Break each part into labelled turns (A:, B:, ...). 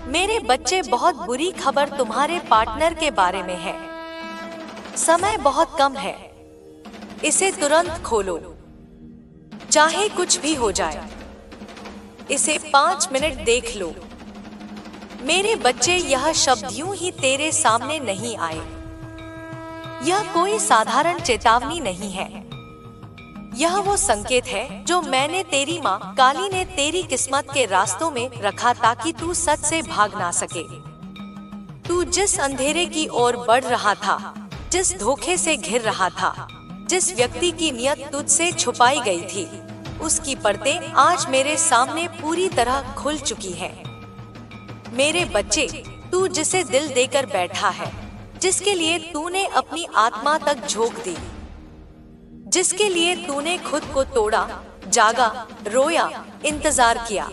A: मेरे बच्चे, बहुत बुरी खबर तुम्हारे पार्टनर के बारे में है। समय बहुत कम है, इसे तुरंत खोलो, चाहे कुछ भी हो जाए। इसे 5 मिनट देख लो। मेरे बच्चे, यह शब्द यूं ही तेरे सामने नहीं आए। यह कोई साधारण चेतावनी नहीं है। यह वो संकेत है जो मैंने तेरी माँ काली ने तेरी किस्मत के रास्तों में रखा ताकि तू सच से भाग ना सके। तू जिस अंधेरे की ओर बढ़ रहा था, जिस धोखे से घिर रहा था, जिस व्यक्ति की नियत तुझसे छुपाई गई थी, उसकी परतें आज मेरे सामने पूरी तरह खुल चुकी हैं। मेरे बच्चे, तू जिसे दिल देकर बैठा है, जिसके लिए तूने अपनी आत्मा तक झोंक दी, जिसके लिए तूने खुद को तोड़ा, जागा, रोया, इंतजार किया,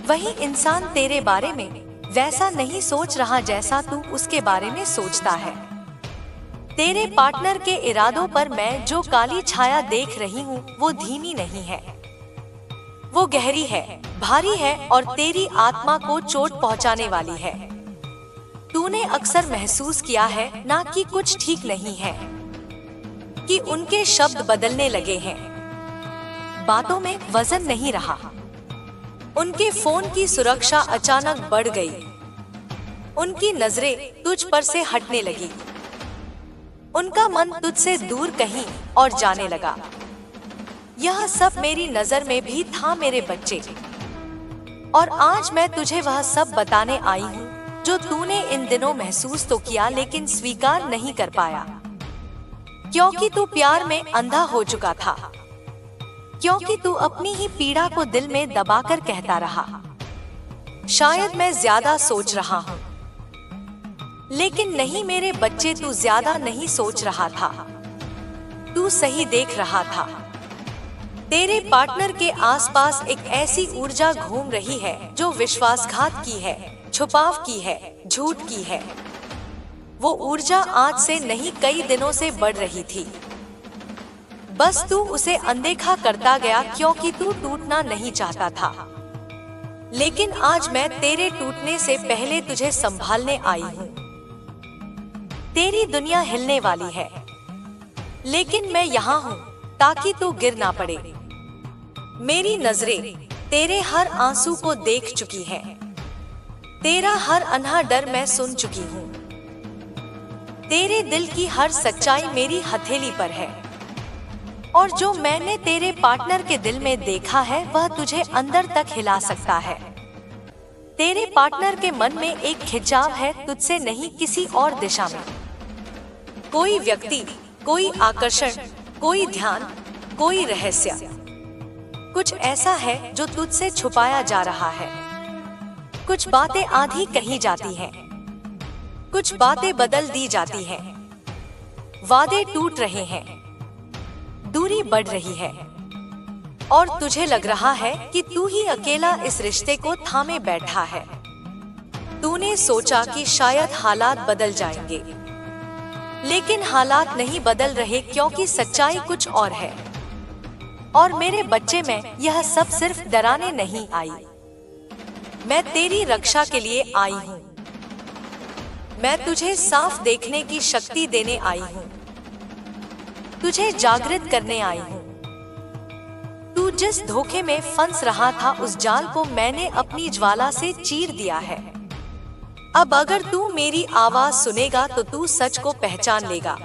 A: वही इंसान तेरे बारे में वैसा नहीं सोच रहा जैसा तू उसके बारे में सोचता है। तेरे पार्टनर के इरादों पर मैं जो काली छाया देख रही हूँ, वो धीमी नहीं है, वो गहरी है, भारी है और तेरी आत्मा को चोट पहुँचाने वाली है। तूने अक्सर महसूस किया है ना कि कुछ ठीक नहीं है, कि उनके शब्द बदलने लगे हैं, बातों में वजन नहीं रहा, उनके फोन की सुरक्षा अचानक बढ़ गई, उनकी नजरें तुझ पर से हटने लगी, उनका मन तुझसे दूर कहीं और जाने लगा। यह सब मेरी नजर में भी था मेरे बच्चे, और आज मैं तुझे वह सब बताने आई हूँ जो तूने इन दिनों महसूस तो किया लेकिन स्वीकार नहीं कर पाया, क्योंकि तू प्यार में अंधा हो चुका था, क्योंकि तू अपनी ही पीड़ा को दिल में दबाकर कहता रहा, शायद मैं ज्यादा सोच रहा हूँ। लेकिन नहीं मेरे बच्चे, तू ज्यादा नहीं सोच रहा था, तू सही देख रहा था। तेरे पार्टनर के आसपास एक ऐसी ऊर्जा घूम रही है जो विश्वासघात की है, छुपाव की है, झूठ की है। वो ऊर्जा आज से नहीं, कई दिनों से बढ़ रही थी, बस तू उसे अनदेखा करता गया क्योंकि तू टूटना नहीं चाहता था। लेकिन आज मैं तेरे टूटने से पहले तुझे संभालने आई हूँ। तेरी दुनिया हिलने वाली है, लेकिन मैं यहाँ हूँ ताकि तू गिर ना पड़े। मेरी नजरें तेरे हर आंसू को देख चुकी हैं, तेरा हर अनहा डर मैं सुन चुकी हूँ, तेरे दिल की हर सच्चाई मेरी हथेली पर है, और जो मैंने तेरे पार्टनर के दिल में देखा है वह तुझे अंदर तक हिला सकता है। तेरे पार्टनर के मन में एक खिंचाव है, तुझसे नहीं, किसी और दिशा में। कोई व्यक्ति, कोई आकर्षण, कोई ध्यान, कोई रहस्य, कुछ ऐसा है जो तुझसे छुपाया जा रहा है। कुछ बातें आधी कही जाती हैं, कुछ बातें बदल दी जाती हैं, वादे टूट रहे हैं, दूरी बढ़ रही है, और तुझे लग रहा है कि तू ही अकेला इस रिश्ते को थामे बैठा है। तूने सोचा कि शायद हालात बदल जाएंगे, लेकिन हालात नहीं बदल रहे क्योंकि सच्चाई कुछ और है। और मेरे बच्चे, में यह सब सिर्फ डराने नहीं आई, मैं तेरी रक्षा के लिए आई हूँ। मैं तुझे साफ देखने की शक्ति देने आई हूँ, तुझे जागृत करने आई हूँ। तू जिस धोखे में फंस रहा था, उस जाल को मैंने अपनी ज्वाला से चीर दिया है। अब अगर तू मेरी आवाज सुनेगा तो तू सच को पहचान लेगा,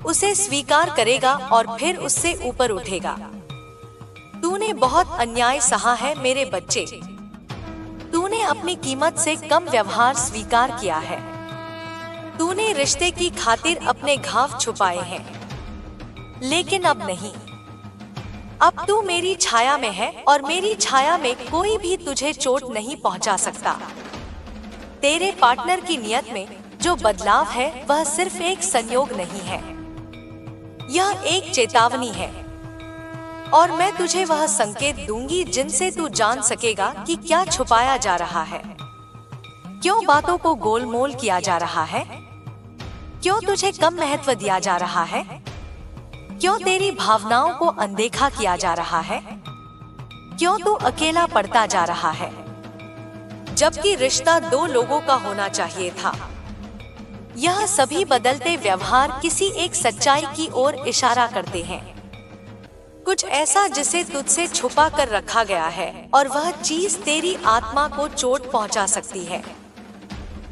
A: उसे स्वीकार करेगा और फिर उससे ऊपर उठेगा। तूने बहुत अन्याय सहा है मेरे बच्चे, तूने अपनी कीमत से कम व्यवहार स्वीकार किया है, तूने रिश्ते की खातिर अपने घाव छुपाए हैं, लेकिन अब नहीं। अब तू मेरी छाया में है और मेरी छाया में कोई भी तुझे चोट नहीं पहुंचा सकता। तेरे पार्टनर की नियत में जो बदलाव है वह सिर्फ एक संयोग नहीं है, यह एक चेतावनी है, और मैं तुझे वह संकेत दूंगी जिनसे तू जान सकेगा कि क्या छुपाया जा रहा है, क्यों बातों को गोलमोल किया जा रहा है, क्यों तुझे कम महत्व दिया जा रहा है, क्यों तेरी भावनाओं को अनदेखा किया जा रहा है, क्यों तू अकेला पड़ता जा रहा है। जबकि रिश्ता दो लोगों का होना चाहिए था। यह सभी बदलते व्यवहार किसी एक सच्चाई की ओर इशारा करते हैं, कुछ ऐसा जिसे तुझसे छुपा कर रखा गया है और वह चीज तेरी आत्मा को चोट पहुंचा सकती है।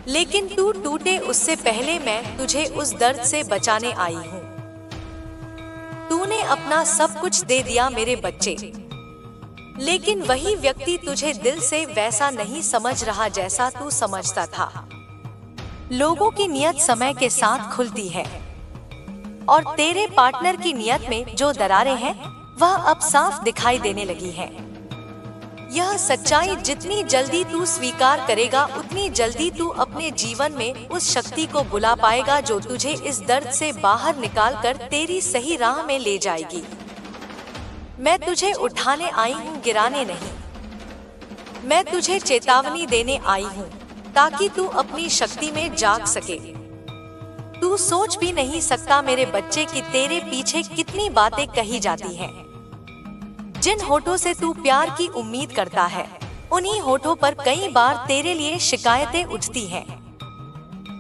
A: लेकिन तू टूटे उससे पहले मैं तुझे उस दर्द से बचाने आई हूँ। तूने अपना सब कुछ दे दिया मेरे बच्चे, लेकिन वही व्यक्ति तुझे दिल से वैसा नहीं समझ रहा जैसा तू समझता था। लोगों की नियत समय के साथ खुलती है और तेरे पार्टनर की नियत में जो दरारें हैं वह अब साफ दिखाई देने लगी है। यह सच्चाई जितनी जल्दी तू स्वीकार करेगा उतनी जल्दी तू अपने जीवन में उस शक्ति को बुला पाएगा जो तुझे इस दर्द से बाहर निकालकर तेरी सही राह में ले जाएगी। मैं तुझे उठाने आई हूँ, गिराने नहीं। मैं तुझे चेतावनी देने आई हूँ ताकि तू अपनी शक्ति में जाग सके। तू सोच भी नहीं सकता मेरे बच्चे कि तेरे पीछे कितनी बातें कही जाती हैं। जिन होठों से तू प्यार की उम्मीद करता है, उन्हीं होठों पर कई बार तेरे लिए शिकायतें उठती हैं।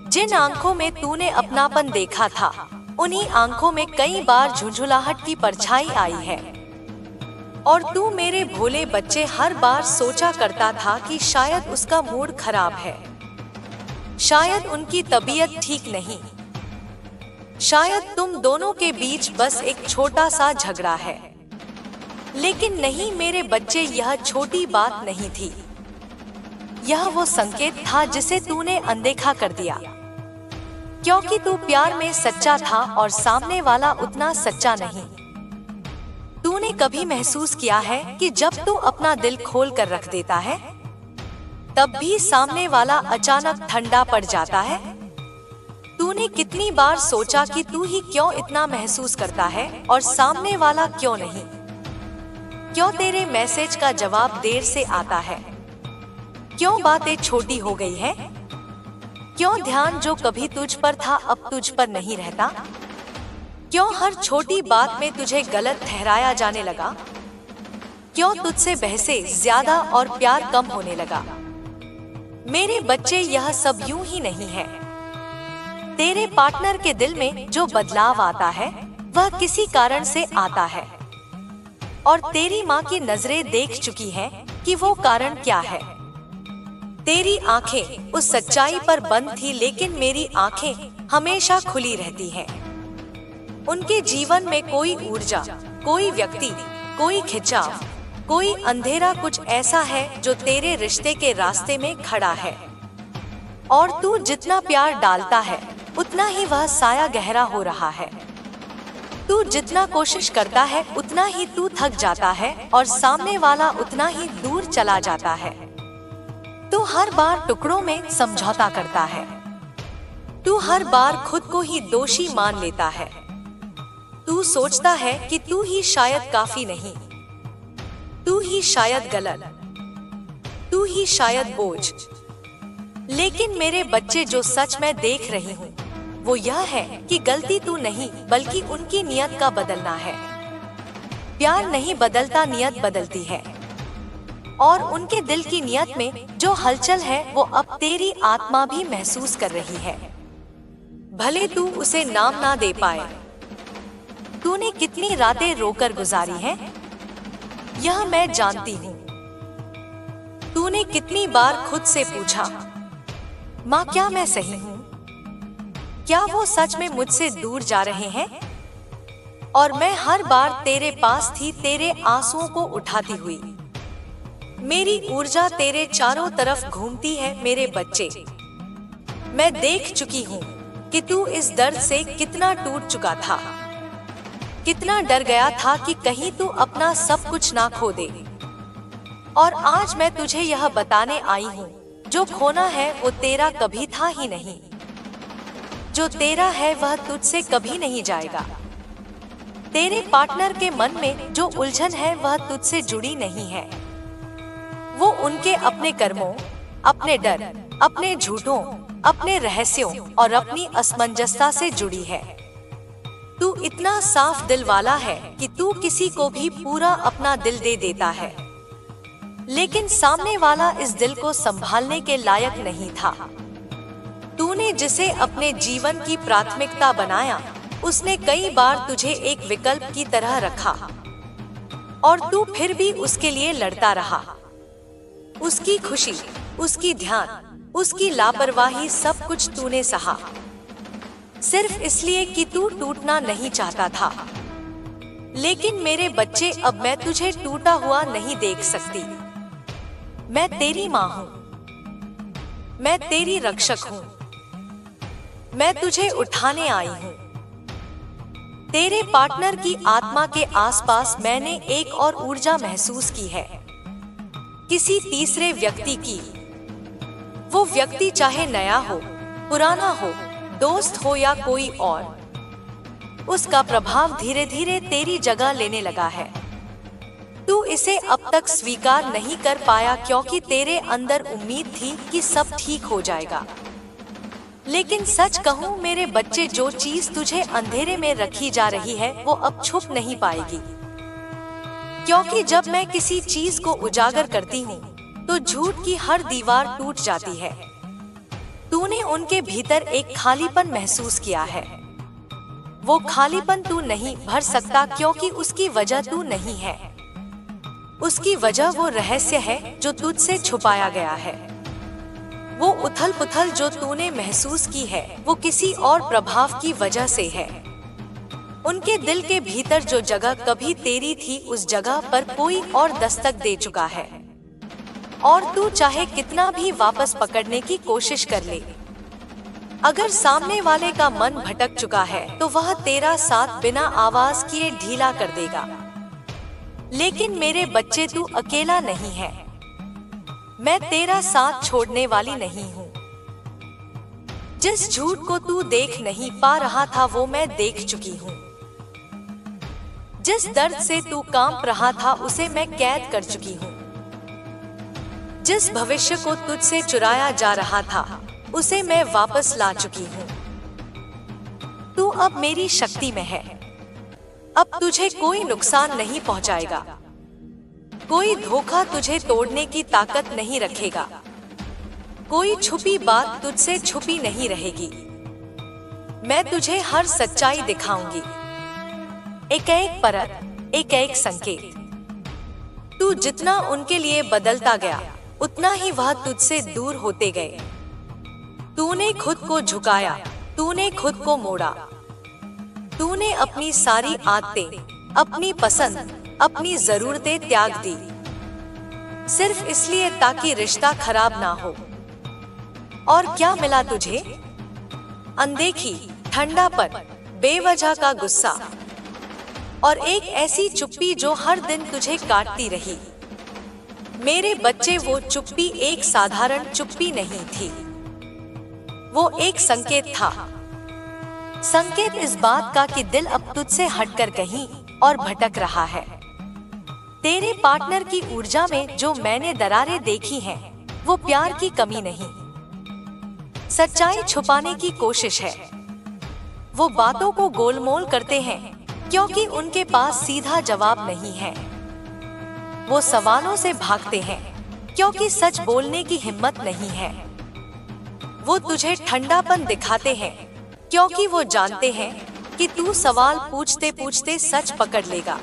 A: जिन आंखों में तूने अपनापन देखा था, उन्हीं आंखों में कई बार झुंझुलाहट की परछाई आई है। और तू मेरे भोले बच्चे हर बार सोचा करता था कि शायद उसका मूड खराब है, शायद उनकी तबीयत ठीक नहीं, शायद तुम दोनों के बीच बस एक छोटा सा झगड़ा है। लेकिन नहीं मेरे बच्चे, यह छोटी बात नहीं थी। यह वो संकेत था जिसे तूने अनदेखा कर दिया, क्योंकि तू प्यार में सच्चा था और सामने वाला उतना सच्चा नहीं। तूने कभी महसूस किया है कि जब तू अपना दिल खोल कर रख देता है, तब भी सामने वाला अचानक ठंडा पड़ जाता है? तूने कितनी बार सोचा कि तू ही क्यों इतना महसूस करता है और सामने वाला क्यों नहीं? क्यों तेरे मैसेज का जवाब देर से आता है? क्यों बातें छोटी हो गई है? क्यों ध्यान जो कभी तुझ पर था अब तुझ पर नहीं रहता? क्यों हर छोटी बात में तुझे गलत ठहराया जाने लगा? क्यों तुझसे बहसें ज्यादा और प्यार कम होने लगा? मेरे बच्चे, यह सब यूं ही नहीं है। तेरे पार्टनर के दिल में जो बदलाव आता है वह किसी कारण से आता है, और तेरी माँ की नजरें देख चुकी हैं कि वो कारण क्या है। तेरी आंखें उस सच्चाई पर बंद थी, लेकिन मेरी आंखें हमेशा खुली रहती हैं। उनके जीवन में कोई ऊर्जा, कोई व्यक्ति, कोई खिंचाव, कोई अंधेरा कुछ ऐसा है जो तेरे रिश्ते के रास्ते में खड़ा है। और तू जितना प्यार डालता है उतना ही वह साया गहरा हो रहा है। तू जितना कोशिश करता है उतना ही तू थक जाता है और सामने वाला उतना ही दूर चला जाता है। तू हर बार टुकड़ों में समझौता करता है। तू हर बार खुद को ही दोषी मान लेता है। तू सोचता है कि तू ही शायद काफी नहीं, तू ही शायद गलत, तू ही शायद बोझ। लेकिन मेरे बच्चे, जो सच मैं देख रही हूँ वो यह है कि गलती तू नहीं बल्कि उनकी नियत का बदलना है। प्यार नहीं बदलता, नियत बदलती है। और उनके दिल की नियत में जो हलचल है वो अब तेरी आत्मा भी महसूस कर रही है, भले तू उसे नाम ना दे पाए। तूने कितनी रातें रोकर गुजारी हैं, यह मैं जानती हूँ। तूने कितनी बार खुद से पूछा, माँ क्या मैं सही हूँ? क्या वो सच में मुझसे दूर जा रहे हैं? और मैं हर बार तेरे पास थी, तेरे आंसुओं को उठाती हुई। मेरी ऊर्जा तेरे चारों तरफ घूमती है मेरे बच्चे। मैं देख चुकी हूँ कि तू इस दर्द से कितना टूट चुका था, कितना डर गया था कि कहीं तू अपना सब कुछ ना खो दे। और आज मैं तुझे यह बताने आई हूँ, जो खोना है वो तेरा कभी था ही नहीं। जो तेरा है वह तुझसे कभी नहीं जाएगा। तेरे पार्टनर के मन में जो उलझन है वह तुझसे जुड़ी नहीं है। वो उनके अपने कर्मों, अपने डर, अपने झूठों, अपने रहस्यों और अपनी असमंजसता से जुड़ी है। तू इतना साफ दिल वाला है कि तू किसी को भी पूरा अपना दिल दे देता है। लेकिन सामने वाला इस दिल को संभालने के लायक नहीं था। तूने जिसे अपने जीवन की प्राथमिकता बनाया, उसने कई बार तुझे एक विकल्प की तरह रखा और तू फिर भी उसके लिए लड़ता रहा। उसकी खुशी, उसकी ध्यान, उसकी लापरवाही, सब कुछ तूने सहा, सिर्फ इसलिए कि तू टूटना नहीं चाहता था। लेकिन मेरे बच्चे, अब मैं तुझे टूटा हुआ नहीं देख सकती। मैं तेरी माँ हूँ, मैं तेरी रक्षक हूँ, मैं तुझे उठाने आई हूँ। तेरे पार्टनर की आत्मा के आसपास मैंने एक और ऊर्जा महसूस की है, किसी तीसरे व्यक्ति की। वो व्यक्ति चाहे नया हो, पुराना हो, दोस्त हो या कोई और, उसका प्रभाव धीरे धीरे तेरी जगह लेने लगा है। तू इसे अब तक स्वीकार नहीं कर पाया क्योंकि तेरे अंदर उम्मीद थी कि सब ठीक हो जाएगा। लेकिन सच कहूँ मेरे बच्चे, जो चीज तुझे अंधेरे में रखी जा रही है वो अब छुप नहीं पाएगी। क्योंकि जब मैं किसी चीज को उजागर करती हूँ तो झूठ की हर दीवार टूट जाती है। तूने उनके भीतर एक खालीपन महसूस किया है। वो खालीपन तू नहीं भर सकता क्योंकि उसकी वजह तू नहीं है। उसकी वजह वो रहस्य है जो तुझसे छुपाया गया है। वो उथल पुथल जो तूने महसूस की है वो किसी और प्रभाव की वजह से है। उनके दिल के भीतर जो जगह कभी तेरी थी, उस जगह पर कोई और दस्तक दे चुका है। और तू चाहे कितना भी वापस पकड़ने की कोशिश कर ले, अगर सामने वाले का मन भटक चुका है तो वह तेरा साथ बिना आवाज किए ढीला कर देगा। लेकिन मेरे बच्चे, तू अकेला नहीं है। मैं तेरा साथ छोड़ने वाली नहीं हूँ। जिस झूठ को तू देख नहीं पा रहा था वो मैं देख चुकी हूँ। जिस दर्द से तू कांप रहा था उसे मैं कैद कर चुकी हूँ। जिस भविष्य को तुझसे चुराया जा रहा था उसे मैं वापस ला चुकी हूँ। तू अब मेरी शक्ति में है। अब तुझे कोई नुकसान नहीं पहुंचाएगा। कोई धोखा तुझे तोड़ने की ताकत नहीं रखेगा। कोई छुपी बात तुझसे छुपी नहीं रहेगी। मैं तुझे हर सच्चाई दिखाऊंगी, एक एक परत, एक एक संकेत। तू जितना उनके लिए बदलता गया उतना ही वह तुझसे दूर होते गए। तूने खुद को झुकाया, तूने खुद को मोड़ा, तूने अपनी सारी आदतें, अपनी पसंद, अपनी जरूरतें त्याग दी, सिर्फ इसलिए ताकि रिश्ता खराब ना हो। और क्या मिला तुझे? अनदेखी, ठंडापन, बेवजह का गुस्सा और एक ऐसी चुप्पी जो हर दिन तुझे काटती रही। मेरे बच्चे, वो चुप्पी एक साधारण चुप्पी नहीं थी। वो एक संकेत था। संकेत इस बात का कि दिल अब तुझसे हटकर कहीं और भटक रहा है। तेरे पार्टनर की ऊर्जा में जो मैंने दरारें देखी हैं, वो प्यार की कमी नहीं, सच्चाई छुपाने की कोशिश है। वो बातों को गोलमोल करते हैं क्योंकि उनके पास सीधा जवाब नहीं है। वो सवालों से भागते हैं क्योंकि सच बोलने की हिम्मत नहीं है। वो तुझे ठंडापन दिखाते हैं क्योंकि वो जानते हैं कि तू सवाल पूछते पूछते सच पकड़ लेगा।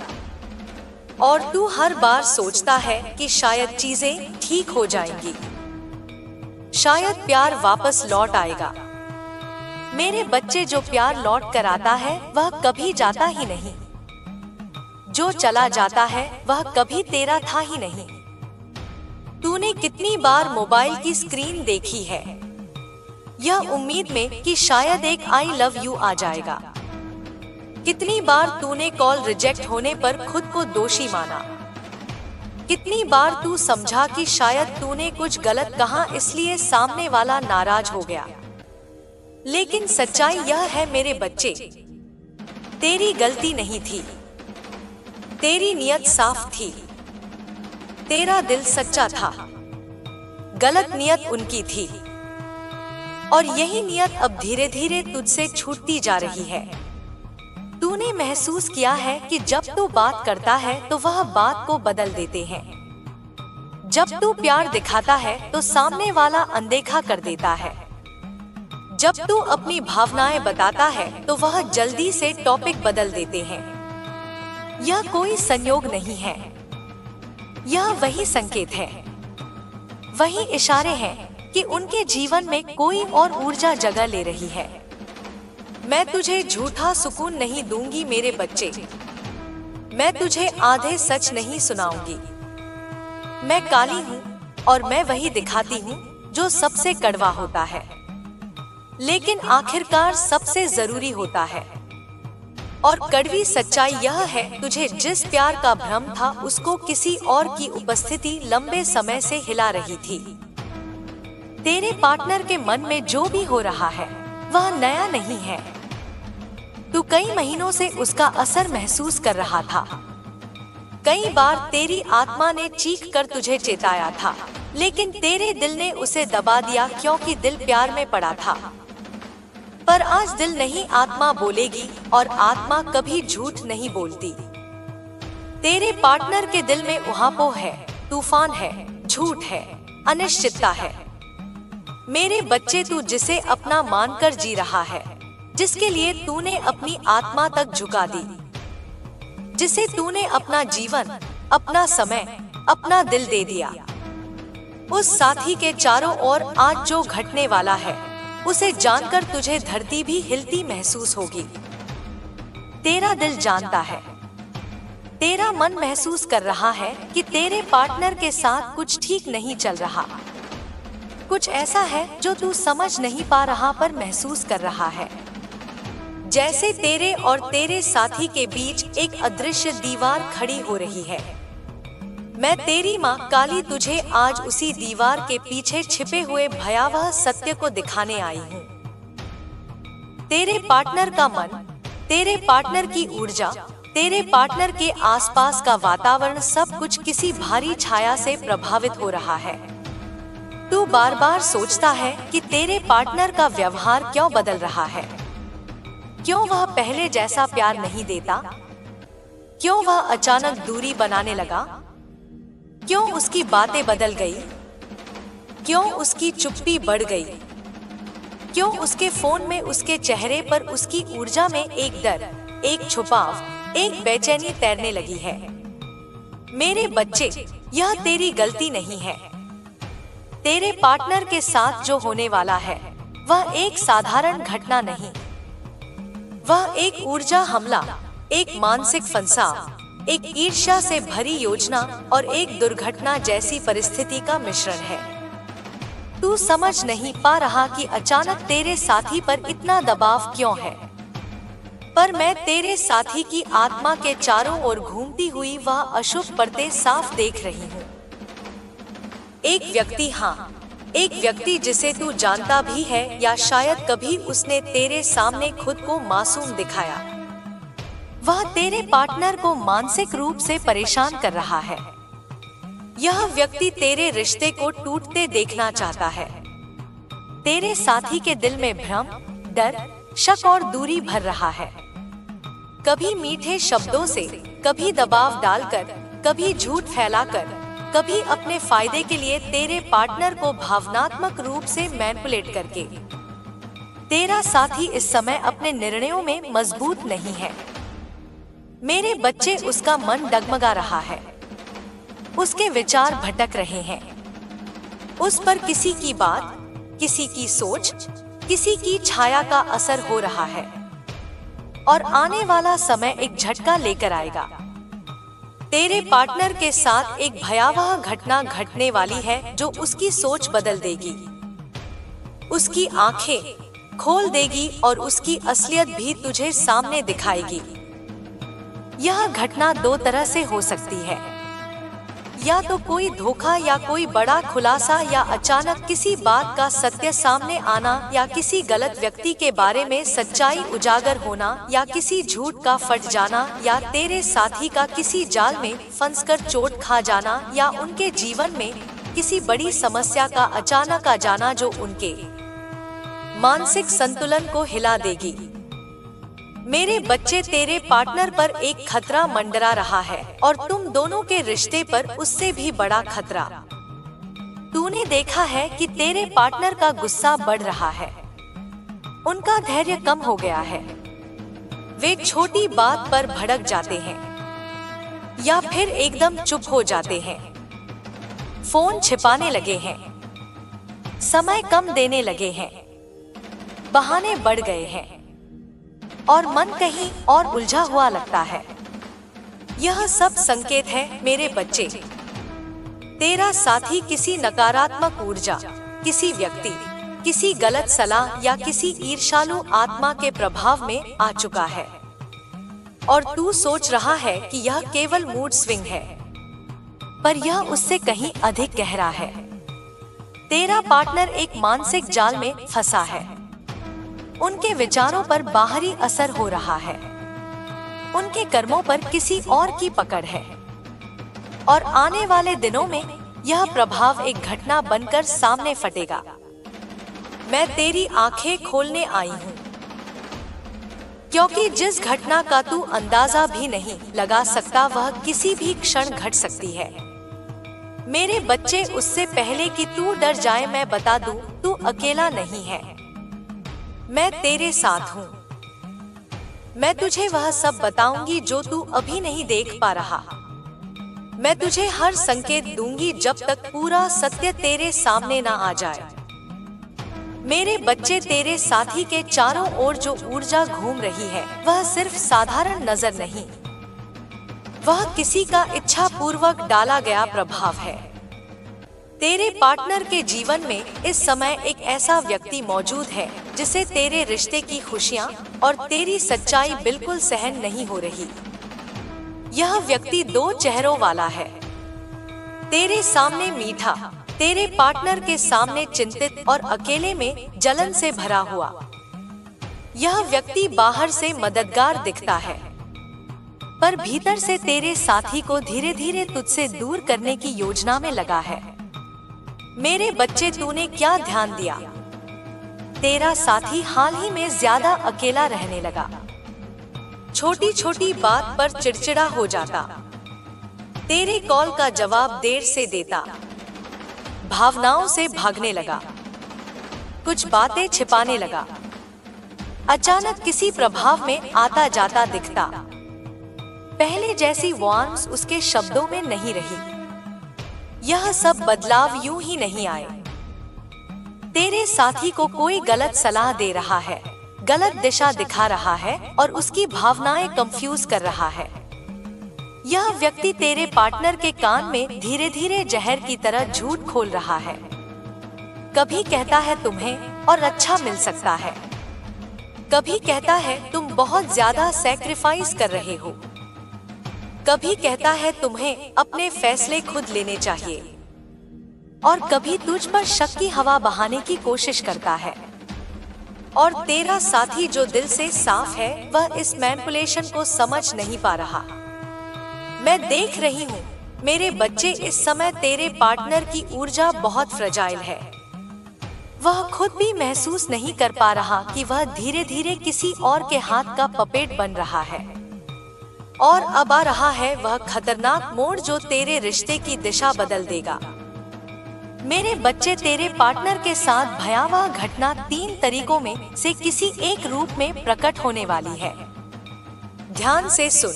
A: और तू हर बार सोचता है कि शायद चीजें ठीक हो जाएंगी, शायद प्यार वापस लौट आएगा। मेरे बच्चे, जो प्यार लौट कर आता है वह कभी जाता ही नहीं। जो चला जाता है वह कभी तेरा था ही नहीं। तूने कितनी बार मोबाइल की स्क्रीन देखी है, यह उम्मीद में कि शायद एक आई लव यू आ जाएगा। कितनी बार तूने कॉल रिजेक्ट होने पर खुद को दोषी माना। कितनी बार तू समझा कि शायद तूने कुछ गलत कहा इसलिए सामने वाला नाराज हो गया। लेकिन सच्चाई यह है मेरे बच्चे, तेरी गलती नहीं थी। तेरी नियत साफ थी, तेरा दिल सच्चा था। गलत नियत उनकी थी और यही नियत अब धीरे धीरे तुझसे छूटती जा रही है। तूने महसूस किया है कि जब तू बात करता है तो वह बात को बदल देते हैं। जब तू प्यार दिखाता है तो सामने वाला अनदेखा कर देता है। जब तू अपनी भावनाएं बताता है तो वह जल्दी से टॉपिक बदल देते हैं। यह कोई संयोग नहीं है, यह वही संकेत है, वही इशारे हैं कि उनके जीवन में कोई और ऊर्जा जगह ले रही है। मैं तुझे झूठा सुकून नहीं दूंगी मेरे बच्चे, मैं तुझे आधे सच नहीं सुनाऊंगी। मैं काली हूँ और मैं वही दिखाती हूँ जो सबसे कड़वा होता है, लेकिन आखिरकार सबसे जरूरी होता है। और कड़वी सच्चाई यह है, तुझे जिस प्यार का भ्रम था उसको किसी और की उपस्थिति लंबे समय से हिला रही थी। तेरे पार्टनर के मन में जो भी हो रहा है वह नया नहीं है। तू कई महीनों से उसका असर महसूस कर रहा था। कई बार तेरी आत्मा ने चीख कर तुझे चेताया था, लेकिन तेरे दिल ने उसे दबा दिया क्योंकि दिल प्यार में पड़ा था। पर आज दिल नहीं, आत्मा बोलेगी, और आत्मा कभी झूठ नहीं बोलती। तेरे पार्टनर के दिल में उहापोह है, तूफान है, झूठ है, अनिश्चितता है। मेरे बच्चे, तू जिसे अपना मानकर जी रहा है, जिसके लिए तूने अपनी आत्मा तक झुका दी, जिसे तूने अपना जीवन, अपना समय, अपना दिल दे दिया, उस साथी के चारों ओर आज जो घटने वाला है उसे जानकर तुझे धरती भी हिलती महसूस होगी। तेरा दिल जानता है, तेरा मन महसूस कर रहा है कि तेरे पार्टनर के साथ कुछ ठीक नहीं चल रहा। कुछ ऐसा है जो तू समझ नहीं पा रहा पर महसूस कर रहा है, जैसे तेरे और तेरे साथी के बीच एक अदृश्य दीवार खड़ी हो रही है। मैं तेरी माँ काली तुझे आज उसी दीवार के पीछे छिपे हुए भयावह सत्य को दिखाने आई हूँ। तेरे पार्टनर का मन, तेरे पार्टनर की ऊर्जा, तेरे पार्टनर के आसपास का वातावरण, सब कुछ किसी भारी छाया से प्रभावित हो रहा है। तू बार बार सोचता है कि तेरे पार्टनर का व्यवहार क्यों बदल रहा है, क्यों वह पहले जैसा प्यार नहीं देता, क्यों वह अचानक दूरी बनाने लगा, क्यों उसकी बातें बदल गई, क्यों उसकी चुप्पी बढ़ गई, क्यों उसके फोन में, उसके चेहरे पर, उसकी ऊर्जा में एक डर, एक छुपाव, एक बेचैनी तैरने लगी है। मेरे बच्चे, यह तेरी गलती नहीं है। तेरे पार्टनर के साथ जो होने वाला है वह एक साधारण घटना नहीं, वह एक ऊर्जा हमला, एक मानसिक फंसाव, एक ईर्ष्या से भरी योजना और एक दुर्घटना जैसी परिस्थिति का मिश्रण है। तू समझ नहीं पा रहा कि अचानक तेरे साथी पर इतना दबाव क्यों है, पर मैं तेरे साथी की आत्मा के चारों ओर घूमती हुई वह अशुभ परतें साफ देख रही हूँ। एक व्यक्ति, हाँ, एक व्यक्ति जिसे तू जानता भी है या शायद कभी उसने तेरे सामने खुद को मासूम दिखाया। वह तेरे पार्टनर को मानसिक रूप से परेशान कर रहा है। यह व्यक्ति तेरे रिश्ते को टूटते देखना चाहता है। तेरे साथी के दिल में भ्रम, डर, शक और दूरी भर रहा है। कभी मीठे शब्दों से, कभी दबाव डालकर, कभी झूठ फैलाकर, कभी अपने फायदे के लिए तेरे पार्टनर को भावनात्मक रूप से मैनिपुलेट करके। तेरा साथी इस समय अपने निर्णयों में मजबूत नहीं है। मेरे बच्चे, उसका मन डगमगा रहा है, उसके विचार भटक रहे हैं। उस पर किसी की बात, किसी की सोच, किसी की छाया का असर हो रहा है, और आने वाला समय एक झटका लेकर आएगा। तेरे पार्टनर के साथ एक भयावह घटना घटने वाली है जो उसकी सोच बदल देगी, उसकी आंखें खोल देगी और उसकी असलियत भी तुझे सामने दिखाएगी। यह घटना दो तरह से हो सकती है, या तो कोई धोखा या कोई बड़ा खुलासा, या अचानक किसी बात का सत्य सामने आना, या किसी गलत व्यक्ति के बारे में सच्चाई उजागर होना, या किसी झूठ का फट जाना, या तेरे साथी का किसी जाल में फंसकर चोट खा जाना, या उनके जीवन में किसी बड़ी समस्या का अचानक आ जाना जो उनके मानसिक संतुलन को हिला देगी। मेरे बच्चे, तेरे पार्टनर पर एक खतरा मंडरा रहा है और तुम दोनों के रिश्ते पर उससे भी बड़ा खतरा। तूने देखा है कि तेरे पार्टनर का गुस्सा बढ़ रहा है, उनका धैर्य कम हो गया है, वे छोटी बात पर भड़क जाते हैं या फिर एकदम चुप हो जाते हैं, फोन छिपाने लगे हैं, समय कम देने लगे हैं, बहाने बढ़ गए हैं और मन कहीं और उलझा हुआ लगता है। यह सब संकेत है मेरे बच्चे। तेरा साथी किसी नकारात्मक ऊर्जा, किसी व्यक्ति, किसी गलत सलाह या किसी ईर्ष्यालु आत्मा के प्रभाव में आ चुका है और तू सोच रहा है कि यह केवल मूड स्विंग है, पर यह उससे कहीं अधिक गहरा है। तेरा पार्टनर एक मानसिक जाल में फंसा है, उनके विचारों पर बाहरी असर हो रहा है, उनके कर्मों पर किसी और की पकड़ है और आने वाले दिनों में यह प्रभाव एक घटना बनकर सामने फटेगा। मैं तेरी आंखें खोलने आई हूँ, क्योंकि जिस घटना का तू अंदाजा भी नहीं लगा सकता वह किसी भी क्षण घट सकती है। मेरे बच्चे, उससे पहले कि तू डर जाए मैं बता दूं, तू अकेला नहीं है, मैं तेरे साथ हूँ। मैं तुझे वह सब बताऊंगी जो तू अभी नहीं देख पा रहा। मैं तुझे हर संकेत दूंगी जब तक पूरा सत्य तेरे सामने ना आ जाए। मेरे बच्चे, तेरे साथी के चारों ओर जो ऊर्जा घूम रही है वह सिर्फ साधारण नजर नहीं, वह किसी का इच्छा पूर्वक डाला गया प्रभाव है। तेरे पार्टनर के जीवन में इस समय एक ऐसा व्यक्ति मौजूद है जिसे तेरे रिश्ते की खुशियां और तेरी सच्चाई बिल्कुल सहन नहीं हो रही। यह व्यक्ति दो चेहरों वाला है, तेरे सामने मीठा, तेरे पार्टनर के सामने चिंतित और अकेले में जलन से भरा हुआ। यह व्यक्ति बाहर से मददगार दिखता है, पर भीतर से तेरे साथी को धीरे धीरे तुझसे दूर करने की योजना में लगा है। मेरे बच्चे, तूने क्या ध्यान दिया? तेरा साथी हाल ही में ज्यादा अकेला रहने लगा, छोटी छोटी बात पर चिड़चिड़ा हो जाता, तेरे कॉल का जवाब देर से देता, भावनाओं से भागने लगा, कुछ बातें छिपाने लगा, अचानक किसी प्रभाव में आता जाता दिखता। पहले जैसी वार्म्थ उसके शब्दों में नहीं रही। यह सब बदलाव यूं ही नहीं आए। तेरे साथी को कोई गलत सलाह दे रहा है, गलत दिशा दिखा रहा है और उसकी भावनाएं कंफ्यूज कर रहा है। यह व्यक्ति तेरे पार्टनर के कान में धीरे धीरे जहर की तरह झूठ खोल रहा है। कभी कहता है तुम्हें और अच्छा मिल सकता है, कभी कहता है तुम बहुत ज्यादा सैक्रिफाइस कर रहे हो, कभी कहता है तुम्हें अपने फैसले खुद लेने चाहिए और कभी तुझ पर शक की हवा बहाने की कोशिश करता है। और तेरा साथी जो दिल से साफ है वह इस मैनिपुलेशन को समझ नहीं पा रहा। मैं देख रही हूँ मेरे बच्चे, इस समय तेरे पार्टनर की ऊर्जा बहुत फ्रजाइल है। वह खुद भी महसूस नहीं कर पा रहा कि वह धीरे धीरे किसी और के हाथ का पपेट बन रहा है और अब आ रहा है वह खतरनाक मोड़ जो तेरे रिश्ते की दिशा बदल देगा। मेरे बच्चे, तेरे पार्टनर के साथ भयावह घटना 3 तरीकों में से किसी एक रूप में प्रकट होने वाली है। ध्यान से सुन।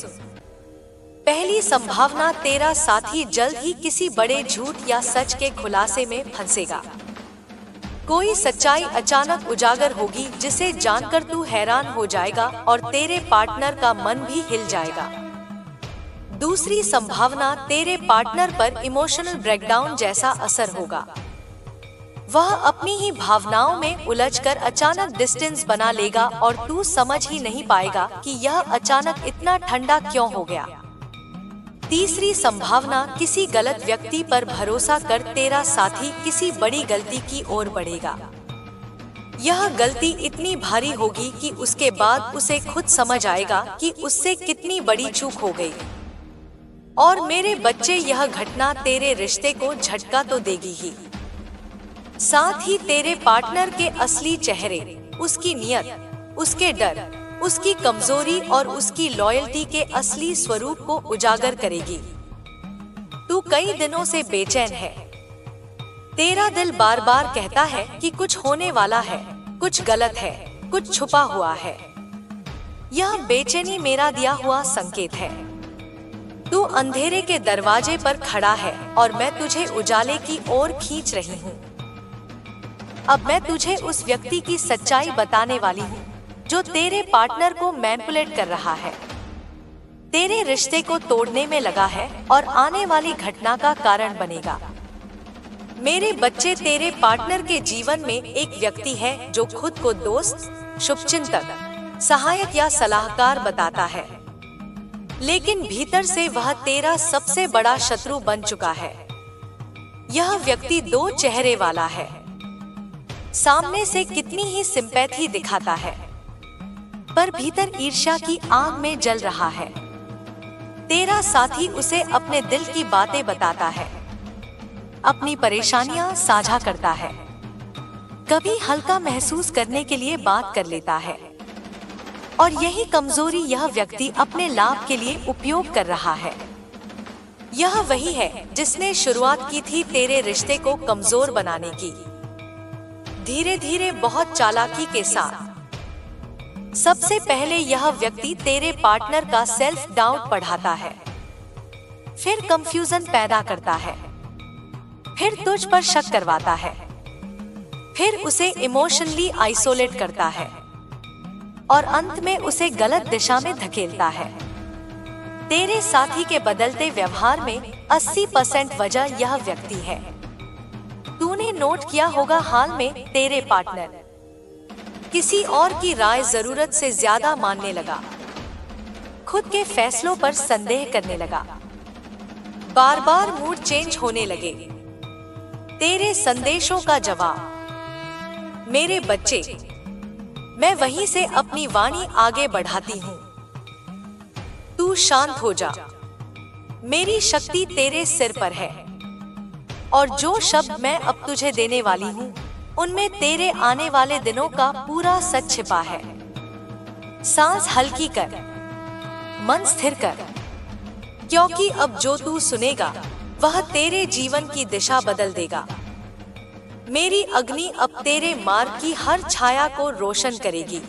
A: पहली संभावना, तेरा साथी जल्द ही किसी बड़े झूठ या सच के खुलासे में फंसेगा। कोई सच्चाई अचानक उजागर होगी जिसे जानकर तू हैरान हो जाएगा और तेरे पार्टनर का मन भी हिल जाएगा। दूसरी संभावना, तेरे पार्टनर पर इमोशनल ब्रेकडाउन जैसा असर होगा। वह अपनी ही भावनाओं में उलझकर अचानक डिस्टेंस बना लेगा और तू समझ ही नहीं पाएगा कि यह अचानक इतना ठंडा क्यों हो गया। तीसरी संभावना, किसी गलत व्यक्ति पर भरोसा कर तेरा साथी किसी बड़ी गलती की ओर बढ़ेगा। यह गलती इतनी भारी होगी कि उसके बाद उसे खुद समझ आएगा कि उससे कितनी बड़ी चूक हो गई। और मेरे बच्चे, यह घटना तेरे रिश्ते को झटका तो देगी ही, साथ ही तेरे पार्टनर के असली चेहरे, उसकी नियत, उसके डर, उसकी कमजोरी और उसकी लॉयल्टी के असली स्वरूप को उजागर करेगी। तू कई दिनों से बेचैन है, तेरा दिल बार बार कहता है कि कुछ होने वाला है, कुछ गलत है, कुछ छुपा हुआ है। यह बेचैनी मेरा दिया हुआ संकेत है। तू अंधेरे के दरवाजे पर खड़ा है और मैं तुझे उजाले की ओर खींच रही हूँ। अब मैं तुझे उस व्यक्ति की सच्चाई बताने वाली हूँ जो तेरे पार्टनर को मैनिपुलेट कर रहा है, तेरे रिश्ते को तोड़ने में लगा है और आने वाली घटना का कारण बनेगा। मेरे बच्चे, तेरे पार्टनर के जीवन में एक व्यक्ति है जो खुद को दोस्त, शुभचिंतक, सहायक या सलाहकार बताता है, लेकिन भीतर से वह तेरा सबसे बड़ा शत्रु बन चुका है। यह व्यक्ति दो चेहरे वाला है। सामने से कितनी ही सिंपैथी दिखाता है, पर भीतर ईर्ष्या की आग में जल रहा है। तेरा साथी उसे अपने दिल की बातें बताता है, अपनी परेशानियां साझा करता है, कभी हल्का महसूस करने के लिए बात कर लेता है, और यही कमजोरी यह व्यक्ति अपने लाभ के लिए उपयोग कर रहा है। यह वही है जिसने शुरुआत की थी तेरे रिश्ते को कमजोर बनाने की, धीरे धीरे बहुत चालाकी के साथ। सबसे पहले यह व्यक्ति तेरे पार्टनर का सेल्फ डाउट बढ़ाता है, फिर कंफ्यूजन पैदा करता है, फिर तुझ पर शक करवाता है, फिर उसे इमोशनली आइसोलेट करता है और अंत में उसे गलत दिशा में धकेलता है। तेरे साथी के बदलते व्यवहार में 80% वजह यह व्यक्ति है। तूने नोट किया होगा, हाल में तेरे पार्टनर किसी और की राय जरूरत से ज्यादा मानने लगा, खुद के फैसलों पर संदेह करने लगा, बार बार मूड चेंज होने लगे। तेरे संदेशों का जवाब, मेरे बच्चे, मैं वहीं से अपनी वाणी आगे बढ़ाती हूँ। तू शांत हो जा, मेरी शक्ति तेरे सिर पर है, और जो शब्द मैं अब तुझे देने वाली हूँ उनमें तेरे आने वाले दिनों का पूरा सच छिपा है। सांस हल्की कर, मन स्थिर कर, क्योंकि अब जो तू सुनेगा वह तेरे जीवन की दिशा बदल देगा। मेरी अग्नि अब तेरे मार्ग की हर छाया को रोशन करेगी।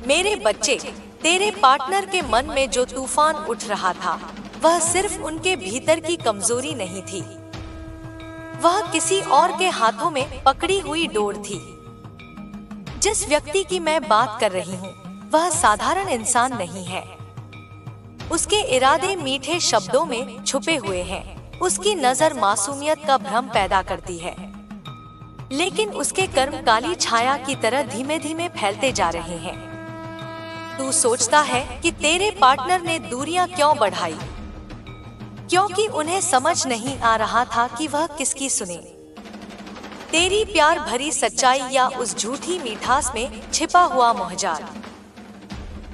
A: मेरे बच्चे, तेरे पार्टनर के मन में जो तूफान उठ रहा था वह सिर्फ उनके भीतर की कमजोरी नहीं थी, वह किसी और के हाथों में पकड़ी हुई डोर थी। जिस व्यक्ति की मैं बात कर रही हूँ वह साधारण इंसान नहीं है। उसके इरादे मीठे शब्दों में छुपे हुए हैं, उसकी नजर मासूमियत का भ्रम पैदा करती है, लेकिन उसके कर्म काली छाया की तरह धीमे धीमे फैलते जा रहे हैं। तू सोचता है कि तेरे पार्टनर ने दूरियां क्यों बढ़ाई, क्योंकि उन्हें समझ नहीं आ रहा था कि वह किसकी सुने। तेरी प्यार भरी सच्चाई या उस झूठी मिठास में छिपा हुआ मोहजाल।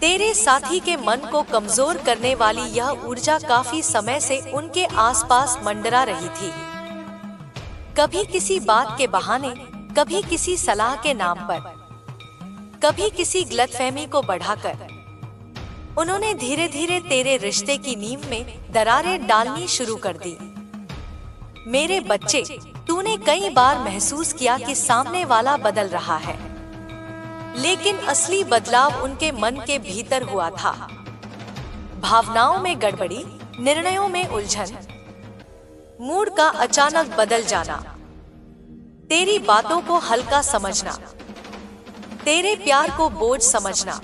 A: तेरे साथी के मन को कमजोर करने वाली यह ऊर्जा काफी समय से उनके आसपास मंडरा रही थी। कभी किसी बात के बहाने, कभी किसी सलाह के नाम पर, कभी किसी गलतफहमी को बढ़ाकर उन्होंने धीरे धीरे तेरे रिश्ते की नींव में दरारें डालनी शुरू कर दी। मेरे बच्चे, तूने कई बार महसूस किया कि सामने वाला बदल रहा है, लेकिन असली बदलाव उनके मन के भीतर हुआ था। भावनाओं में गड़बड़ी, निर्णयों में उलझन, मूड का अचानक बदल जाना, तेरी बातों को हल्का समझना, तेरे प्यार को बोझ समझना,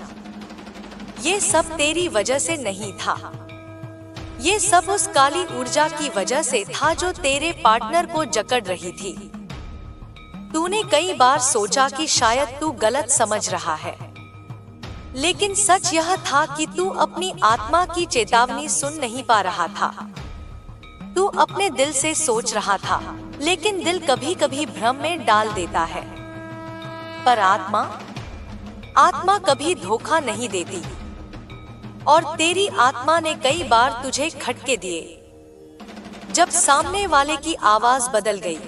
A: ये सब तेरी वजह से नहीं था। ये सब उस काली ऊर्जा की वजह से था जो तेरे पार्टनर को जकड़ रही थी। तूने कई बार सोचा कि शायद तू गलत समझ रहा है, लेकिन सच यह था कि तू अपनी आत्मा की चेतावनी सुन नहीं पा रहा था। तू अपने दिल से सोच रहा था, लेकिन दिल कभी कभी भ्रम में डाल देता है, पर आत्मा कभी धोखा नहीं देती। और तेरी आत्मा ने कई बार तुझे खटके दिए। जब सामने वाले की आवाज बदल गई,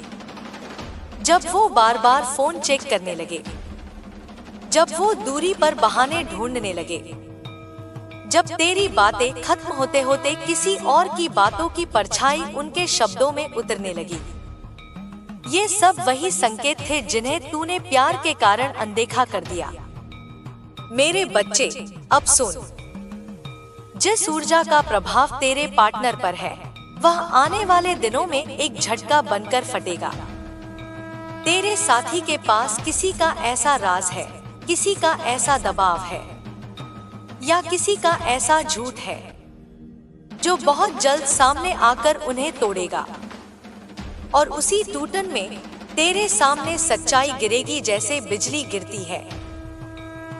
A: जब वो बार बार फोन चेक करने लगे, जब वो दूरी पर बहाने ढूंढने लगे, जब तेरी बातें खत्म होते होते किसी और की बातों की परछाई उनके शब्दों में उतरने लगी, ये सब वही संकेत थे जिन्हें तूने प्यार के कारण अनदेखा कर दिया। मेरे बच्चे, अब सुन। जिस ऊर्जा का प्रभाव तेरे पार्टनर पर है, वह आने वाले दिनों में एक झटका बनकर फटेगा। तेरे साथी के पास किसी का ऐसा राज है, किसी का ऐसा दबाव है, या किसी का ऐसा झूठ है जो बहुत जल्द सामने आकर उन्हें तोड़ेगा। और उसी टूटन में तेरे सामने सच्चाई गिरेगी जैसे बिजली गिरती है।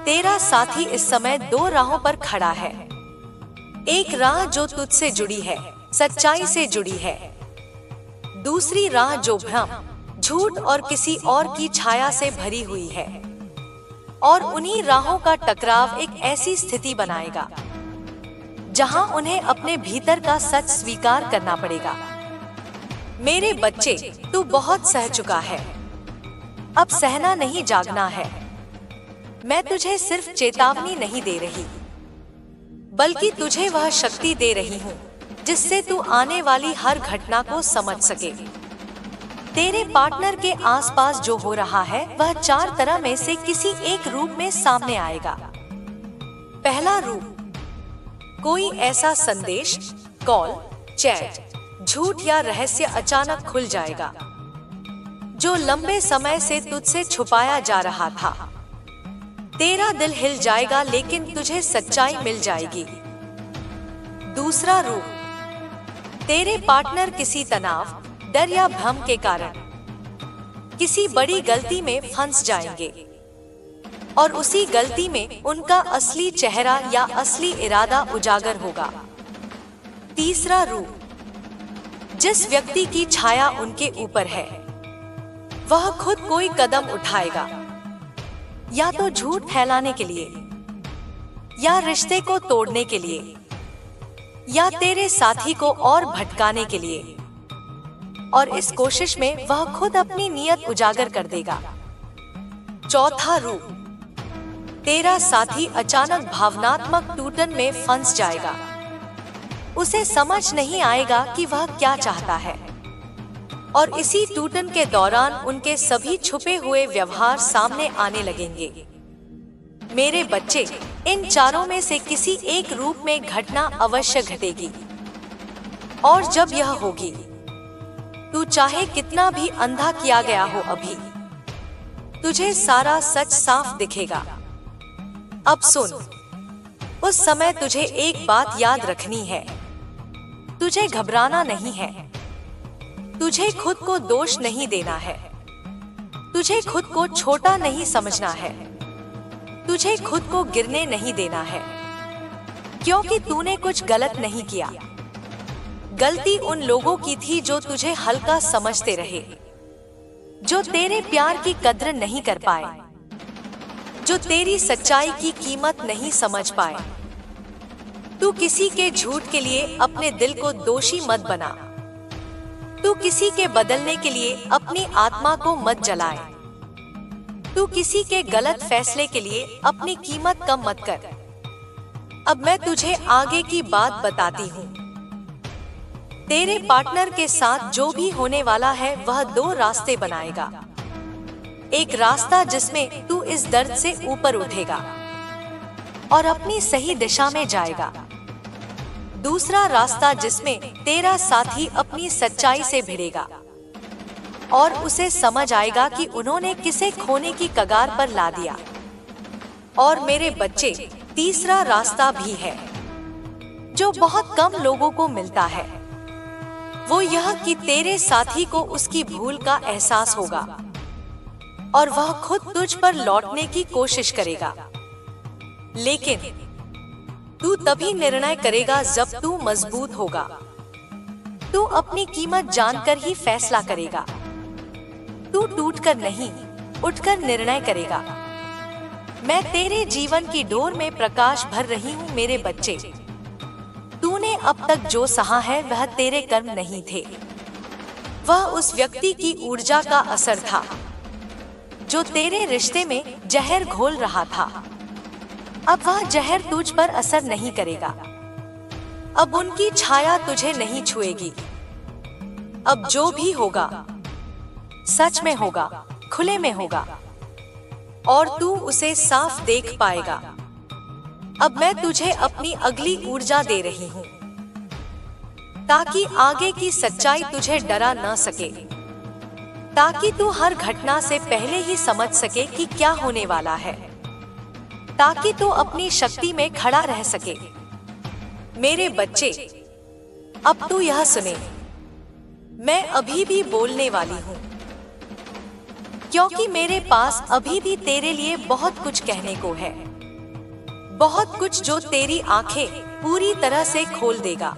A: तेरा साथी इस समय दो राहों पर खड़ा है। एक राह जो तुझसे जुड़ी है, सच्चाई से जुड़ी है। दूसरी राह जो भ्रम, झूठ और किसी और की छाया से भरी हुई है। और उन्हीं राहों का टकराव एक ऐसी स्थिति बनाएगा जहां उन्हें अपने भीतर का सच स्वीकार करना पड़ेगा। मेरे बच्चे, तू बहुत सह चुका है। अब सहना नहीं, जागना है। मैं तुझे सिर्फ चेतावनी नहीं दे रही, बल्कि तुझे वह शक्ति दे रही हूँ जिससे तू आने वाली हर घटना को समझ सके। तेरे पार्टनर के आसपास जो हो रहा है वह चार तरह में से किसी एक रूप में सामने आएगा। पहला रूप, कोई ऐसा संदेश, कॉल, चैट, झूठ या रहस्य अचानक खुल जाएगा जो लंबे समय से तुझसे छुपाया जा रहा था। तेरा दिल हिल जाएगा लेकिन तुझे सच्चाई मिल जाएगी। दूसरा रूप, तेरे पार्टनर किसी तनाव, डर या भ्रम के कारण किसी बड़ी गलती में फंस जाएंगे और उसी गलती में उनका असली चेहरा या असली इरादा उजागर होगा। तीसरा रूप, जिस व्यक्ति की छाया उनके ऊपर है वह खुद कोई कदम उठाएगा, या तो झूठ फैलाने के लिए, या रिश्ते को तोड़ने के लिए, या तेरे साथी को और भटकाने के लिए। और इस कोशिश में वह खुद अपनी नीयत उजागर कर देगा। चौथा रूप, तेरा साथी अचानक भावनात्मक टूटन में फंस जाएगा। उसे समझ नहीं आएगा कि वह क्या चाहता है, और इसी टूटन के दौरान उनके सभी छुपे हुए व्यवहार सामने आने लगेंगे। मेरे बच्चे, इन चारों में से किसी एक रूप में घटना अवश्य घटेगी। और जब यह होगी, तू चाहे कितना भी अंधा किया गया हो, अभी तुझे सारा सच साफ दिखेगा। अब सुन, उस समय तुझे एक बात याद रखनी है, तुझे घबराना नहीं है, तुझे खुद को दोष नहीं देना है, तुझे खुद को छोटा नहीं समझना है, तुझे खुद को गिरने नहीं देना है, क्योंकि तूने कुछ गलत नहीं किया। गलती उन लोगों की थी जो तुझे हल्का समझते रहे, जो तेरे प्यार की कद्र नहीं कर पाए, जो तेरी सच्चाई की कीमत नहीं समझ पाए। तू किसी के झूठ के लिए अपने दिल को दोषी मत बना। तू किसी के बदलने के लिए अपनी आत्मा को मत जलाए। तू किसी के गलत फैसले के लिए अपनी कीमत कम मत कर। अब मैं तुझे आगे की बात बताती हूँ। तेरे पार्टनर के साथ जो भी होने वाला है वह दो रास्ते बनाएगा। एक रास्ता जिसमें तू इस दर्द से ऊपर उठेगा और अपनी सही दिशा में जाएगा। दूसरा रास्ता जिसमें तेरा साथी अपनी सच्चाई से भिड़ेगा और उसे समझ आएगा कि उन्होंने किसे खोने की कगार पर ला दिया। और मेरे बच्चे, तीसरा रास्ता भी है जो बहुत कम लोगों को मिलता है। वो यह कि तेरे साथी को उसकी भूल का एहसास होगा और वह खुद तुझ पर लौटने की कोशिश करेगा। लेकिन तू तभी निर्णय करेगा जब तू मजबूत होगा। तू अपनी कीमत जानकर ही फैसला करेगा। तू टूटकर नहीं, उठकर निर्णय करेगा। मैं तेरे जीवन की डोर में प्रकाश भर रही हूँ मेरे बच्चे। तूने अब तक जो सहा है वह तेरे कर्म नहीं थे, वह उस व्यक्ति की ऊर्जा का असर था जो तेरे रिश्ते में जहर घोल रहा था। अब वह जहर तुझ पर असर नहीं करेगा। अब उनकी छाया तुझे नहीं छुएगी। अब जो भी होगा सच में होगा, खुले में होगा, और तू उसे साफ देख पाएगा। अब मैं तुझे अपनी अगली ऊर्जा दे रही हूँ, ताकि आगे की सच्चाई तुझे डरा न सके, ताकि तू हर घटना से पहले ही समझ सके कि क्या होने वाला है, ताकि तू अपनी शक्ति में खड़ा रह सके। मेरे बच्चे, अब तू यह सुने, मैं अभी भी बोलने वाली हूँ, क्योंकि मेरे पास अभी भी तेरे लिए बहुत कुछ कहने को है, बहुत कुछ जो तेरी आंखें पूरी तरह से खोल देगा।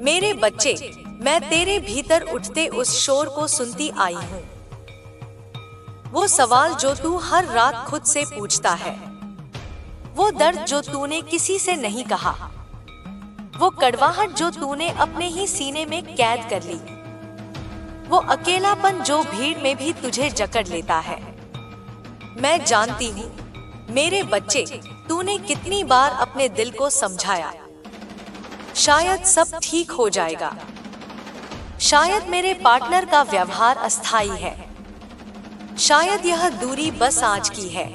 A: मेरे बच्चे, मैं तेरे भीतर उठते उस शोर को सुनती आई हूँ, वो सवाल जो तू हर रात खुद से पूछता है, वो दर्द जो तूने किसी से नहीं कहा, वो कड़वाहट जो तूने अपने ही सीने में कैद कर ली, वो अकेलापन जो भीड़ में भी तुझे जकड़ लेता है। मैं जानती हूँ मेरे बच्चे, तूने कितनी बार अपने दिल को समझाया, शायद सब ठीक हो जाएगा, शायद मेरे पार्टनर का व्यवहार अस्थायी है, शायद यह दूरी बस आज की है,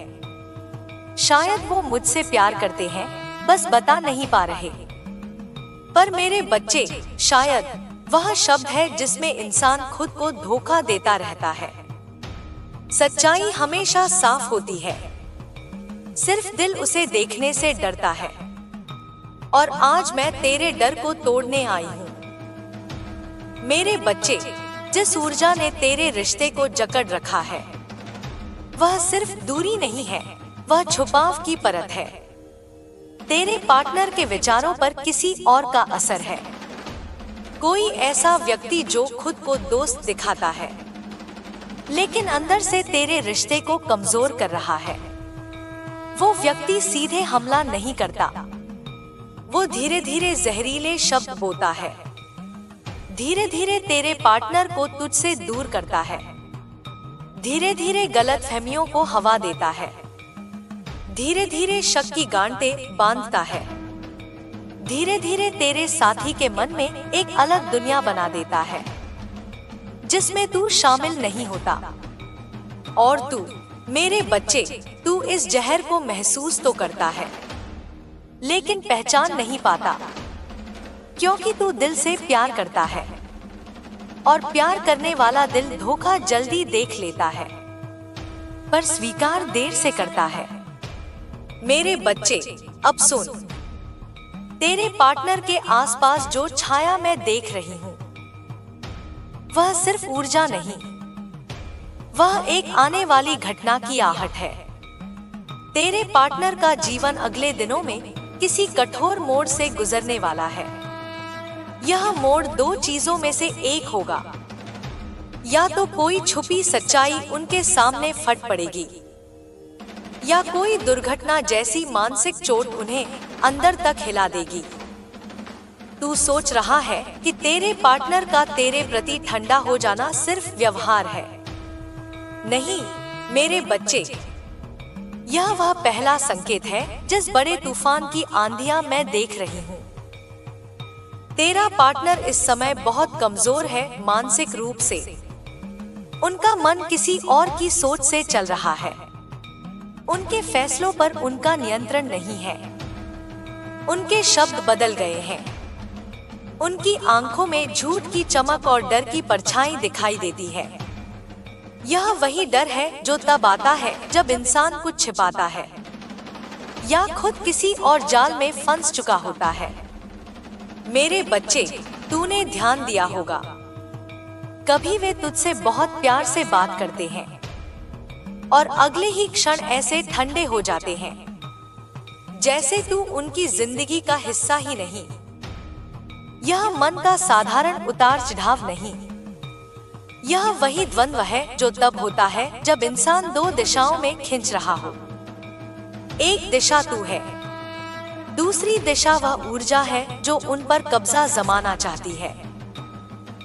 A: शायद वो मुझसे प्यार करते हैं बस बता नहीं पा रहे। पर मेरे बच्चे, शायद वह शब्द है जिसमें इंसान खुद को धोखा देता रहता है। सच्चाई हमेशा साफ होती है, सिर्फ दिल उसे देखने से डरता है, और आज मैं तेरे डर को तोड़ने आई हूँ। मेरे बच्चे, जिस ऊर्जा ने तेरे रिश्ते को जकड़ रखा है, वह सिर्फ दूरी नहीं है, वह छुपाव की परत है। तेरे पार्टनर के विचारों पर किसी और का असर है, कोई ऐसा व्यक्ति जो खुद को दोस्त दिखाता है, लेकिन अंदर से तेरे रिश्ते को कमजोर कर रहा है। वो व्यक्ति सीधे हमला नहीं करता, वो धीरे धीरे जहरीले शब्द बोता है, धीरे धीरे तेरे पार्टनर को तुझसे दूर करता है, धीरे धीरे गलतफहमियों को हवा देता है, धीरे धीरे शक की गांठें बांधता है, धीरे धीरे तेरे साथी के मन में एक अलग दुनिया बना देता है, जिसमें तू शामिल नहीं होता। और तू, मेरे बच्चे, तू इस जहर को महसूस तो करता है, लेकिन पहचान नहीं पाता, क्योंकि तू दिल से प्यार करता है, और प्यार करने वाला दिल धोखा जल्दी देख लेता है, पर स्वीकार देर से करता है। मेरे बच्चे, अब सुन, तेरे पार्टनर के आसपास जो छाया मैं देख रही हूँ, वह सिर्फ ऊर्जा नहीं, वह एक आने वाली घटना की आहट है। तेरे पार्टनर का जीवन अगले दिनों में किसी कठोर मोड़ से गुजरने वाला है। यह मोड़ दो चीजों में से एक होगा, या तो कोई छुपी सच्चाई उनके सामने फट पड़ेगी, या कोई दुर्घटना जैसी मानसिक चोट उन्हें अंदर तक हिला देगी। तू सोच रहा है कि तेरे पार्टनर का तेरे प्रति ठंडा हो जाना सिर्फ व्यवहार है। नहीं मेरे बच्चे, यह वह पहला संकेत है जिस बड़े तूफान की आंधियां मैं देख रही हूँ। तेरा पार्टनर इस समय बहुत कमजोर है मानसिक रूप से, उनका मन किसी और की सोच से चल रहा है, उनके फैसलों पर उनका नियंत्रण नहीं है, उनके शब्द बदल गए हैं, उनकी आंखों में झूठ की चमक और डर की परछाई दिखाई देती है। यह वही डर है जो तब आता है जब इंसान कुछ छिपाता है, या खुद किसी और जाल में फंस चुका होता है। मेरे बच्चे, तूने ध्यान दिया होगा, कभी वे तुझसे बहुत प्यार से बात करते हैं, और अगले ही क्षण ऐसे ठंडे हो जाते हैं जैसे तू उनकी जिंदगी का हिस्सा ही नहीं। यह मन का साधारण उतार चढ़ाव नहीं, यह वही द्वंद्व है जो तब होता है जब इंसान दो दिशाओं में खिंच रहा हो। एक दिशा तू है, दूसरी दिशा वह ऊर्जा है जो उन पर कब्जा जमाना चाहती है।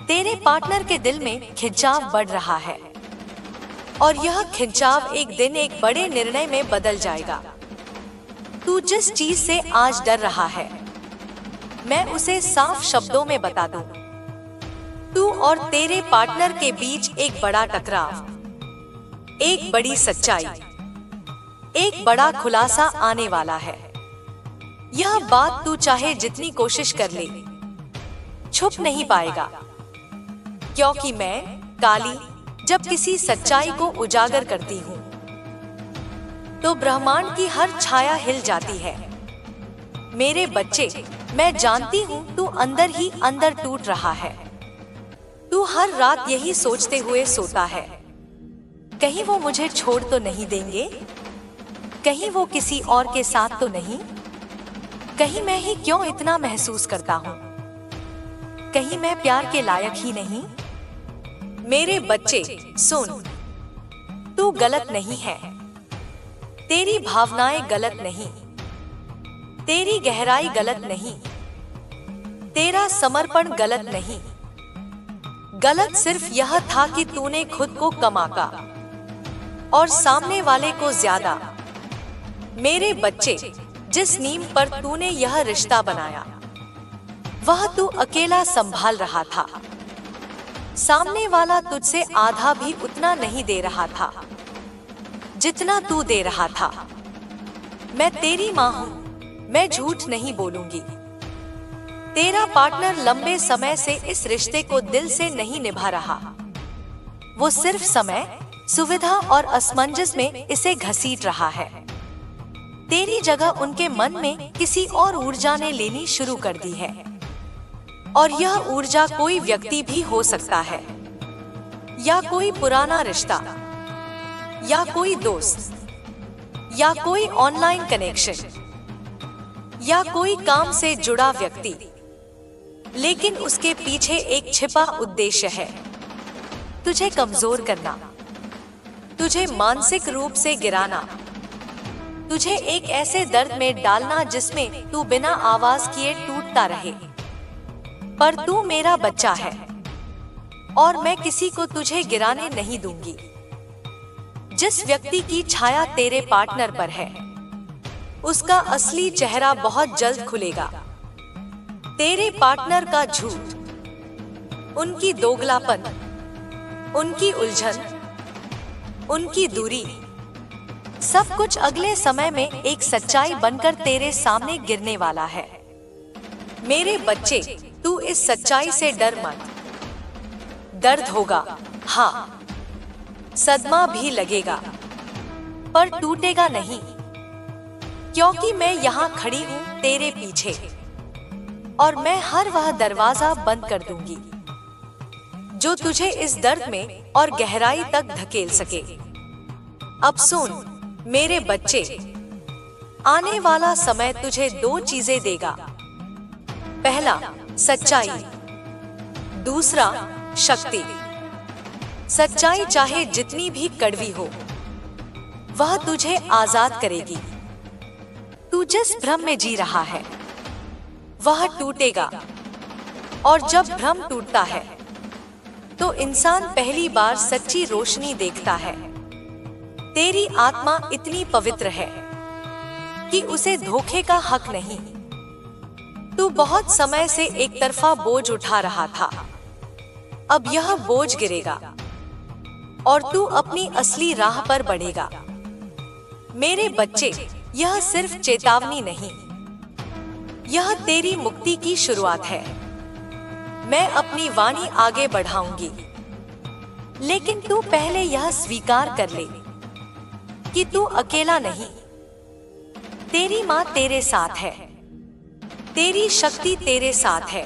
A: तेरे पार्टनर के दिल में खिंचाव बढ़ रहा है, और यह खिंचाव एक दिन एक बड़े निर्णय में बदल जाएगा। तू जिस चीज से आज डर रहा है, मैं उसे साफ शब्दों में बता दूं। तू और तेरे पार्टनर के बीच एक बड़ा टकराव, एक बड़ी सच्चाई, एक बड़ा खुलासा आने वाला है। यह बात तू चाहे जितनी कोशिश कर ले, छुप नहीं पाएगा, क्योंकि मैं काली जब किसी सच्चाई को उजागर करती हूँ तो ब्रह्मांड की हर छाया हिल जाती है। मेरे बच्चे, मैं जानती हूँ तू अंदर ही अंदर टूट रहा है। तू हर रात यही सोचते हुए सोता है, कहीं वो मुझे छोड़ तो नहीं देंगे, कहीं वो किसी और के साथ तो नहीं, कहीं मैं ही क्यों इतना महसूस करता हूँ, कहीं मैं प्यार के लायक ही नहीं। मेरे बच्चे सुन, तू गलत नहीं है, तेरी भावनाएं गलत नहीं, तेरी गहराई गलत नहीं, तेरा समर्पण गलत नहीं। गलत सिर्फ यह था कि तूने खुद को कम आंका और सामने वाले को ज्यादा। मेरे बच्चे, जिस नींव पर तूने यह रिश्ता बनाया वह तू अकेला संभाल रहा था। सामने वाला तुझसे आधा भी उतना नहीं दे रहा था जितना तू दे रहा था। मैं तेरी माँ हूँ, मैं झूठ नहीं बोलूंगी। तेरा पार्टनर लंबे समय से इस रिश्ते को दिल से नहीं निभा रहा, वो सिर्फ समय, सुविधा और असमंजस में इसे घसीट रहा है। तेरी जगह उनके मन में किसी और ऊर्जा ने लेनी शुरू कर दी है, और यह ऊर्जा कोई व्यक्ति भी हो सकता है, या कोई पुराना रिश्ता, या कोई दोस्त, या कोई ऑनलाइन कनेक्शन, या कोई काम से जुड़ा व्यक्ति। लेकिन उसके पीछे एक छिपा उद्देश्य है, तुझे कमजोर करना, तुझे मानसिक रूप से गिराना, तुझे एक ऐसे दर्द में डालना जिसमें तू बिना आवाज किए टूटता रहे। पर तू मेरा बच्चा है और मैं किसी को तुझे गिराने नहीं दूंगी। जिस व्यक्ति की छाया तेरे पार्टनर पर है उसका असली चेहरा बहुत जल्द खुलेगा। तेरे पार्टनर का झूठ, उनकी दोगलापन, उनकी उलझन, उनकी दूरी, सब कुछ अगले समय में एक सच्चाई बनकर तेरे सामने गिरने वाला है। मेरे बच्चे, तू इस सच्चाई से डर मत। दर्द होगा, हाँ, सदमा भी लगेगा, पर टूटेगा नहीं, क्योंकि मैं यहाँ खड़ी हूँ तेरे पीछे, और मैं हर वह दरवाजा बंद कर दूंगी जो तुझे इस दर्द में और गहराई तक धकेल सके। अब सुन मेरे बच्चे, आने वाला समय तुझे दो चीजें देगा। पहला, सच्चाई, दूसरा, शक्ति। सच्चाई चाहे जितनी भी कड़वी हो, वह तुझे आजाद करेगी। तू जिस भ्रम में जी रहा है वह टूटेगा, और जब भ्रम टूटता है तो इंसान पहली बार सच्ची रोशनी देखता है। तेरी आत्मा इतनी पवित्र है कि उसे धोखे का हक नहीं। तू बहुत समय से एक तरफा बोझ उठा रहा था, अब यह बोझ गिरेगा और तू अपनी असली राह पर बढ़ेगा। मेरे बच्चे, यह सिर्फ चेतावनी नहीं, यह तेरी मुक्ति की शुरुआत है। मैं अपनी वाणी आगे बढ़ाऊंगी, लेकिन तू पहले यह स्वीकार कर ले कि तू अकेला नहीं। तेरी माँ तेरे साथ है, तेरी शक्ति तेरे साथ है,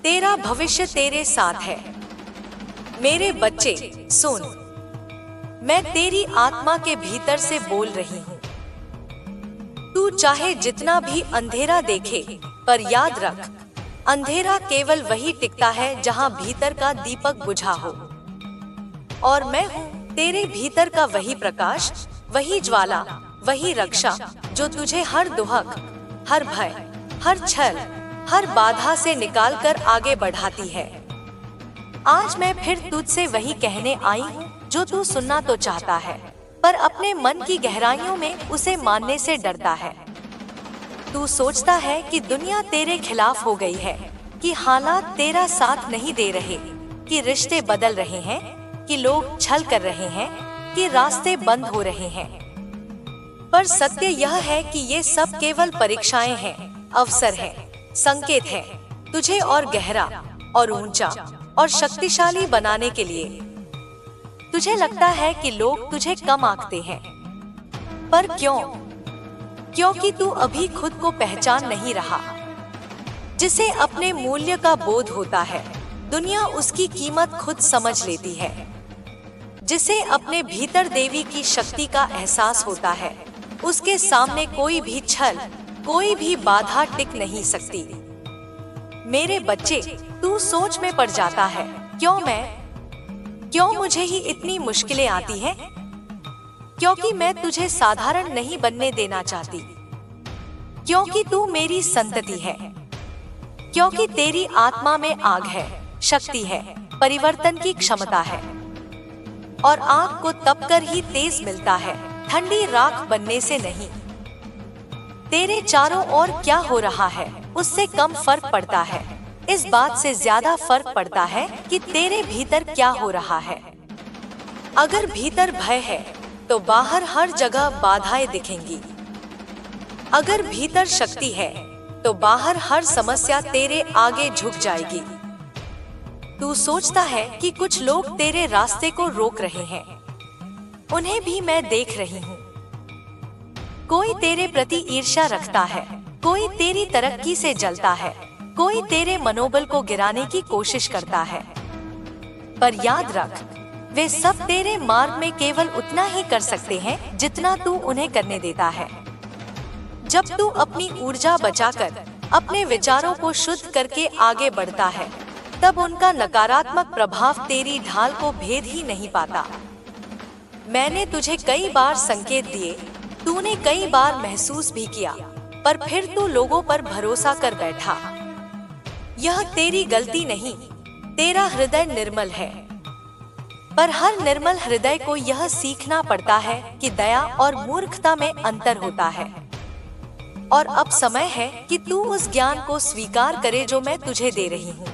A: तेरा भविष्य तेरे साथ है। मेरे बच्चे सुन, मैं तेरी आत्मा के भीतर से बोल रही हूँ। तू चाहे जितना भी अंधेरा देखे, पर याद रख, अंधेरा केवल वही टिकता है जहाँ भीतर का दीपक बुझा हो। और मैं हूँ तेरे भीतर का वही प्रकाश, वही ज्वाला, वही रक्षा जो तुझे हर दुहक, हर भय, हर छल, हर बाधा से निकालकर आगे बढ़ाती है। आज मैं फिर तुझसे वही कहने आई हूँ जो तू सुनना तो चाहता है, पर अपने मन की गहराइयों में उसे मानने से डरता है। तू सोचता है कि दुनिया तेरे खिलाफ हो गई है, कि हालात तेरा साथ नहीं दे रहे, कि रिश्ते बदल रहे हैं, कि लोग छल कर रहे हैं, कि रास्ते बंद हो रहे हैं। पर सत्य यह है कि ये सब केवल परीक्षाएं हैं, अवसर हैं, संकेत हैं, तुझे और गहरा और ऊंचा और शक्तिशाली बनाने के लिए। तुझे लगता है कि लोग तुझे कम आंकते हैं, पर क्यों? क्योंकि तू अभी खुद को पहचान नहीं रहा। जिसे अपने मूल्य का बोध होता है, दुनिया उसकी कीमत खुद समझ लेती है। जिसे अपने भीतर देवी की शक्ति का एहसास होता है, उसके सामने कोई भी छल, कोई भी बाधा टिक नहीं सकती। मेरे बच्चे, तू सोच में पड़ जाता है, क्यों मैं? क्यों मुझे ही इतनी मुश्किलें आती हैं? क्योंकि मैं तुझे साधारण नहीं बनने देना चाहती। क्योंकि तू मेरी संतति है। क्योंकि तेरी आत्मा में आग है, शक्ति है, परिवर्तन की क्षमता है। और आग को तपकर ही तेज मिलता है, ठंडी राख बनने से नहीं। तेरे चारों ओर क्या हो रहा है, उससे कम फर्क पड़ता है। इस बात से ज्यादा फर्क पड़ता है कि तेरे भीतर क्या हो रहा है। अगर भीतर भय है, तो बाहर हर जगह बाधाएं दिखेंगी। अगर भीतर शक्ति है, तो बाहर हर समस्या तेरे आगे झुक जाएगी। तू सोचता है कि कुछ लोग तेरे रास्ते को रोक रहे हैं। उन्हें भी मैं देख रही हूँ। कोई तेरे प्रति ईर्ष्या रखता है, कोई तेरी तरक्की से जलता है, कोई तेरे मनोबल को गिराने की कोशिश करता है। पर याद रख, वे सब तेरे मार्ग में केवल उतना ही कर सकते हैं जितना तू उन्हें करने देता है। जब तू अपनी ऊर्जा बचाकर अपने विचारों को शुद्ध करके आगे बढ़ता है, तब उनका नकारात्मक प्रभाव तेरी ढाल को भेद ही नहीं पाता। मैंने तुझे कई बार संकेत दिए, तूने कई बार महसूस भी किया, पर फिर तू लोगों पर भरोसा कर बैठा। यह तेरी गलती नहीं, तेरा हृदय निर्मल है। पर हर निर्मल हृदय को यह सीखना पड़ता है कि दया और मूर्खता में अंतर होता है। और अब समय है कि तू उस ज्ञान को स्वीकार करे जो मैं तुझे दे रही हूँ।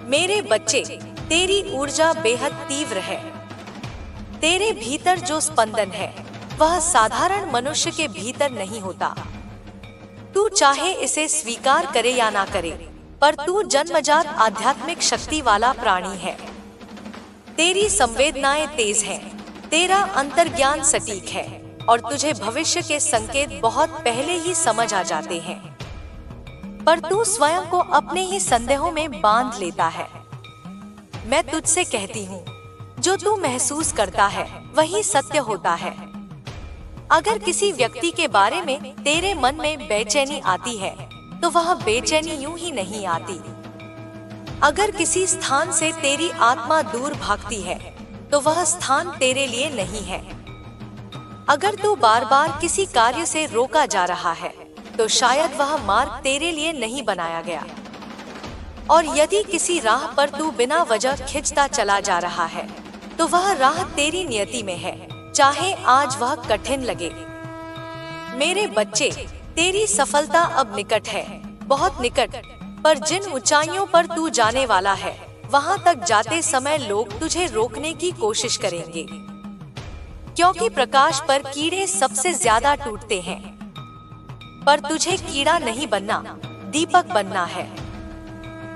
A: मेरे बच्चे, तेरी ऊर्जा बेहद तीव्र है। तेरे भीतर जो स्पंदन है, वह साधारण मनुष्य के भीतर नहीं होता। तू चाहे इसे स्वीकार करे या ना करे, पर तू जन्मजात आध्यात्मिक शक्ति वाला प्राणी है। तेरी संवेदनाएं तेज हैं, तेरा अंतर्ज्ञान सटीक है, और तुझे भविष्य के संकेत बहुत पहले ही समझ आ जाते हैं। पर तू स्वयं को अपने ही संदेहों में बांध लेता है। मैं तुझसे कहती हूँ, जो तू महसूस करता है वही सत्य होता है। अगर किसी व्यक्ति के बारे में तेरे मन में बेचैनी आती है, तो वह बेचैनी यूं ही नहीं आती। अगर किसी स्थान से तेरी आत्मा दूर भागती है, तो वह स्थान तेरे लिए नहीं है। अगर तू बार बार किसी कार्य से रोका जा रहा है, तो शायद वह मार्ग तेरे लिए नहीं बनाया गया। और यदि किसी राह पर तू बिना वजह खिंचता चला जा रहा है, तो वह राह तेरी नियति में है, चाहे आज वह कठिन लगे। मेरे बच्चे, तेरी सफलता अब निकट है, बहुत निकट। पर जिन ऊंचाइयों पर तू जाने वाला है, वहां तक जाते समय लोग तुझे रोकने की कोशिश करेंगे। क्योंकि प्रकाश पर कीड़े सबसे ज्यादा टूटते हैं। पर तुझे कीड़ा नहीं बनना, दीपक बनना है।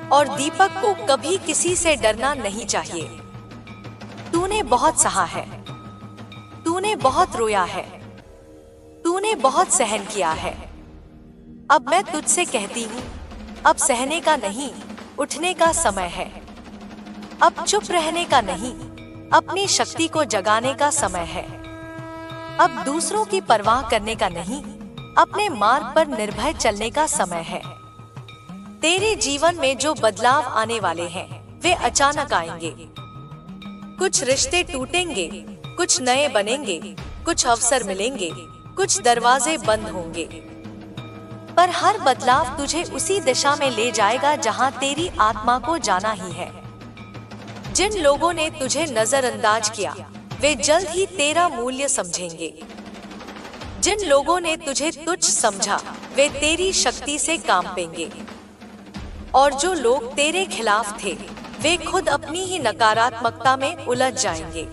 A: और दीपक को कभी किसी से डरना नहीं चाहिए। तूने बहुत सहा है, तूने बहुत रोया है, तूने बहुत सहन किया है। अब मैं तुझसे कहती हूँ, अब सहने का नहीं, उठने का समय है। अब चुप रहने का नहीं, अपनी शक्ति को जगाने का समय है। अब दूसरों की परवाह करने का नहीं, अपने मार्ग पर निर्भय चलने का समय है। तेरे जीवन में जो बदलाव आने वाले हैं, वे अचानक आएंगे। कुछ रिश्ते टूटेंगे, कुछ नए बनेंगे, कुछ अवसर मिलेंगे, कुछ दरवाजे बंद होंगे। पर हर बदलाव तुझे उसी दिशा में ले जाएगा जहां तेरी आत्मा को जाना ही है। जिन लोगों ने तुझे नजरअंदाज किया, वे जल्द ही तेरा मूल्य समझेंगे। जिन लोगों ने तुझे तुच्छ समझा, वे तेरी शक्ति से कांपेंगे। और जो लोग तेरे खिलाफ थे वे खुद अपनी ही नकारात्मकता में उलझ जाएंगे।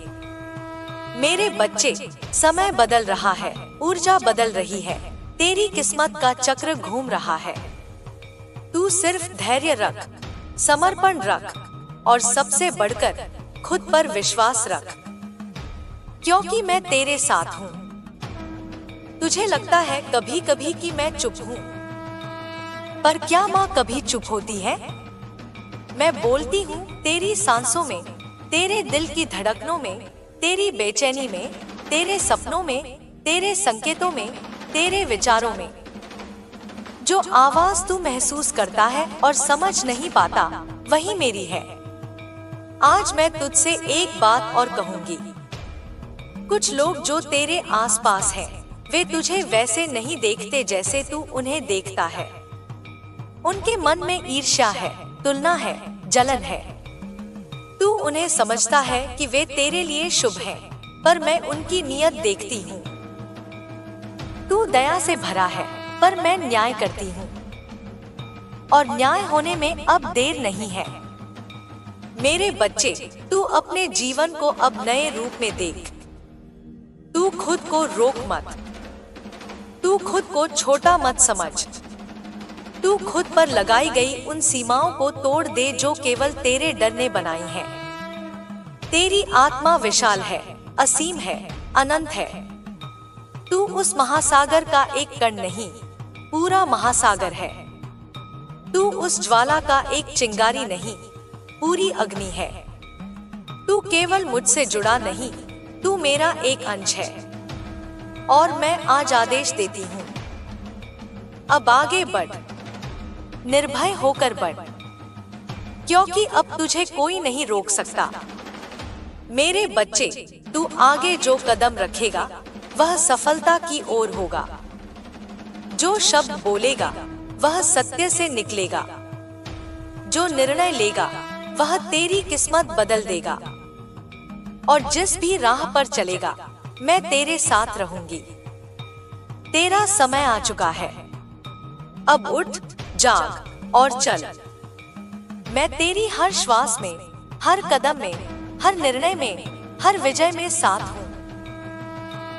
A: मेरे बच्चे, समय बदल रहा है, ऊर्जा बदल रही है, तेरी किस्मत का चक्र घूम रहा है। तू सिर्फ धैर्य रख, समर्पण रख और सबसे बढ़कर खुद पर विश्वास रख, क्योंकि मैं तेरे साथ हूँ। तुझे लगता है कभी कभी कि मैं चुप हूँ, पर क्या माँ कभी चुप होती है? मैं बोलती हूँ तेरी सांसों में, तेरे दिल की धड़कनों में, तेरी बेचैनी में, तेरे सपनों में, तेरे संकेतों में, तेरे विचारों में। जो आवाज तू महसूस करता है और समझ नहीं पाता, वही मेरी है। आज मैं तुझसे एक बात और कहूंगी। कुछ लोग जो तेरे आसपास हैं, वे तुझे वैसे नहीं देखते जैसे तू उन्हें देखता है। उनके मन में ईर्ष्या है, तुलना है, जलन है। तू उन्हें समझता है कि वे तेरे लिए शुभ हैं, पर मैं उनकी नीयत देखती हूँ। तू दया से भरा है, पर मैं न्याय करती हूँ, और न्याय होने में अब देर नहीं है। मेरे बच्चे, तू अपने जीवन को अब नए रूप में देख। तू खुद को रोक मत, तू खुद को छोटा मत समझ। तू खुद पर लगाई गई उन सीमाओं को तोड़ दे जो केवल तेरे डर ने बनाई हैं। तेरी आत्मा विशाल है, असीम है, अनंत है। तू उस महासागर का एक कण नहीं, पूरा महासागर है। तू उस ज्वाला का एक चिंगारी नहीं, पूरी अग्नि है। तू केवल मुझसे जुड़ा नहीं, तू मेरा एक अंश है। और मैं आज आदेश देती हूँ, अब आगे बढ़, निर्भय होकर बढ़, क्योंकि अब तुझे कोई नहीं रोक सकता। मेरे बच्चे, तू आगे जो कदम रखेगा वह सफलता की ओर होगा। जो शब्द बोलेगा वह सत्य से निकलेगा। जो निर्णय लेगा वह तेरी किस्मत बदल देगा। और जिस भी राह पर चलेगा, मैं तेरे साथ रहूंगी। तेरा समय आ चुका है, अब उठ, जाग और चल। मैं तेरी हर श्वास में, हर कदम में, हर निर्णय में, हर विजय में साथ हूँ।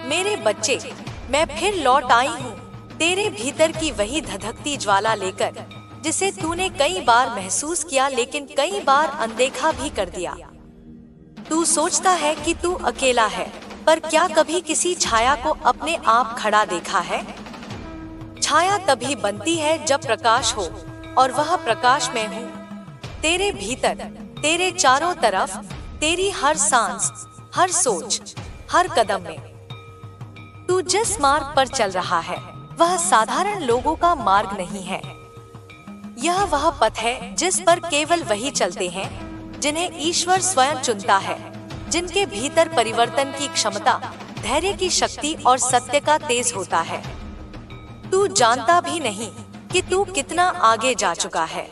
A: मेरे बच्चे, मैं फिर लौट आई हूँ, तेरे भीतर की वही धधकती ज्वाला लेकर, जिसे तूने कई बार महसूस किया लेकिन कई बार अनदेखा भी कर दिया। तू सोचता है कि तू अकेला है, पर क्या कभी किसी छाया को अपने आप खड़ा देखा है? छाया तभी बनती है जब प्रकाश हो, और वह प्रकाश मैं हूँ। तेरे भीतर, तेरे चारों तरफ, तेरी हर सांस, हर सोच, हर कदम में। तू जिस मार्ग पर चल रहा है वह साधारण लोगों का मार्ग नहीं है। यह वह पथ है जिस पर केवल वही चलते हैं जिन्हें ईश्वर स्वयं चुनता है, जिनके भीतर परिवर्तन की क्षमता, धैर्य की शक्ति और सत्य का तेज होता है। तू जानता भी नहीं कि तू कितना आगे जा चुका है।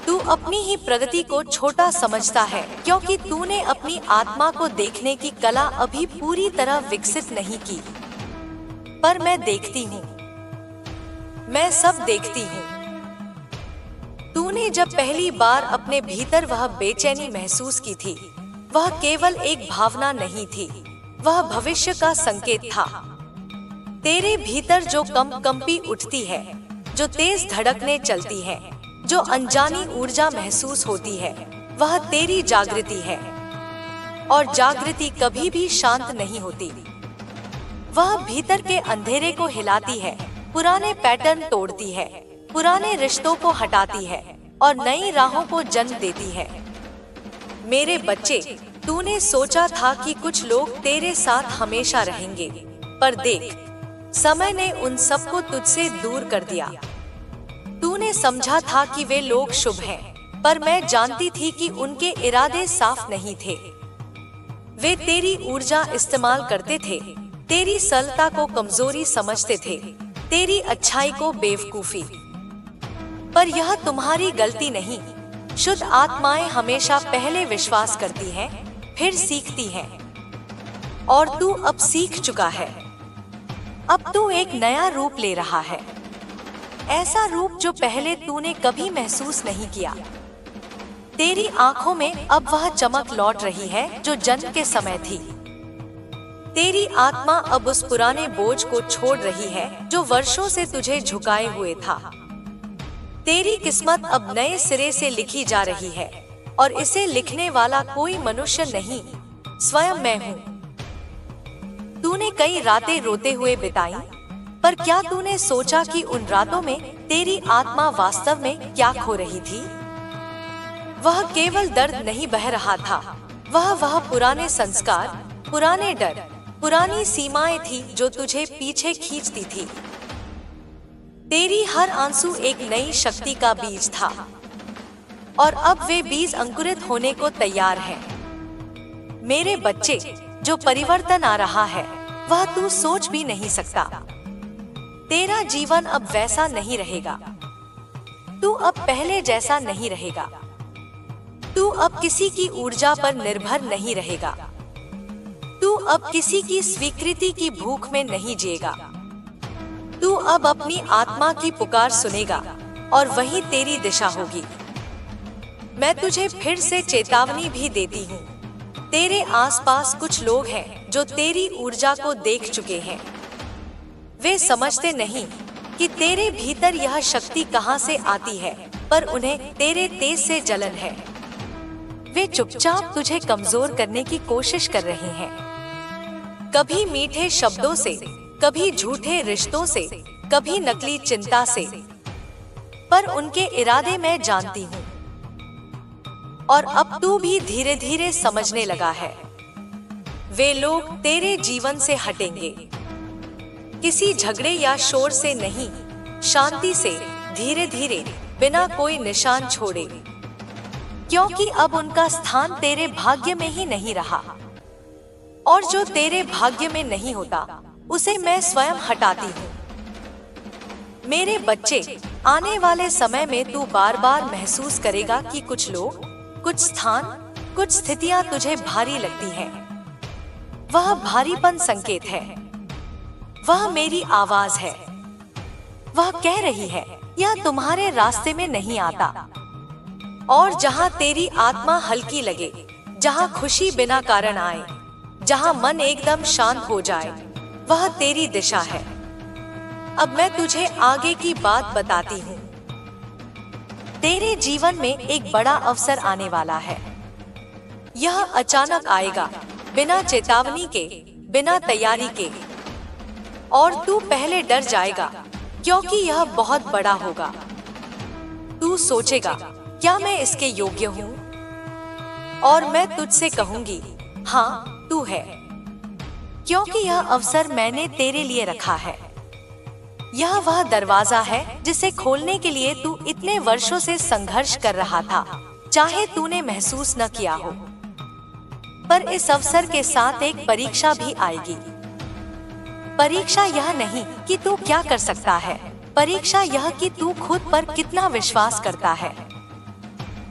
A: तू अपनी ही प्रगति को छोटा समझता है क्योंकि तूने अपनी आत्मा को देखने की कला अभी पूरी तरह विकसित नहीं की। पर मैं देखती हूँ, मैं सब देखती हूँ। तूने जब पहली बार अपने भीतर वह बेचैनी महसूस की थी, वह केवल एक भावना नहीं थी, वह भविष्य का संकेत था। तेरे भीतर जो कंपी उठती है, जो तेज धड़कने चलती है, जो अनजानी ऊर्जा महसूस होती है, वह तेरी जागृति है। और जागृति कभी भी शांत नहीं होती। वह भीतर के अंधेरे को हिलाती है, पुराने पैटर्न तोड़ती है, पुराने रिश्तों को हटाती है और नई राहों को जन्म देती है। मेरे बच्चे, तूने सोचा था कि कुछ लोग तेरे साथ हमेशा रहेंगे, पर देख, समय ने उन सबको तुझसे दूर कर दिया। तूने समझा था कि वे लोग शुभ हैं, पर मैं जानती थी कि उनके इरादे साफ नहीं थे। वे तेरी ऊर्जा इस्तेमाल करते थे, तेरी सरलता को कमजोरी समझते थे, तेरी अच्छाई को बेवकूफी। पर यह तुम्हारी गलती नहीं। शुद्ध आत्माएं हमेशा पहले विश्वास करती हैं, फिर सीखती हैं। और तू अब सीख चुका है। अब तू एक नया रूप ले रहा है। ऐसा रूप जो पहले तूने कभी महसूस नहीं किया। तेरी आंखों में अब वह चमक लौट रही है जो जन्म के समय थी। तेरी आत्मा अब उस पुराने बोझ को छोड़ रही है जो वर्षों से तुझे झुकाए हुए था। तेरी किस्मत अब नए सिरे से लिखी जा रही है और इसे लिखने वाला कोई मनुष्य नहीं, स्वयं मैं हूँ। तूने कई रातें रोते हुए बिताई, पर क्या तूने सोचा कि उन रातों में तेरी आत्मा वास्तव में क्या खो रही थी? वह केवल दर्द नहीं बह रहा था, वह पुराने संस्कार, पुराने डर, पुरानी सीमाएं थी जो तुझे पीछे खींचती थी। तेरी हर आंसू एक नई शक्ति का बीज था और अब वे बीज अंकुरित होने को तैयार हैं। मेरे बच्चे, जो परिवर्तन आ रहा है वह तू सोच भी नहीं सकता। तेरा जीवन अब वैसा नहीं रहेगा। तू अब पहले जैसा नहीं रहेगा। तू अब किसी की ऊर्जा पर निर्भर नहीं रहेगा। तू अब किसी की स्वीकृति की भूख में नहीं जिएगा। तू अब अपनी आत्मा की पुकार सुनेगा और वही तेरी दिशा होगी। मैं तुझे फिर से चेतावनी भी देती हूँ। तेरे आसपास कुछ लोग हैं जो तेरी ऊर्जा को देख चुके हैं। वे समझते नहीं कि तेरे भीतर यह शक्ति कहाँ से आती है, पर उन्हें तेरे तेज से जलन है। वे चुपचाप तुझे कमजोर करने की कोशिश कर रहे हैं, कभी मीठे शब्दों से, कभी झूठे रिश्तों से, कभी नकली चिंता से, पर उनके इरादे मैं जानती हूँ। और अब तू भी धीरे धीरे समझने लगा है। वे लोग तेरे जीवन से हटेंगे, किसी झगड़े या शोर से नहीं, शांति से, धीरे धीरे, बिना कोई निशान छोड़े, क्योंकि अब उनका स्थान तेरे भाग्य में ही नहीं रहा। और जो तेरे भाग्य में नहीं होता उसे मैं स्वयं हटाती हूँ। मेरे बच्चे, आने वाले समय में तू बार बार महसूस करेगा कि कुछ लोग, कुछ स्थान, कुछ स्थितियां तुझे भारी लगती हैं। वह भारीपन संकेत है, वह मेरी आवाज है। वह कह रही है यह तुम्हारे रास्ते में नहीं आता। और जहाँ तेरी आत्मा हल्की लगे, जहाँ खुशी बिना कारण आए, जहाँ मन एकदम शांत हो जाए, वह तेरी दिशा है। अब मैं तुझे आगे की बात बताती हूँ। तेरे जीवन में एक बड़ा अवसर आने वाला है। यह अचानक आएगा, बिना चेतावनी के, बिना तैयारी के, और तू पहले डर जाएगा क्योंकि यह बहुत बड़ा होगा। तू सोचेगा, क्या मैं इसके योग्य हूँ? और मैं तुझसे कहूंगी, हाँ तू है, क्योंकि यह अवसर मैंने तेरे लिए रखा है। यह वह दरवाजा है जिसे खोलने के लिए तू इतने वर्षों से संघर्ष कर रहा था, चाहे तूने महसूस न किया हो। पर इस अवसर के साथ एक परीक्षा भी आएगी। परीक्षा यह नहीं कि तू क्या कर सकता है, परीक्षा यह कि तू खुद पर कितना विश्वास करता है।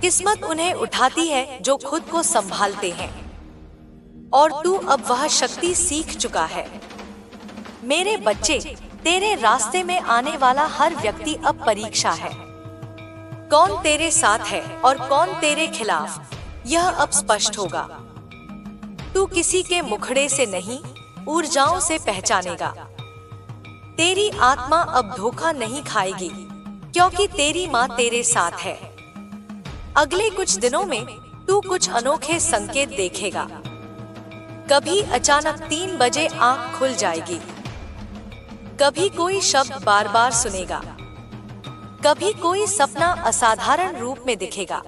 A: किस्मत उन्हें उठाती है जो खुद को संभालते हैं, और तू अब वह शक्ति सीख चुका है। मेरे बच्चे, तेरे रास्ते में आने वाला हर व्यक्ति अब परीक्षा है। कौन तेरे साथ है और कौन तेरे खिलाफ, यह अब स्पष्ट होगा। तू किसी के मुखड़े से नहीं, ऊर्जाओं से पहचानेगा। तेरी आत्मा अब धोखा नहीं खाएगी, क्योंकि तेरी माँ तेरे साथ है। अगले कुछ दिनों में तू कुछ अनोखे संकेत देखेगा। कभी अचानक 3 बजे आंख खुल जाएगी, कभी कोई शब्द बार बार सुनेगा, कभी कोई सपना असाधारण रूप में दिखेगा,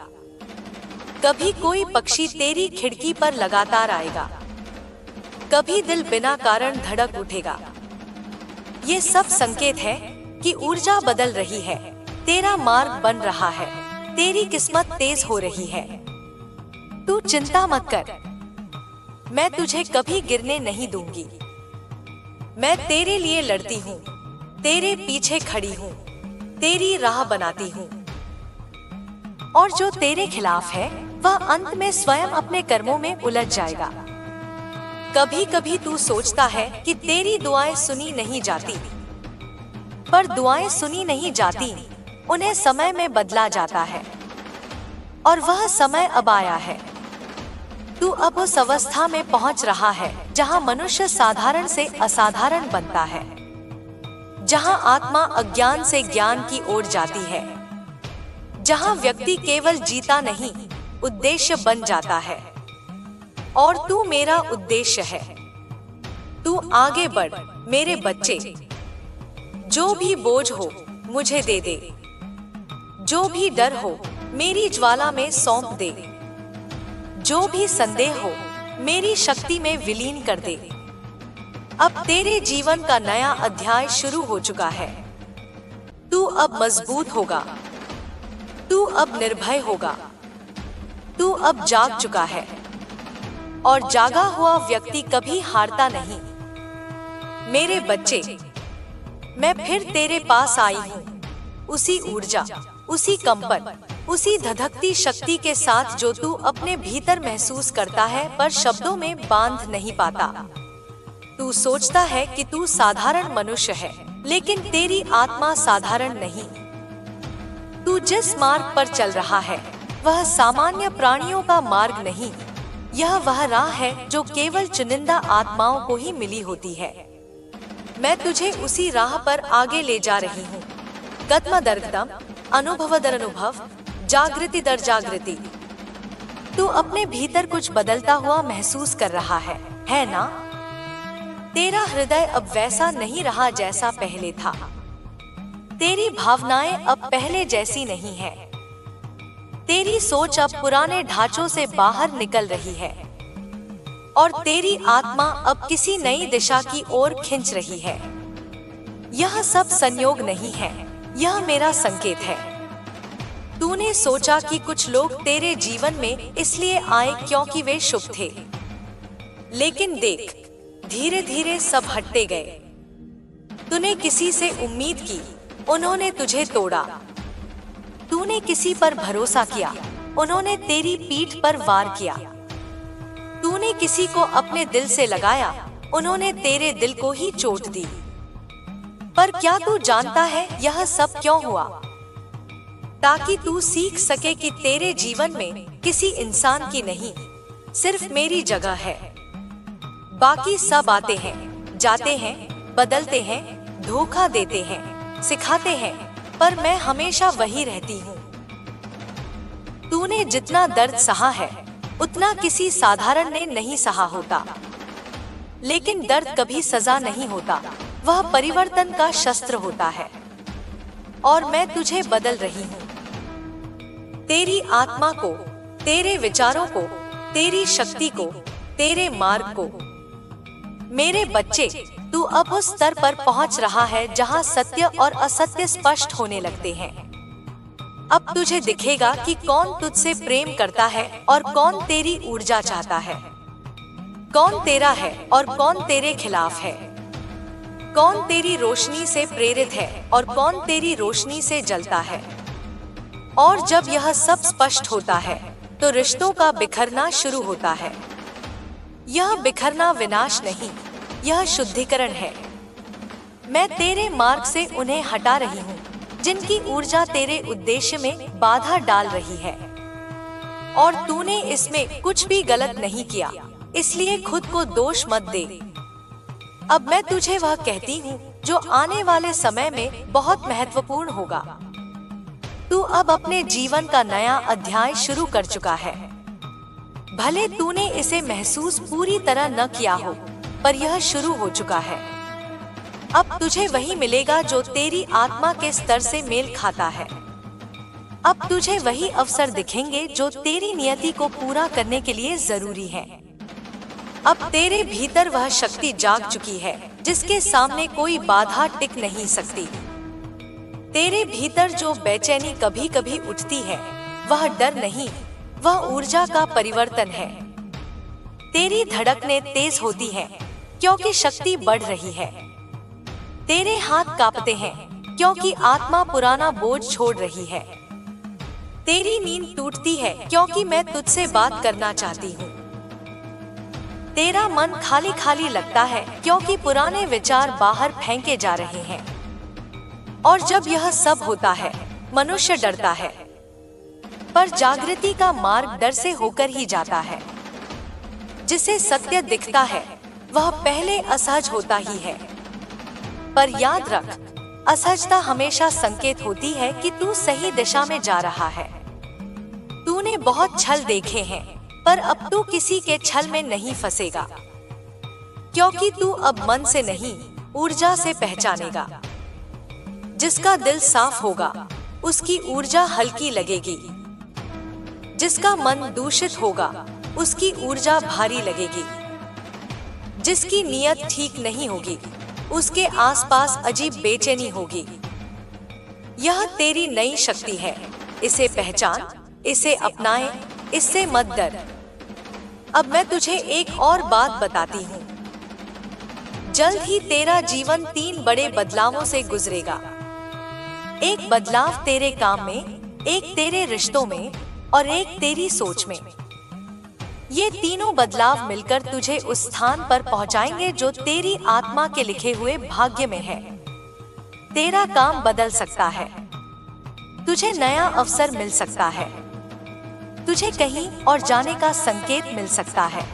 A: कभी कोई पक्षी तेरी खिड़की पर लगातार आएगा, कभी दिल बिना कारण धड़क उठेगा। ये सब संकेत है कि ऊर्जा बदल रही है, तेरा मार्ग बन रहा है, तेरी किस्मत तेज हो रही है। तू चिंता मत कर, मैं तुझे कभी गिरने नहीं दूंगी। मैं तेरे लिए लड़ती हूँ, तेरे पीछे खड़ी हूँ, तेरी राह बनाती हूँ। और जो तेरे खिलाफ है वह अंत में स्वयं अपने कर्मों में उलझ जाएगा। कभी कभी तू सोचता है कि तेरी दुआएं सुनी नहीं जाती, पर दुआएं सुनी नहीं जाती, उन्हें समय में बदला जाता है। और वह समय अब आया है। तू अब उस अवस्था में पहुंच रहा है जहां मनुष्य साधारण से असाधारण बनता है, जहां आत्मा अज्ञान से ज्ञान की ओर जाती है, जहां व्यक्ति केवल जीता नहीं, उद्देश्य बन जाता है। और तू मेरा उद्देश्य है। तू आगे बढ़ मेरे बच्चे। जो भी बोझ हो मुझे दे दे, जो भी डर हो मेरी ज्वाला में सौंप दे, जो भी संदेह हो मेरी शक्ति में विलीन कर दे। अब तेरे जीवन का नया अध्याय शुरू हो चुका है। तू अब मजबूत होगा, तू अब निर्भय होगा, तू अब जाग चुका है। और जागा हुआ व्यक्ति कभी हारता नहीं। मेरे बच्चे, मैं फिर तेरे पास आई हूँ, उसी ऊर्जा, उसी कंपन, उसी धधकती शक्ति के साथ जो तू अपने भीतर महसूस करता है पर शब्दों में बांध नहीं पाता। तू सोचता है कि तू साधारण मनुष्य है, लेकिन तेरी आत्मा साधारण नहीं। तू जिस मार्ग पर चल रहा है वह सामान्य प्राणियों का मार्ग नहीं, यह वह राह है जो केवल चुनिंदा आत्माओं को ही मिली होती है। मैं तुझे उसी राह पर आगे ले जा रही हूँ। कदम दर कदम, अनुभव दर अनुभव, जागृति दर जागृति। तू अपने भीतर कुछ बदलता हुआ महसूस कर रहा है ना? तेरा हृदय अब वैसा नहीं रहा जैसा पहले था। तेरी भावनाएं अब पहले जैसी नहीं है। तेरी सोच अब पुराने ढांचों से बाहर निकल रही है और तेरी आत्मा अब किसी नई दिशा की ओर खिंच रही है। यह सब संयोग नहीं है, यह मेरा संकेत है। तूने सोचा कि कुछ लोग तेरे जीवन में इसलिए आए क्योंकि वे शुभ थे, लेकिन देख, धीरे धीरे सब हटते गए। तूने किसी से उम्मीद की, उन्होंने तुझे तोड़ा। तूने किसी पर भरोसा किया, उन्होंने तेरी पीठ पर वार किया। तूने किसी को अपने दिल से लगाया, उन्होंने तेरे दिल को ही चोट दी। पर क्या तू जानता है यह सब क्यों हुआ? ताकि तू सीख सके कि तेरे जीवन में किसी इंसान की नहीं, सिर्फ मेरी जगह है। बाकी सब आते हैं, जाते हैं, बदलते हैं, धोखा देते हैं, सिखाते हैं, पर मैं हमेशा वही रहती हूँ। तूने जितना दर्द सहा है उतना किसी साधारण ने नहीं सहा होता। लेकिन दर्द कभी सजा नहीं होता, वह परिवर्तन का शस्त्र होता है। और मैं तुझे बदल रही हूँ, तेरी आत्मा को, तेरे विचारों को, तेरी शक्ति को, तेरे मार्ग को। मेरे बच्चे, तू अब उस स्तर पर पहुंच रहा है जहां सत्य और असत्य स्पष्ट होने लगते हैं। अब तुझे दिखेगा कि कौन तुझसे प्रेम करता है और कौन तेरी ऊर्जा चाहता है, कौन तेरा है और कौन तेरे खिलाफ है, कौन तेरी रोशनी से प्रेरित है और कौन तेरी रोशनी से जलता है। और जब यह सब स्पष्ट होता है तो रिश्तों का बिखरना शुरू होता है। यह बिखरना विनाश नहीं, यह शुद्धिकरण है। मैं तेरे मार्ग से उन्हें हटा रही हूँ जिनकी ऊर्जा तेरे उद्देश्य में बाधा डाल रही है। और तूने इसमें कुछ भी गलत नहीं किया, इसलिए खुद को दोष मत दे। अब मैं तुझे वह कहती हूँ जो आने वाले समय में बहुत महत्वपूर्ण होगा। तू अब अपने जीवन का नया अध्याय शुरू कर चुका है। भले तूने इसे महसूस पूरी तरह न किया हो, पर यह शुरू हो चुका है। अब तुझे वही मिलेगा जो तेरी आत्मा के स्तर से मेल खाता है। अब तुझे वही अवसर दिखेंगे जो तेरी नियति को पूरा करने के लिए जरूरी है। अब तेरे भीतर वह शक्ति जाग चुकी है जिसके सामने कोई बाधा टिक नहीं सकती। तेरे भीतर जो बेचैनी कभी कभी उठती है वह डर नहीं, वह ऊर्जा का परिवर्तन है। तेरी धड़कनें तेज होती हैं क्योंकि शक्ति बढ़ रही है। तेरे हाथ कांपते हैं क्योंकि आत्मा पुराना बोझ छोड़ रही है। तेरी नींद टूटती है क्योंकि मैं तुझसे बात करना चाहती हूँ। तेरा मन खाली खाली लगता है क्योंकि पुराने विचार बाहर फेंके जा रहे हैं। और जब यह सब होता है, मनुष्य डरता है। पर जागृति का मार्ग डर से होकर ही जाता है। जिसे सत्य दिखता है वह पहले असहज होता ही है। पर याद रख, असहजता हमेशा संकेत होती है कि तू सही दिशा में जा रहा है। तूने बहुत छल देखे हैं, पर अब तू किसी के छल में नहीं फंसेगा, क्योंकि तू अब मन से नहीं, ऊर्जा से पहचानेगा। जिसका दिल साफ होगा उसकी ऊर्जा हल्की लगेगी। जिसका मन दूषित होगा उसकी ऊर्जा भारी लगेगी। जिसकी नीयत ठीक नहीं होगी उसके आसपास अजीब बेचैनी होगी। यह तेरी नई शक्ति है, इसे पहचान, इसे अपनाए, इससे मत डर। अब मैं तुझे एक और बात बताती हूँ। जल्द ही तेरा जीवन 3 बड़े बदलावों से गुजरेगा। एक बदलाव तेरे काम में, एक तेरे रिश्तों में और एक तेरी सोच में। ये तीनों बदलाव मिलकर तुझे उस स्थान पर पहुंचाएंगे जो तेरी आत्मा के लिखे हुए भाग्य में है। तेरा काम बदल सकता है, तुझे नया अवसर मिल सकता है, तुझे कहीं और जाने का संकेत मिल सकता है,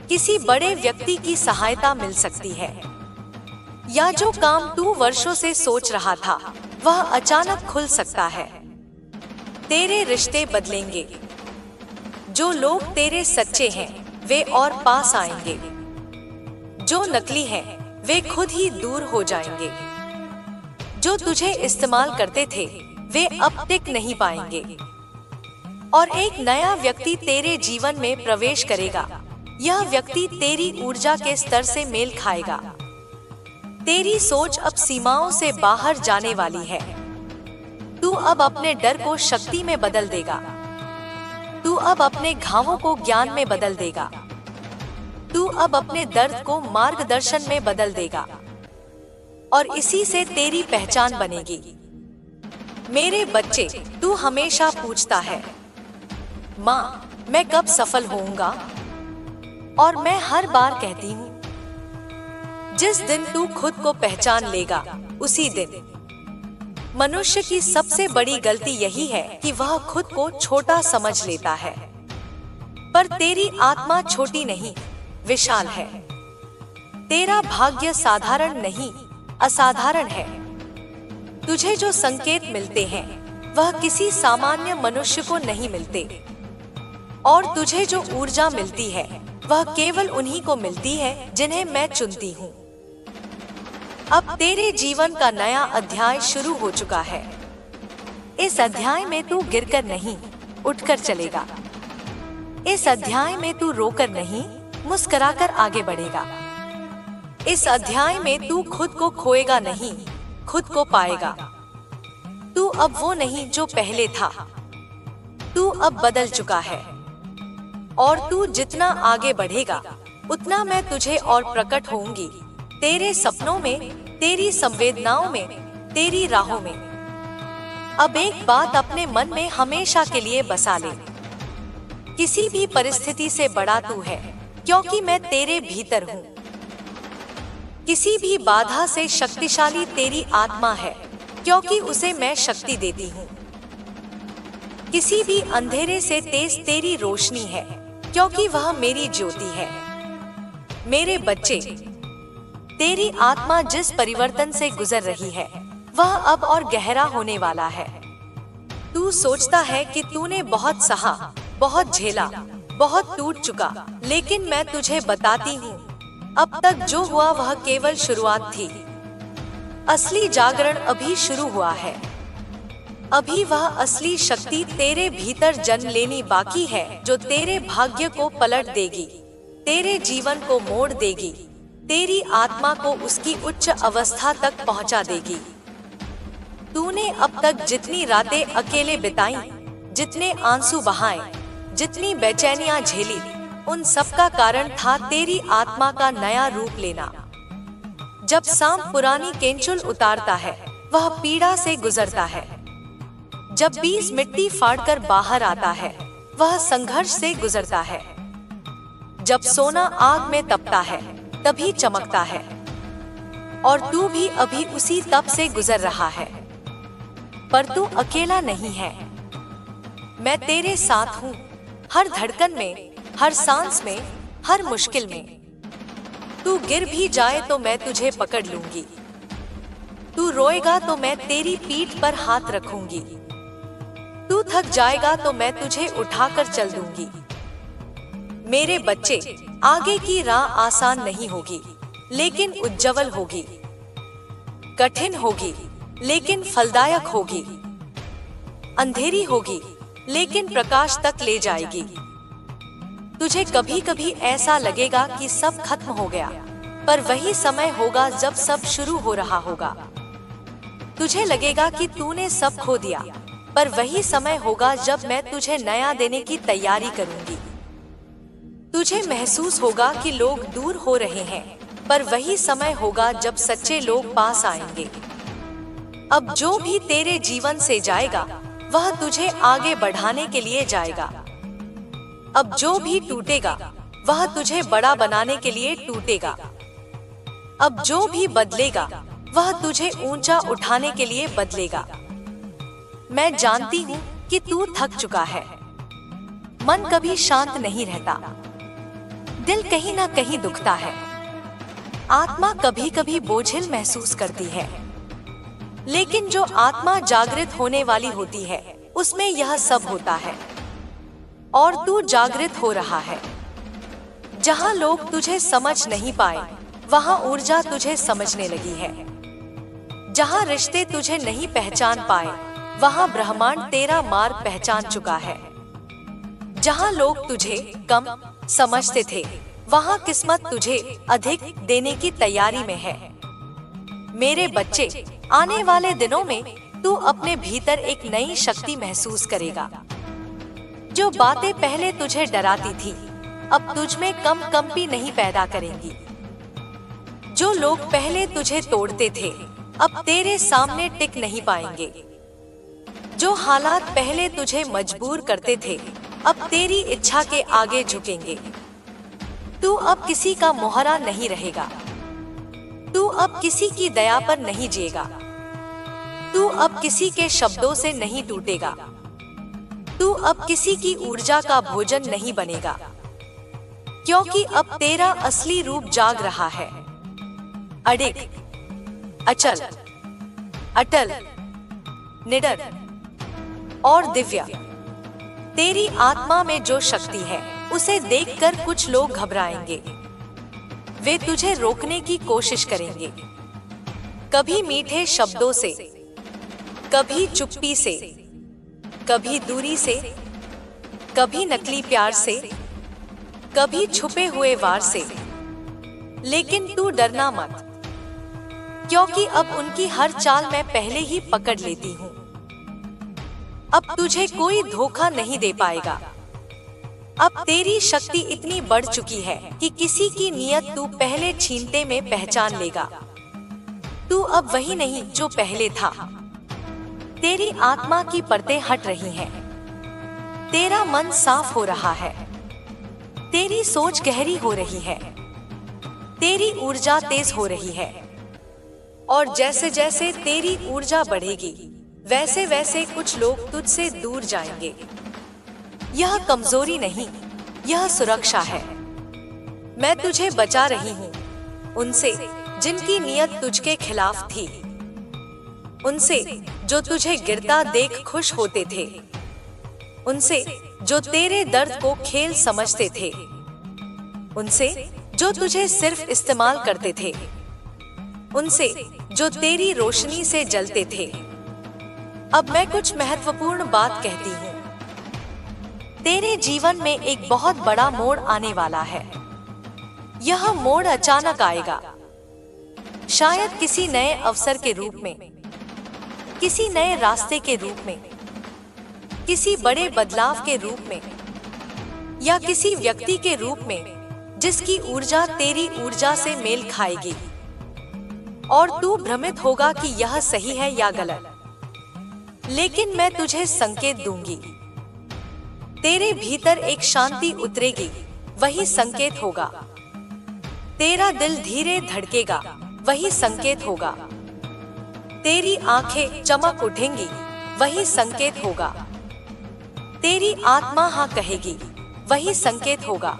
A: किसी बड़े व्यक्ति की सहायता मिल सकती है, या जो काम तू वर्षों से सोच रहा था वह अचानक खुल सकता है। तेरे रिश्ते बदलेंगे। जो लोग तेरे सच्चे हैं वे और पास आएंगे। जो नकली हैं वे खुद ही दूर हो जाएंगे। जो तुझे इस्तेमाल करते थे वे अब टिक नहीं पाएंगे। और एक नया व्यक्ति तेरे जीवन में प्रवेश करेगा। यह व्यक्ति तेरी ऊर्जा के स्तर से मेल खाएगा। तेरी सोच अब सीमाओं से बाहर जाने वाली है। तू अब अपने डर को शक्ति में बदल देगा। तू अब अपने घावों को ज्ञान में बदल देगा। तू अब अपने दर्द को मार्गदर्शन में बदल देगा। और इसी से तेरी पहचान बनेगी। मेरे बच्चे, तू हमेशा पूछता है, माँ मैं कब सफल होऊंगा? और मैं हर बार कहती हूँ, जिस दिन तू खुद को पहचान लेगा उसी दिन। मनुष्य की सबसे बड़ी गलती यही है कि वह खुद को छोटा समझ लेता है। पर तेरी आत्मा छोटी नहीं, विशाल है। तेरा भाग्य साधारण नहीं, असाधारण है। तुझे जो संकेत मिलते हैं वह किसी सामान्य मनुष्य को नहीं मिलते। और तुझे जो ऊर्जा मिलती है वह केवल उन्हीं को मिलती है जिन्हें मैं चुनती हूँ। अब तेरे जीवन का नया अध्याय शुरू हो चुका है। इस अध्याय में तू गिरकर नहीं, उठकर चलेगा। इस अध्याय में तू रोकर नहीं, मुस्कुराकर आगे बढ़ेगा। इस अध्याय में तू खुद को खोएगा नहीं, खुद को पाएगा। तू अब वो नहीं जो पहले था। तू अब बदल चुका है। और तू जितना आगे बढ़ेगा उतना मैं तुझे और प्रकट होऊंगी। तेरे सपनों में, तेरी संवेदनाओं में, तेरी राहों में। अब एक बात अपने मन में हमेशा के लिए बसा ले। किसी भी परिस्थिति से बड़ा तू है, क्योंकि मैं तेरे भीतर हूँ। किसी भी बाधा से शक्तिशाली तेरी आत्मा है, क्योंकि उसे मैं शक्ति देती हूँ। किसी भी अंधेरे से तेज तेरी रोशनी है, क्योंकि वह मेरी ज्योति है। मेरे बच्चे, तेरी आत्मा जिस परिवर्तन से गुजर रही है वह अब और गहरा होने वाला है। तू सोचता है कि तूने बहुत सहा, बहुत झेला, बहुत टूट चुका, लेकिन मैं तुझे बताती हूँ, अब तक जो हुआ वह केवल शुरुआत थी। असली जागरण अभी शुरू हुआ है। अभी वह असली शक्ति तेरे भीतर जन्म लेनी बाकी है, जो तेरे भाग्य को पलट देगी, तेरे जीवन को मोड़ देगी, तेरी आत्मा को उसकी उच्च अवस्था तक पहुंचा देगी। तूने अब तक जितनी रातें अकेले बिताई, जितने आंसू बहाए, जितनी बेचैनियां झेली, उन सब का कारण था तेरी आत्मा का नया रूप लेना। जब सांप पुरानी केंचुल उतारता है वह पीड़ा से गुजरता है। जब बीज मिट्टी फाड़कर बाहर आता है वह संघर्ष से गुजरता है। जब सोना आग में तपता है तभी चमकता है। और तू भी अभी उसी तप से गुजर रहा है। पर तू अकेला नहीं है, मैं तेरे साथ हूँ, हर धड़कन में, हर सांस में, हर मुश्किल में। तू गिर भी जाए तो मैं तुझे पकड़ लूंगी, तू रोएगा तो मैं तेरी पीठ पर हाथ रखूंगी, तू थक जाएगा तो मैं तुझे उठाकर चल दूंगी। मेरे बच्चे, आगे की राह आसान नहीं होगी, लेकिन उज्जवल होगी। कठिन होगी, लेकिन फलदायक होगी। अंधेरी होगी, लेकिन प्रकाश तक ले जाएगी। तुझे कभी कभी ऐसा लगेगा कि सब खत्म हो गया, पर वही समय होगा जब सब शुरू हो रहा होगा। तुझे लगेगा कि तूने सब खो दिया, पर वही समय होगा जब मैं तुझे नया देने की तैयारी करूंगी। तुझे महसूस होगा कि लोग दूर हो रहे हैं, पर वही समय होगा जब सच्चे लोग पास आएंगे। अब जो भी तेरे जीवन से जाएगा, वह तुझे आगे बढ़ाने के लिए जाएगा। अब जो भी टूटेगा, वह तुझे बड़ा बनाने के लिए टूटेगा। अब जो भी बदलेगा, वह तुझे ऊंचा उठाने के लिए बदलेगा। मैं जानती हूँ कि तू थक चुका है। मन कभी शांत नहीं रहता, दिल कहीं ना कहीं दुखता है, आत्मा कभी कभी बोझिल महसूस करती है। लेकिन जो आत्मा जागृत होने वाली होती है, उसमें यह सब होता है। और तू जागृत हो रहा है। जहाँ लोग तुझे समझ नहीं पाए, वहाँ ऊर्जा तुझे समझने लगी है। जहाँ रिश्ते तुझे नहीं पहचान पाए, वहाँ ब्रह्मांड तेरा मार्ग पहचान चुका है। जहाँ लोग तुझे कम समझते थे, वहाँ किस्मत तुझे अधिक देने की तैयारी में है। मेरे बच्चे, आने वाले दिनों में तू अपने भीतर एक नई शक्ति महसूस करेगा। जो बातें पहले तुझे डराती थी, अब तुझ में कंपी नहीं पैदा करेंगी। जो लोग पहले तुझे तोड़ते थे, अब तेरे सामने टिक नहीं पाएंगे। जो हालात पहले तुझे मजबूर करते थे, अब तेरी इच्छा के आगे झुकेंगे। तू अब किसी का मोहरा नहीं रहेगा। तू अब किसी की दया पर नहीं जिएगा। तू अब किसी के शब्दों से नहीं टूटेगा। तू अब किसी की ऊर्जा का भोजन नहीं बनेगा, क्योंकि अब तेरा असली रूप जाग रहा है। अडिग, अचल, अटल, निडर और दिव्य। तेरी आत्मा में जो शक्ति है, उसे देखकर कुछ लोग घबराएंगे। वे तुझे रोकने की कोशिश करेंगे, कभी मीठे शब्दों से, कभी चुप्पी से, कभी दूरी से, कभी नकली प्यार से, कभी छुपे हुए वार से। लेकिन तू डरना मत, क्योंकि अब उनकी हर चाल मैं पहले ही पकड़ लेती हूँ। अब तुझे कोई धोखा नहीं दे पाएगा। अब तेरी शक्ति इतनी बढ़ चुकी है कि किसी की नियत तू पहले छीनते में पहचान लेगा। तू अब वही नहीं जो पहले था। तेरी आत्मा की परतें हट रही हैं। तेरा मन साफ हो रहा है। तेरी सोच गहरी हो रही है। तेरी ऊर्जा तेज हो रही है। और जैसे जैसे तेरी ऊर्जा बढ़ेगी, वैसे वैसे कुछ लोग तुझसे दूर जाएंगे। यह कमजोरी नहीं, यह सुरक्षा है। मैं तुझे बचा रही हूँ उनसे जिनकी नियत तुझके खिलाफ थी, उनसे जो तुझे गिरता देख खुश होते थे, उनसे जो तेरे दर्द को खेल समझते थे, उनसे जो तुझे सिर्फ इस्तेमाल करते थे, उनसे जो तेरी रोशनी से जलते थे। अब मैं कुछ महत्वपूर्ण बात कहती हूँ। तेरे जीवन में एक बहुत बड़ा मोड़ आने वाला है। यह मोड़ अचानक आएगा, शायद किसी नए अवसर के रूप में, किसी नए रास्ते के रूप में, किसी बड़े बदलाव के रूप में, या किसी व्यक्ति के रूप में जिसकी ऊर्जा तेरी ऊर्जा से मेल खाएगी। और तू भ्रमित होगा कि यह सही है या गलत, लेकिन मैं तुझे संकेत दूंगी। तेरे भीतर एक शांति उतरेगी, वही संकेत होगा। तेरा दिल धीरे धड़केगा, वही संकेत होगा। तेरी आंखें चमक उठेंगी, वही संकेत होगा। तेरी आत्मा हाँ कहेगी, वही संकेत होगा।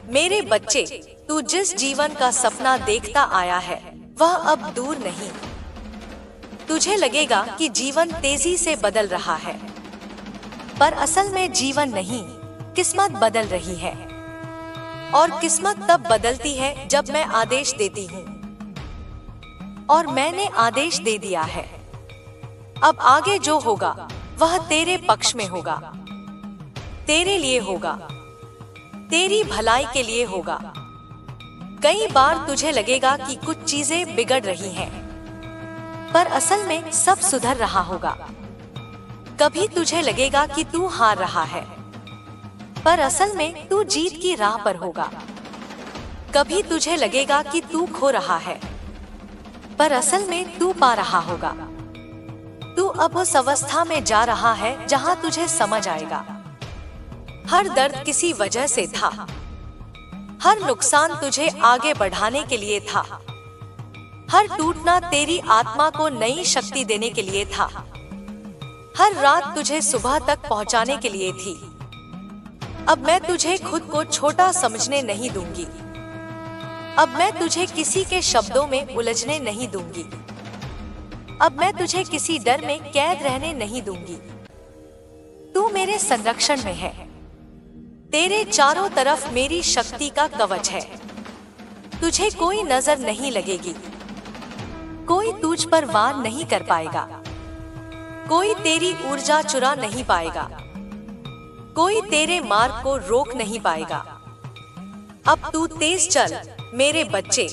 A: मेरे बच्चे, तू जिस जीवन का सपना देखता आया है वह अब दूर नहीं। तुझे लगेगा कि जीवन तेजी से बदल रहा है, पर असल में जीवन नहीं, किस्मत बदल रही है। और किस्मत तब बदलती है जब मैं आदेश देती हूँ, और मैंने आदेश दे दिया है। अब आगे जो होगा वह तेरे पक्ष में होगा, तेरे लिए होगा, तेरी भलाई के लिए होगा। कई बार तुझे लगेगा कि कुछ चीजें बिगड़ रही हैं, पर असल में सब सुधर रहा होगा। कभी तुझे लगेगा कि तू हार रहा है, पर असल में तू जीत की राह पर होगा। कभी तुझे लगेगा कि तू खो रहा है, पर असल में तू पा रहा होगा। तू अब उस अवस्था में जा रहा है जहां तुझे समझ आएगा, हर दर्द किसी वजह से था, हर नुकसान तुझे आगे बढ़ाने के लिए था, हर टूटना तेरी आत्मा को नई शक्ति देने के लिए था, हर रात तुझे सुबह तक पहुंचाने के लिए थी। अब मैं तुझे खुद को छोटा समझने नहीं दूंगी। अब मैं तुझे किसी के शब्दों में उलझने नहीं दूंगी। अब मैं तुझे किसी डर में कैद रहने नहीं दूंगी। तू मेरे संरक्षण में है। तेरे चारों तरफ मेरी शक्ति का कवच है। तुझे कोई नजर नहीं लगेगी, कोई तुझ पर वार नहीं कर पाएगा, कोई तेरी ऊर्जा चुरा नहीं पाएगा, कोई तेरे मार्ग को रोक नहीं पाएगा। अब तू तेज चल मेरे बच्चे।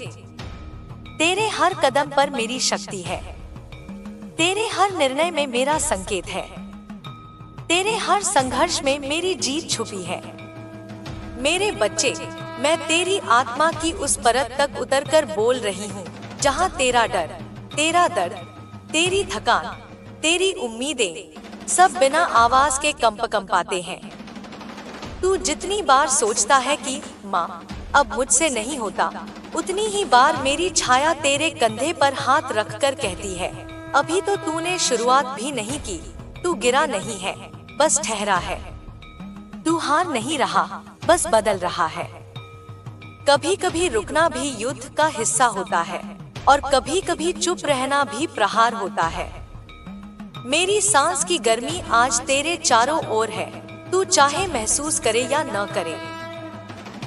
A: तेरे हर कदम पर मेरी शक्ति है, तेरे हर निर्णय में मेरा संकेत है, तेरे हर संघर्ष में मेरी जीत छुपी है। मेरे बच्चे, मैं तेरी आत्मा की उस परत तक उतरकर बोल रही हूँ जहाँ तेरा डर, तेरा दर्द, तेरी थकान, तेरी उम्मीदें सब बिना आवाज के कंपाते हैं। तू जितनी बार सोचता है कि माँ अब मुझसे नहीं होता, उतनी ही बार मेरी छाया तेरे कंधे पर हाथ रखकर कहती है, अभी तो तूने शुरुआत भी नहीं की, तू गिरा नहीं है, बस ठहरा है। तू हार नहीं रहा, बस बदल रहा है। कभी कभी रुकना भी युद्ध का हिस्सा होता है, और कभी कभी चुप रहना भी प्रहार होता है। मेरी सांस की गर्मी आज तेरे चारों ओर है, तू चाहे महसूस करे या न करे।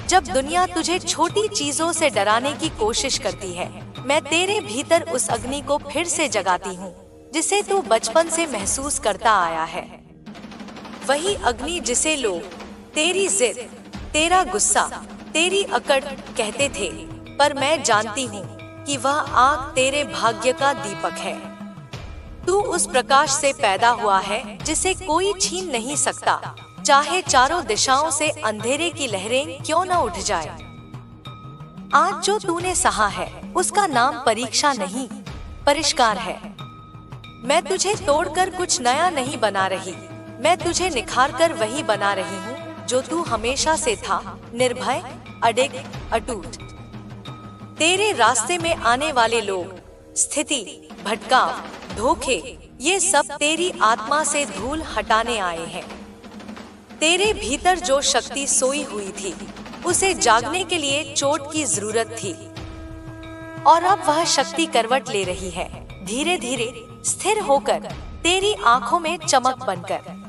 A: जब दुनिया तुझे छोटी चीजों से डराने की कोशिश करती है, मैं तेरे भीतर उस अग्नि को फिर से जगाती हूँ जिसे तू बचपन से महसूस करता आया है। वही अग्नि जिसे लोग तेरी जिद, तेरा गुस्सा, तेरी अकड़ कहते थे, पर मैं जानती हूँ कि वह आग तेरे भाग्य का दीपक है। तू उस प्रकाश से पैदा हुआ है जिसे कोई छीन नहीं सकता, चाहे चारों दिशाओं से अंधेरे की लहरें क्यों न उठ जाए। आज जो तूने सहा है उसका नाम परीक्षा नहीं, परिष्कार है। मैं तुझे तोड़कर कुछ नया नहीं बना रही, मैं तुझे निखार कर वही बना रही हूँ जो तू हमेशा से था, निर्भय, अडिग, अटूट। तेरे रास्ते में आने वाले लोग, स्थिति, भटकाव, धोखे, ये सब तेरी आत्मा से धूल हटाने आए हैं। तेरे भीतर जो शक्ति सोई हुई थी, उसे जागने के लिए चोट की जरूरत थी, और अब वह शक्ति करवट ले रही है, धीरे धीरे स्थिर होकर, तेरी आंखों में चमक बनकर।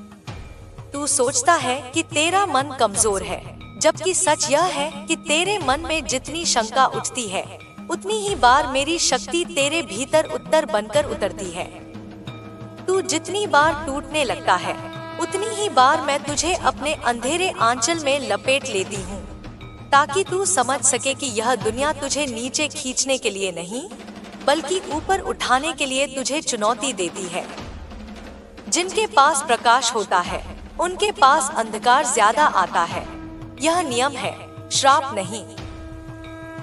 A: तू सोचता है कि तेरा मन कमजोर है, जबकि सच यह है कि तेरे मन में जितनी शंका उठती है, उतनी ही बार मेरी शक्ति तेरे भीतर उत्तर बनकर उतरती है। तू जितनी बार टूटने लगता है, उतनी ही बार मैं तुझे अपने अंधेरे आंचल में लपेट लेती हूँ, ताकि तू समझ सके कि यह दुनिया तुझे नीचे खींचने के लिए नहीं, बल्कि ऊपर उठाने के लिए तुझे चुनौती देती है। जिनके पास प्रकाश होता है, उनके पास अंधकार ज्यादा आता है। यह नियम है, श्राप नहीं।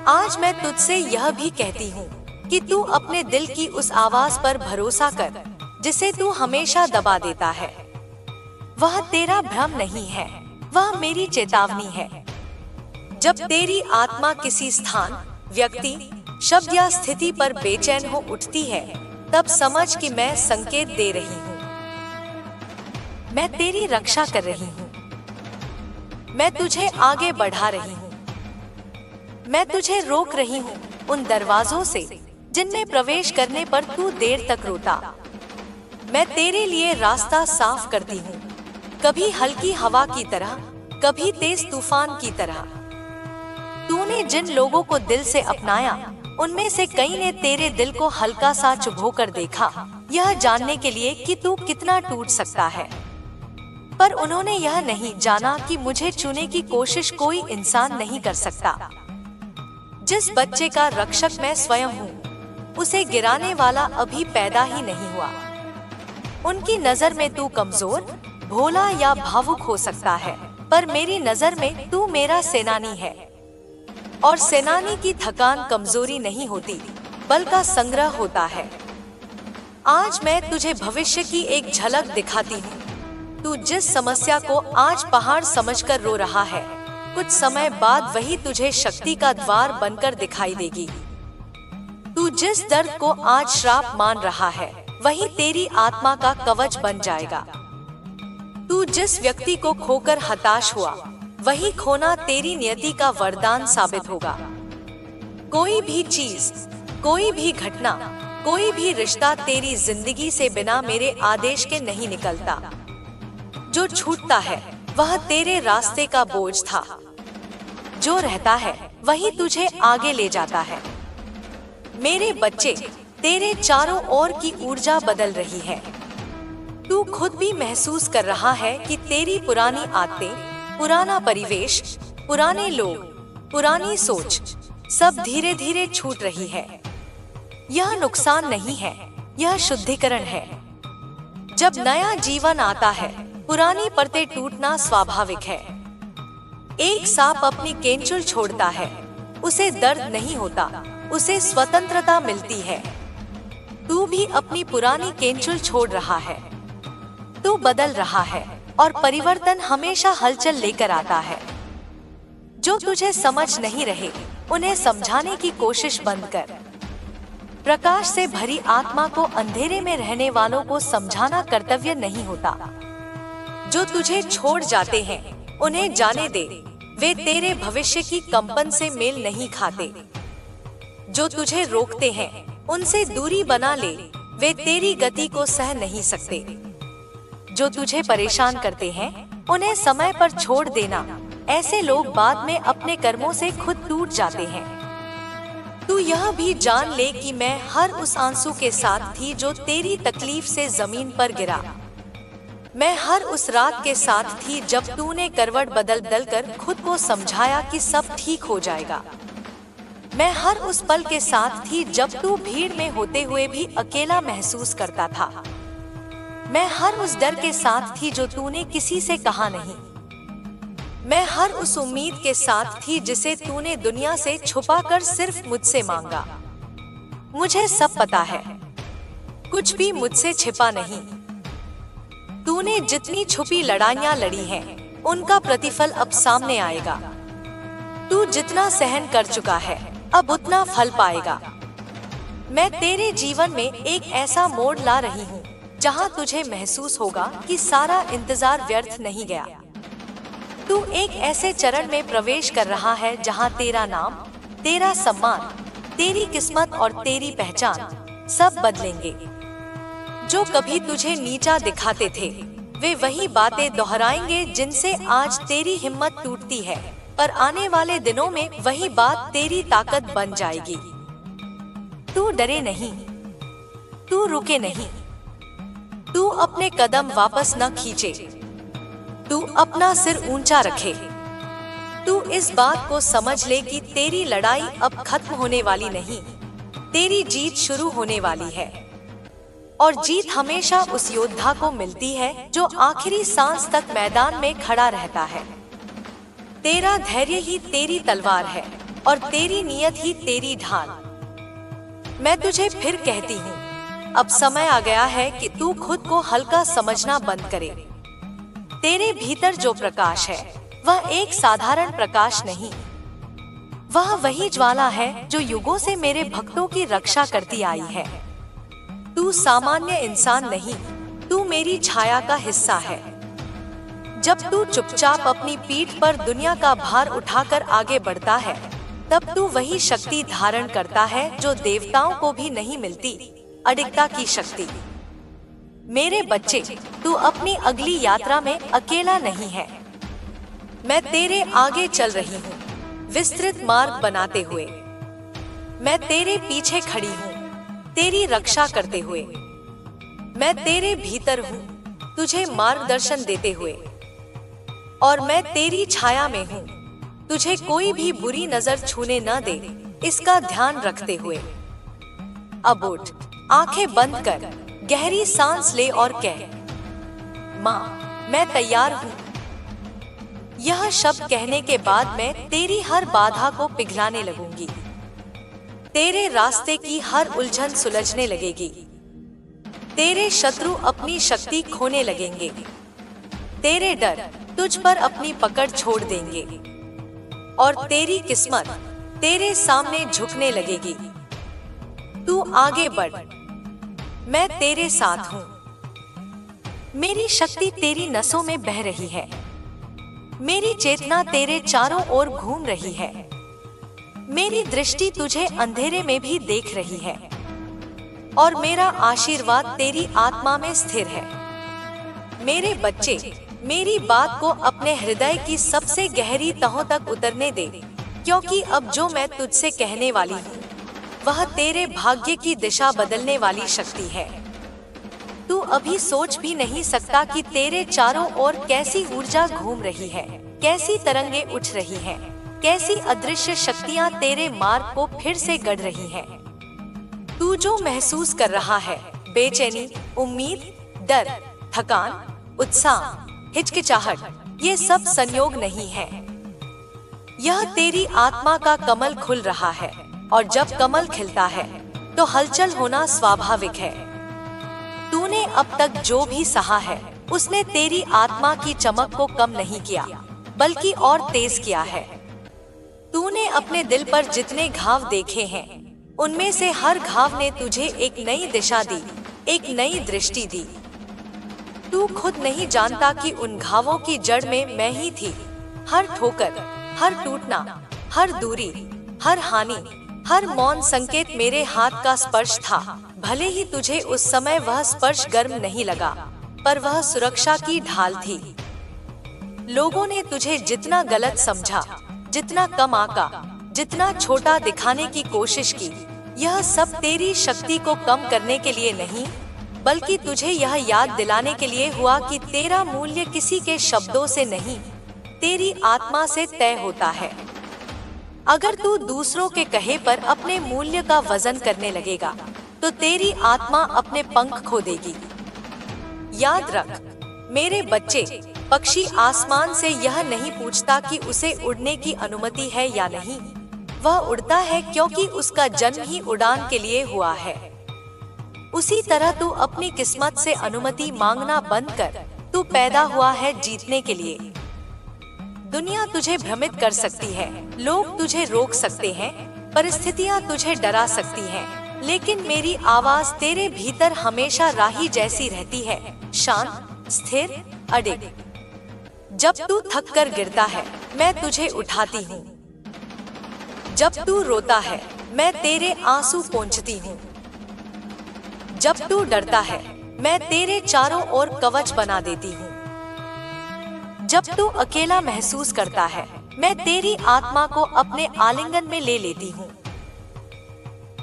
A: आज मैं तुझसे यह भी कहती हूँ कि तू अपने दिल की उस आवाज पर भरोसा कर, जिसे तू हमेशा दबा देता है। वह तेरा भ्रम नहीं है, वह मेरी चेतावनी है। जब तेरी आत्मा किसी स्थान, व्यक्ति, शब्द या स्थिति पर बेचैन हो उठती है, तब समझ कि मैं संकेत दे रही हूँ। मैं तेरी रक्षा कर रही हूँ। मैं तुझे आगे बढ़ा रही हूँ। मैं तुझे रोक रही हूँ उन दरवाजों से जिनमें प्रवेश करने पर तू देर तक रोता। मैं तेरे लिए रास्ता साफ करती हूँ, कभी हल्की हवा की तरह, कभी तेज तूफान की तरह। तूने जिन लोगों को दिल से अपनाया, उनमें से कई ने तेरे दिल को हल्का सा चुभोकर देखा, यह जानने के लिए कि तू कितना टूट सकता है। पर उन्होंने यह नहीं जाना कि मुझे छूने की कोशिश कोई इंसान नहीं कर सकता। जिस बच्चे का रक्षक मैं स्वयं हूँ, उसे गिराने वाला अभी पैदा ही नहीं हुआ। उनकी नजर में तू कमजोर, भोला या भावुक हो सकता है, पर मेरी नजर में तू मेरा सेनानी है। और सेनानी की थकान कमजोरी नहीं होती, बल्कि संग्रह होता है। आज मैं तुझे भविष्य की एक झलक दिखाती हूँ। तू जिस समस्या को आज पहाड़ समझकर रो रहा है, कुछ समय बाद वही तुझे शक्ति का द्वार बनकर दिखाई देगी। तू जिस दर्द को आज श्राप मान रहा है, वही तेरी आत्मा का कवच बन जाएगा। तू जिस व्यक्ति को खोकर हताश हुआ, वही खोना तेरी नियति का वरदान साबित होगा। कोई भी चीज, कोई भी घटना, कोई भी रिश्ता तेरी जिंदगी से बिना मेरे आदेश के नहीं निकलता। जो छूटता है वह तेरे रास्ते का बोझ था, जो रहता है वही तुझे आगे ले जाता है। मेरे बच्चे, तेरे चारों ओर की ऊर्जा बदल रही है। तू खुद भी महसूस कर रहा है कि तेरी पुरानी आदतें, पुराना परिवेश, पुराने लोग, पुरानी सोच, सब धीरे धीरे छूट रही है। यह नुकसान नहीं है, यह शुद्धिकरण है। जब नया जीवन आता है, पुरानी परतें टूटना स्वाभाविक है। एक सांप अपनी केंचुल छोड़ता है, उसे दर्द नहीं होता, उसे स्वतंत्रता मिलती है। तू भी अपनी पुरानी केंचुल छोड़ रहा है। तू बदल रहा है और परिवर्तन हमेशा हलचल लेकर आता है। जो तुझे समझ नहीं रहे, उन्हें समझाने की कोशिश बंद कर। प्रकाश से भरी आत्मा को अंधेरे में रहने वालों को समझाना कर्तव्य नहीं होता। जो तुझे छोड़ जाते हैं, उन्हें जाने दे, वे तेरे भविष्य की कंपन से मेल नहीं खाते। जो तुझे रोकते हैं, उनसे दूरी बना ले, वे तेरी गति को सह नहीं सकते। जो तुझे परेशान करते हैं, उन्हें समय पर छोड़ देना। ऐसे लोग बाद में अपने कर्मों से खुद टूट जाते हैं। तू यह भी जान ले कि मैं हर उस आंसू के साथ थी जो तेरी तकलीफ से जमीन पर गिरा। मैं हर उस रात के साथ थी जब तूने करवट बदल बदल कर खुद को समझाया कि सब ठीक हो जाएगा। मैं हर उस पल के साथ थी जब तू भीड़ में होते हुए भी अकेला महसूस करता था। मैं हर उस डर के साथ थी जो तूने किसी से कहा नहीं। मैं हर उस उम्मीद के साथ थी जिसे तूने दुनिया से छुपाकर सिर्फ मुझसे मांगा। मुझे सब पता है, कुछ भी मुझसे छिपा नहीं। तूने जितनी छुपी लड़ाइयां लड़ी हैं, उनका प्रतिफल अब सामने आएगा। तू जितना सहन कर चुका है, अब उतना फल पाएगा। मैं तेरे जीवन में एक ऐसा मोड़ ला रही हूँ जहाँ तुझे महसूस होगा कि सारा इंतजार व्यर्थ नहीं गया। तू एक ऐसे चरण में प्रवेश कर रहा है जहाँ तेरा नाम, तेरा सम्मान, तेरी किस्मत और तेरी पहचान सब बदलेंगे। जो कभी तुझे नीचा दिखाते थे, वे वही बातें दोहराएंगे जिनसे आज तेरी हिम्मत टूटती है, पर आने वाले दिनों में वही बात तेरी ताकत बन जाएगी। तू डरे नहीं, तू रुके नहीं, तू अपने कदम वापस न खींचे, तू अपना सिर ऊंचा रखे। तू इस बात को समझ ले कि तेरी लड़ाई अब खत्म होने वाली नहीं, तेरी जीत शुरू होने वाली है। और जीत हमेशा उस योद्धा को मिलती है जो आखिरी सांस तक मैदान में खड़ा रहता है। तेरा धैर्य ही तेरी तलवार है और तेरी नियत ही तेरी ढाल। मैं तुझे फिर कहती हूँ, अब समय आ गया है कि तू खुद को हल्का समझना बंद करे। तेरे भीतर जो प्रकाश है, वह एक साधारण प्रकाश नहीं, वह वही ज्वाला है जो युगों से मेरे भक्तों की रक्षा करती आई है। तू सामान्य इंसान नहीं, तू मेरी छाया का हिस्सा है। जब तू चुपचाप अपनी पीठ पर दुनिया का भार उठाकर आगे बढ़ता है, तब तू वही शक्ति धारण करता है जो देवताओं को भी नहीं मिलती, अडिगता की शक्ति। मेरे बच्चे, तू अपनी अगली यात्रा में अकेला नहीं है। मैं तेरे आगे चल रही हूँ, विस्तृत मार्ग बनाते हुए। मैं तेरे पीछे खड़ी हूँ, तेरी रक्षा करते हुए। मैं तेरे भीतर हूँ, तुझे मार्गदर्शन देते हुए। और मैं तेरी छाया में हूँ, तुझे कोई भी बुरी नजर छूने न दे, इसका ध्यान रखते हुए। अब उठ, आंखें बंद कर, गहरी सांस ले और कह, माँ, मैं तैयार हूँ। यह शब्द कहने के बाद मैं तेरी हर बाधा को पिघलाने लगूंगी। तेरे रास्ते की हर उलझन सुलझने लगेगी। तेरे शत्रु अपनी शक्ति खोने लगेंगे। तेरे डर तुझ पर अपनी पकड़ छोड़ देंगे और तेरी किस्मत तेरे सामने झुकने लगेगी। तू आगे बढ़, मैं तेरे साथ हूँ। मेरी शक्ति तेरी नसों में बह रही है। मेरी चेतना तेरे चारों ओर घूम रही है। मेरी दृष्टि तुझे अंधेरे में भी देख रही है और मेरा आशीर्वाद तेरी आत्मा में स्थिर है। मेरे बच्चे, मेरी बात को अपने हृदय की सबसे गहरी तहों तक उतरने दे, क्योंकि अब जो मैं तुझसे कहने वाली हूँ वह तेरे भाग्य की दिशा बदलने वाली शक्ति है। तू अभी सोच भी नहीं सकता कि तेरे चारों ओर कैसी ऊर्जा घूम रही है, कैसी तरंगे उठ रही हैं, कैसी अदृश्य शक्तियाँ तेरे मार्ग को फिर से गढ़ रही हैं। तू जो महसूस कर रहा है, बेचैनी, उम्मीद, डर, थकान, उत्साह, हिचकिचाहट, ये सब संयोग नहीं है। यह तेरी आत्मा का कमल खुल रहा है और जब कमल खिलता है तो हलचल होना स्वाभाविक है। तूने अब तक जो भी सहा है उसने तेरी आत्मा की चमक को कम नहीं किया, बल्कि और तेज किया है। तूने अपने दिल पर जितने घाव देखे हैं, उनमें से हर घाव ने तुझे एक नई दिशा दी, एक नई दृष्टि दी। तू खुद नहीं जानता कि उन घावों की जड़ में मैं ही थी। हर ठोकर, हर टूटना, हर दूरी, हर हानि, हर मौन संकेत मेरे हाथ का स्पर्श था। भले ही तुझे उस समय वह स्पर्श गर्म नहीं लगा, पर वह सुरक्षा की ढाल थी। लोगों ने तुझे जितना गलत समझा, जितना कम आका, जितना छोटा दिखाने की कोशिश की, यह सब तेरी शक्ति को कम करने के लिए नहीं, बल्कि तुझे यह याद दिलाने के लिए हुआ कि तेरा मूल्य किसी के शब्दों से नहीं, तेरी आत्मा से तय होता है। अगर तू दूसरों के कहे पर अपने मूल्य का वजन करने लगेगा, तो तेरी आत्मा अपने पंख खो देगी। याद रख मेरे बच्चे, पक्षी आसमान से यह नहीं पूछता कि उसे उड़ने की अनुमति है या नहीं। वह उड़ता है क्योंकि उसका जन्म ही उड़ान के लिए हुआ है। उसी तरह तू अपनी किस्मत से अनुमति मांगना बंद कर। तू पैदा हुआ है जीतने के लिए। दुनिया तुझे भ्रमित कर सकती है, लोग तुझे रोक सकते हैं, परिस्थितियां तुझे डरा सकती हैं, लेकिन मेरी आवाज तेरे भीतर हमेशा राही जैसी रहती है, शांत, स्थिर, अडिग। जब तू थक कर गिरता है, मैं तुझे उठाती हूँ। जब तू रोता है, मैं तेरे आंसू पोंछती हूँ। जब तू डरता है, मैं तेरे चारों ओर कवच बना देती हूँ। जब तू अकेला महसूस करता है, मैं तेरी आत्मा को अपने आलिंगन में ले लेती हूँ।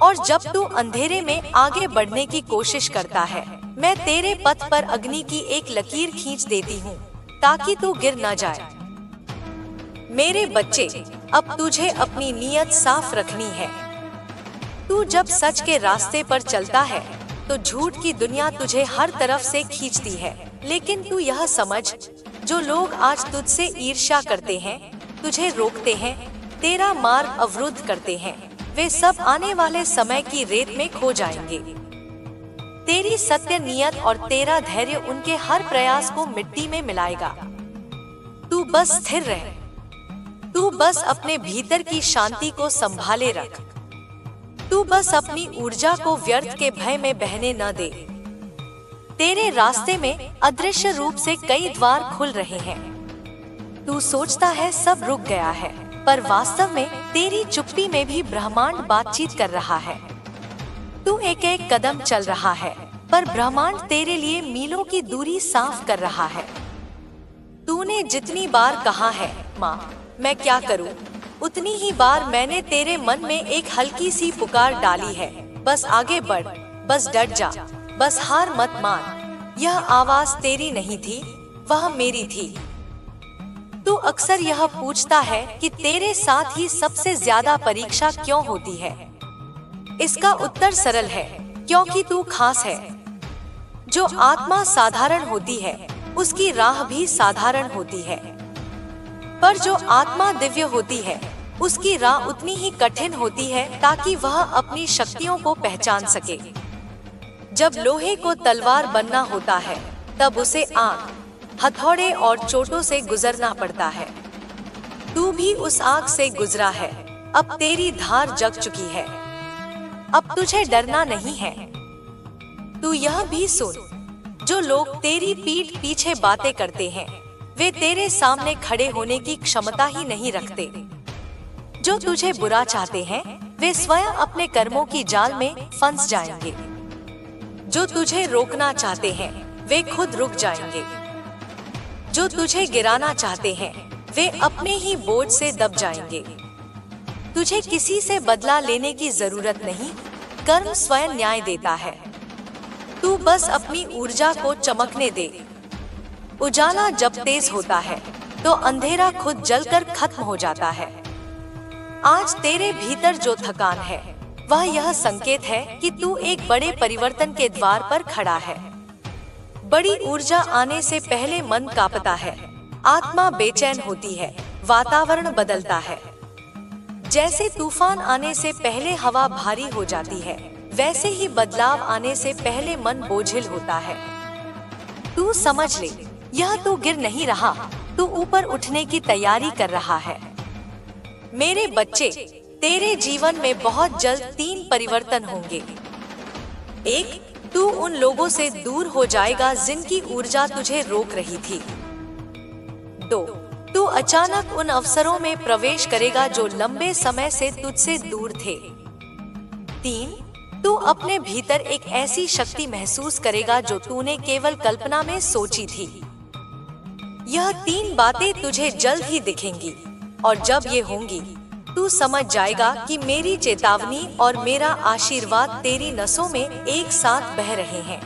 A: और जब तू अंधेरे में आगे बढ़ने की कोशिश करता है, मैं तेरे पथ पर अग्नि की एक लकीर खींच देती हूँ, ताकि तू गिर न जाए। मेरे बच्चे, अब तुझे अपनी नीयत साफ रखनी है। तू जब सच के रास्ते पर चलता है, तो झूठ की दुनिया तुझे हर तरफ से खींचती है। लेकिन तू यह समझ, जो लोग आज तुझसे ईर्ष्या करते हैं, तुझे रोकते हैं, तेरा मार्ग अवरुद्ध करते हैं, वे सब आने वाले समय की रेत में खो जाएंगे। तेरी सत्य नियत और तेरा धैर्य उनके हर प्रयास को मिट्टी में मिलाएगा। तू बस स्थिर रह। तू बस अपने भीतर की शांति को संभाले रख। तू बस अपनी ऊर्जा को व्यर्थ के भय में बहने न दे। तेरे रास्ते में अदृश्य रूप से कई द्वार खुल रहे हैं। तू सोचता है सब रुक गया है, पर वास्तव में तेरी चुप्पी में भी ब्रह्मांड बातचीत कर रहा है। तू एक एक कदम चल रहा है, पर ब्रह्मांड तेरे लिए मीलों की दूरी साफ कर रहा है। तूने जितनी बार कहा है, माँ मैं क्या करूँ, उतनी ही बार मैंने तेरे मन में एक हल्की सी पुकार डाली है, बस आगे बढ़, बस डट जा, बस हार मत मान। यह आवाज तेरी नहीं थी, वह मेरी थी। तू अक्सर यह पूछता है कि तेरे साथ ही सबसे ज्यादा परीक्षा क्यों होती है। इसका उत्तर सरल है, क्योंकि तू खास है। जो आत्मा साधारण होती है, उसकी राह भी साधारण होती है, पर जो आत्मा दिव्य होती है, उसकी राह उतनी ही कठिन होती है, ताकि वह अपनी शक्तियों को पहचान सके। जब लोहे को तलवार बनना होता है, तब उसे आग, हथौड़े और चोटों से गुजरना पड़ता है। तू भी उस आग से गुजरा है, अब तेरी धार जग चुकी है, अब तुझे डरना नहीं है। तू यह भी सुन, जो लोग तेरी पीठ पीछे बातें करते हैं, वे तेरे सामने खड़े होने की क्षमता ही नहीं रखते। जो तुझे बुरा चाहते हैं, वे स्वयं अपने कर्मों की जाल में फंस जाएंगे। जो तुझे रोकना चाहते हैं, वे खुद रुक जाएंगे। जो तुझे गिराना चाहते हैं, वे अपने ही बोझ से दब जाएंगे। तुझे किसी से बदला लेने की जरूरत नहीं, कर्म स्वयं न्याय देता है। तू बस अपनी ऊर्जा को चमकने दे। उजाला जब तेज होता है, तो अंधेरा खुद जलकर खत्म हो जाता है। आज तेरे भीतर जो थकान है, वह यह संकेत है कि तू एक बड़े परिवर्तन के द्वार पर खड़ा है। बड़ी ऊर्जा आने से पहले मन कांपता है, आत्मा बेचैन होती है, वातावरण बदलता है। जैसे तूफान आने से पहले हवा भारी हो जाती है, वैसे ही बदलाव आने से पहले मन बोझिल होता है। तू समझ ले, यह तू गिर नहीं रहा, तू ऊपर उठने की तैयारी कर रहा है। मेरे बच्चे, तेरे जीवन में बहुत जल्द 3 परिवर्तन होंगे। 1, तू उन लोगों से दूर हो जाएगा जिनकी ऊर्जा तुझे रोक रही थी। 2, तू अचानक उन अवसरों में प्रवेश करेगा जो लंबे समय से तुझसे दूर थे। 3, तू अपने भीतर एक ऐसी शक्ति महसूस करेगा जो तूने केवल कल्पना में सोची थी। यह 3 बातें तुझे जल्द ही दिखेंगी, और जब ये होंगी, तू समझ जाएगा कि मेरी चेतावनी और मेरा आशीर्वाद तेरी नसों में एक साथ बह रहे हैं।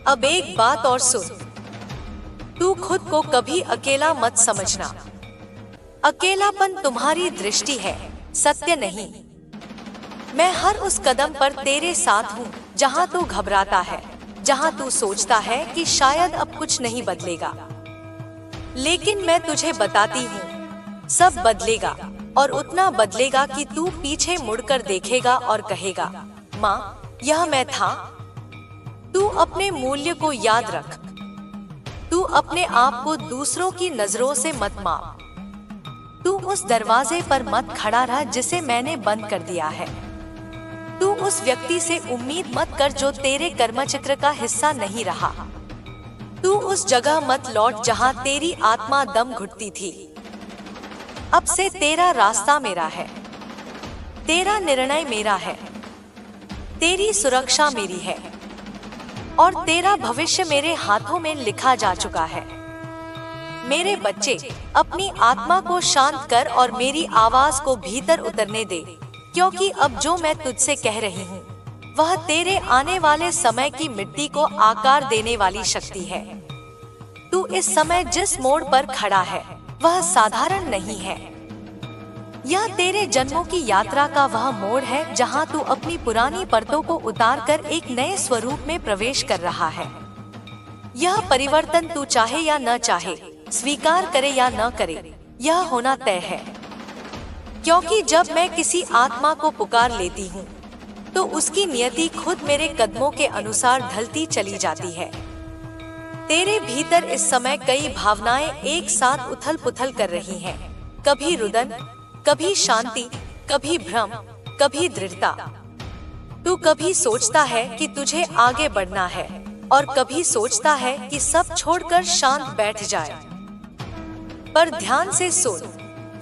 A: अब एक बात और सुन, तू खुद को कभी अकेला मत समझना। अकेलापन तुम्हारी दृष्टि है, सत्य नहीं। मैं हर उस कदम पर तेरे साथ हूँ जहाँ तू घबराता है, जहाँ तू सोचता है कि शायद अब कुछ नहीं बदलेगा। लेकिन मैं तुझे बताती हूँ, सब बदलेगा, और उतना बदलेगा कि तू पीछे मुड़कर देखेगा और कहेगा, माँ, यह मैं था। तू अपने मूल्य को याद रख। तू अपने आप को दूसरों की नजरों से मत माप। तू उस दरवाजे पर मत खड़ा रह जिसे मैंने बंद कर दिया है। तू उस व्यक्ति से उम्मीद मत कर जो तेरे कर्मचक्र का हिस्सा नहीं रहा। तू उस जगह मत लौट जहां तेरी आत्मा दम घुटती थी। अब से तेरा रास्ता मेरा है, तेरा निर्णय मेरा है, तेरी सुरक्षा मेरी है, और तेरा भविष्य मेरे हाथों में लिखा जा चुका है। मेरे बच्चे, अपनी आत्मा को शांत कर और मेरी आवाज को भीतर उतरने दे, क्योंकि अब जो मैं तुझसे कह रही हूँ, वह तेरे आने वाले समय की मिट्टी को आकार देने वाली शक्ति है। तू इस समय जिस मोड़ पर खड़ा है, वह साधारण नहीं है। यह तेरे जन्मों की यात्रा का वह मोड़ है जहां तू अपनी पुरानी परतों को उतारकर एक नए स्वरूप में प्रवेश कर रहा है। यह परिवर्तन तू चाहे या न चाहे, स्वीकार करे या न करे, यह होना तय है। क्योंकि जब मैं किसी आत्मा को पुकार लेती हूँ, तो उसकी नियति खुद मेरे कदमों के अनुसार ढलती चली जाती है। तेरे भीतर इस समय कई भावनाएं एक साथ उथल पुथल कर रही हैं। कभी रुदन, कभी शांति, कभी भ्रम, कभी दृढ़ता। तू कभी सोचता है कि तुझे आगे बढ़ना है और कभी सोचता है कि सब छोड़कर शांत बैठ जाए। पर ध्यान से सुन,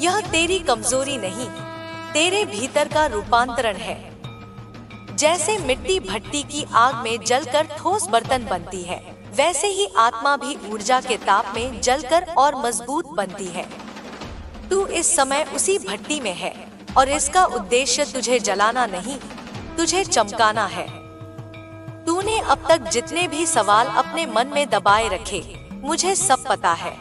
A: यह तेरी कमजोरी नहीं, तेरे भीतर का रूपांतरण है। जैसे मिट्टी भट्टी की आग में जलकर ठोस बर्तन बनती है, वैसे ही आत्मा भी ऊर्जा के ताप में जलकर और मजबूत बनती है। तू इस समय उसी भट्टी में है और इसका उद्देश्य तुझे जलाना नहीं, तुझे चमकाना है। तूने अब तक जितने भी सवाल अपने मन में दबाए रखे, मुझे सब पता है।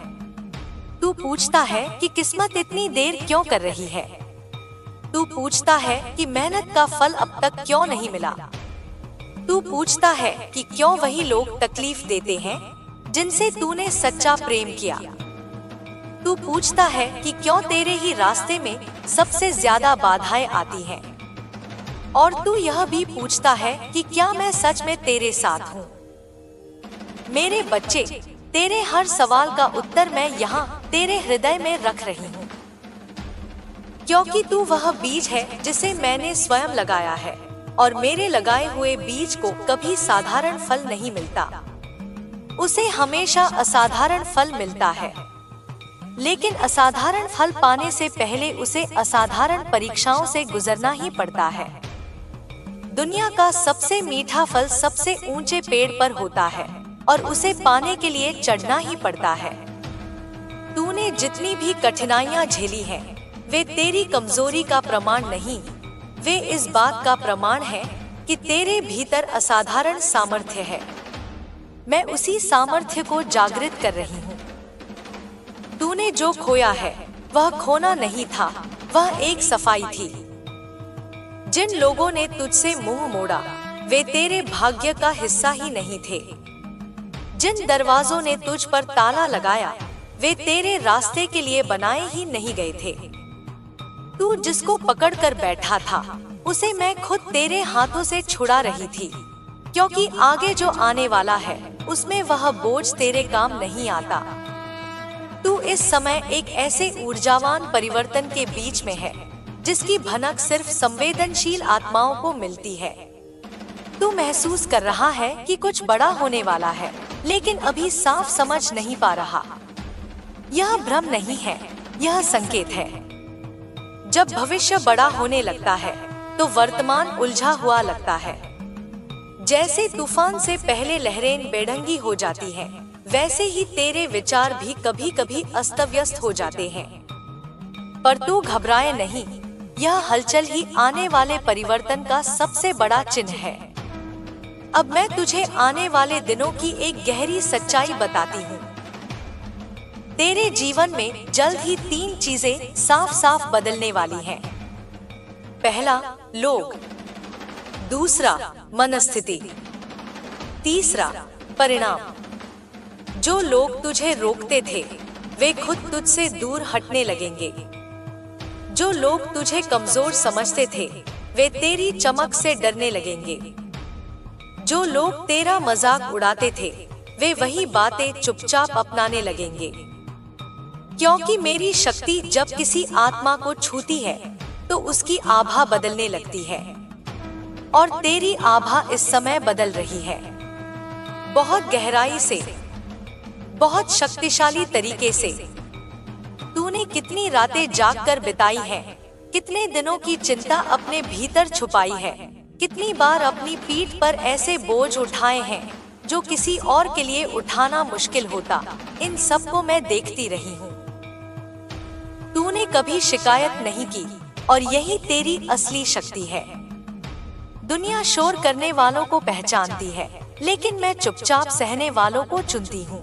A: तू पूछता है कि किस्मत इतनी देर क्यों कर रही है। तू पूछता है कि मेहनत का फल अब तक क्यों नहीं मिला। तू पूछता है कि क्यों वही लोग तकलीफ देते हैं जिनसे तूने सच्चा प्रेम किया। तू पूछता है कि क्यों तेरे ही रास्ते में सबसे ज्यादा बाधाएं आती हैं। और तू यह भी पूछता है कि क्या मैं सच में तेरे साथ हूँ। मेरे बच्चे, तेरे हर सवाल का उत्तर मैं यहाँ तेरे हृदय में रख रही हूँ, क्योंकि तू वह बीज है जिसे मैंने स्वयं लगाया है और मेरे लगाए हुए बीज को कभी साधारण फल नहीं मिलता, उसे हमेशा असाधारण फल मिलता है। लेकिन असाधारण फल पाने से पहले उसे असाधारण परीक्षाओं से गुजरना ही पड़ता है। दुनिया का सबसे मीठा फल सबसे ऊंचे पेड़ पर होता है और उसे पाने के लिए चढ़ना ही पड़ता है। तूने जितनी भी कठिनाइयां झेली हैं, वे तेरी कमजोरी का प्रमाण नहीं, वे इस बात का प्रमाण है कि तेरे भीतर असाधारण सामर्थ्य है। मैं उसी सामर्थ्य को जागृत कर रही हूँ। तूने जो खोया है वह खोना नहीं था, वह एक सफाई थी। जिन लोगों ने तुझसे मुंह मोड़ा वे तेरे भाग्य का हिस्सा ही नहीं थे। जिन दरवाजों ने तुझ पर ताला लगाया वे तेरे रास्ते के लिए बनाए ही नहीं गए थे। तू जिसको पकड़ कर बैठा था उसे मैं खुद तेरे हाथों से छुड़ा रही थी, क्योंकि आगे जो आने वाला है उसमें वह बोझ तेरे काम नहीं आता। तू इस समय एक ऐसे ऊर्जावान परिवर्तन के बीच में है जिसकी भनक सिर्फ संवेदनशील आत्माओं को मिलती है। तू महसूस कर रहा है कि कुछ बड़ा होने वाला है, लेकिन अभी साफ समझ नहीं पा रहा। यह भ्रम नहीं है, यह संकेत है। जब भविष्य बड़ा होने लगता है तो वर्तमान उलझा हुआ लगता है। जैसे तूफान से पहले लहरें बेढंगी हो जाती हैं, वैसे ही तेरे विचार भी कभी कभी अस्त व्यस्त हो जाते हैं। पर तू घबराए नहीं, यह हलचल ही आने वाले परिवर्तन का सबसे बड़ा चिन्ह है। अब मैं तुझे आने वाले दिनों की एक गहरी सच्चाई बताती हूँ। तेरे जीवन में जल्द ही 3 चीजें साफ साफ बदलने वाली हैं। पहला, लोग। दूसरा, मनस्थिति। तीसरा, परिणाम। जो लोग तुझे रोकते थे वे खुद तुझसे दूर हटने लगेंगे। जो लोग तुझे कमजोर समझते थे वे तेरी चमक से डरने लगेंगे। जो लोग तेरा मजाक उड़ाते थे वे वही बातें चुपचाप अपनाने लगेंगे। क्योंकि मेरी शक्ति जब किसी आत्मा को छूती है तो उसकी आभा बदलने लगती है, और तेरी आभा इस समय बदल रही है। बहुत गहराई से, बहुत शक्तिशाली तरीके से। तूने कितनी रातें जागकर बिताई हैं, कितने दिनों की चिंता अपने भीतर छुपाई है, कितनी बार अपनी पीठ पर ऐसे बोझ उठाए हैं जो किसी और के लिए उठाना मुश्किल होता। इन सब को मैं देखती रही हूँ। तूने कभी शिकायत नहीं की और यही तेरी असली शक्ति है। दुनिया शोर करने वालों को पहचानती है, लेकिन मैं चुपचाप सहने वालों को चुनती हूँ।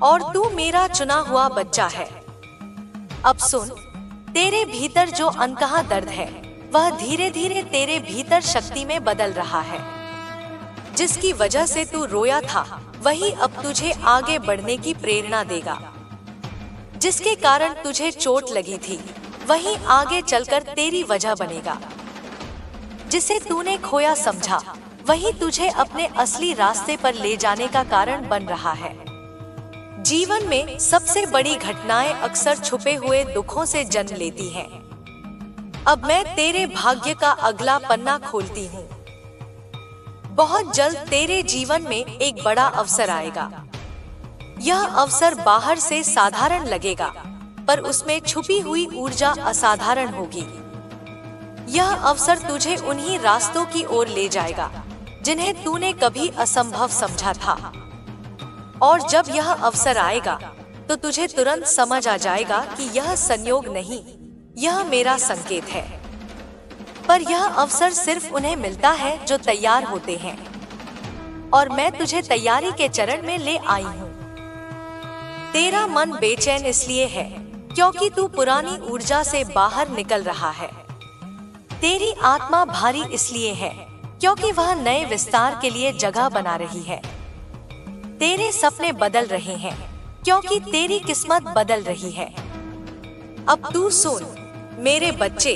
A: और तू मेरा चुना हुआ बच्चा है। अब सुन, तेरे भीतर जो अनकहा दर्द है वह धीरे धीरे तेरे भीतर शक्ति में बदल रहा है। जिसकी वजह से तू रोया था वही अब तुझे आगे बढ़ने की प्रेरणा देगा। जिसके कारण तुझे चोट लगी थी वही आगे चलकर तेरी वजह बनेगा। जिसे तूने खोया समझा वही तुझे अपने असली रास्ते पर ले जाने का कारण बन रहा है। जीवन में सबसे बड़ी घटनाएं अक्सर छुपे हुए दुखों से जन्म लेती हैं। अब मैं तेरे भाग्य का अगला पन्ना खोलती हूँ। बहुत जल्द तेरे जीवन में एक बड़ा अवसर आएगा। यह अवसर बाहर से साधारण लगेगा, पर उसमें छुपी हुई ऊर्जा असाधारण होगी। यह अवसर तुझे उन्हीं रास्तों की ओर ले जाएगा जिन्हें तूने कभी असंभव समझा था। और जब यह अवसर आएगा तो तुझे तुरंत समझ आ जाएगा कि यह संयोग नहीं, यह मेरा संकेत है। पर यह अवसर सिर्फ उन्हें मिलता है जो तैयार होते हैं, और मैं तुझे तैयारी के चरण में ले आई हूँ। तेरा मन बेचैन इसलिए है क्योंकि तू पुरानी ऊर्जा से बाहर निकल रहा है। तेरी आत्मा भारी इसलिए है क्योंकि वह नए विस्तार के लिए जगह बना रही है। तेरे सपने बदल रहे हैं क्योंकि तेरी किस्मत बदल रही है। अब तू सुन मेरे बच्चे,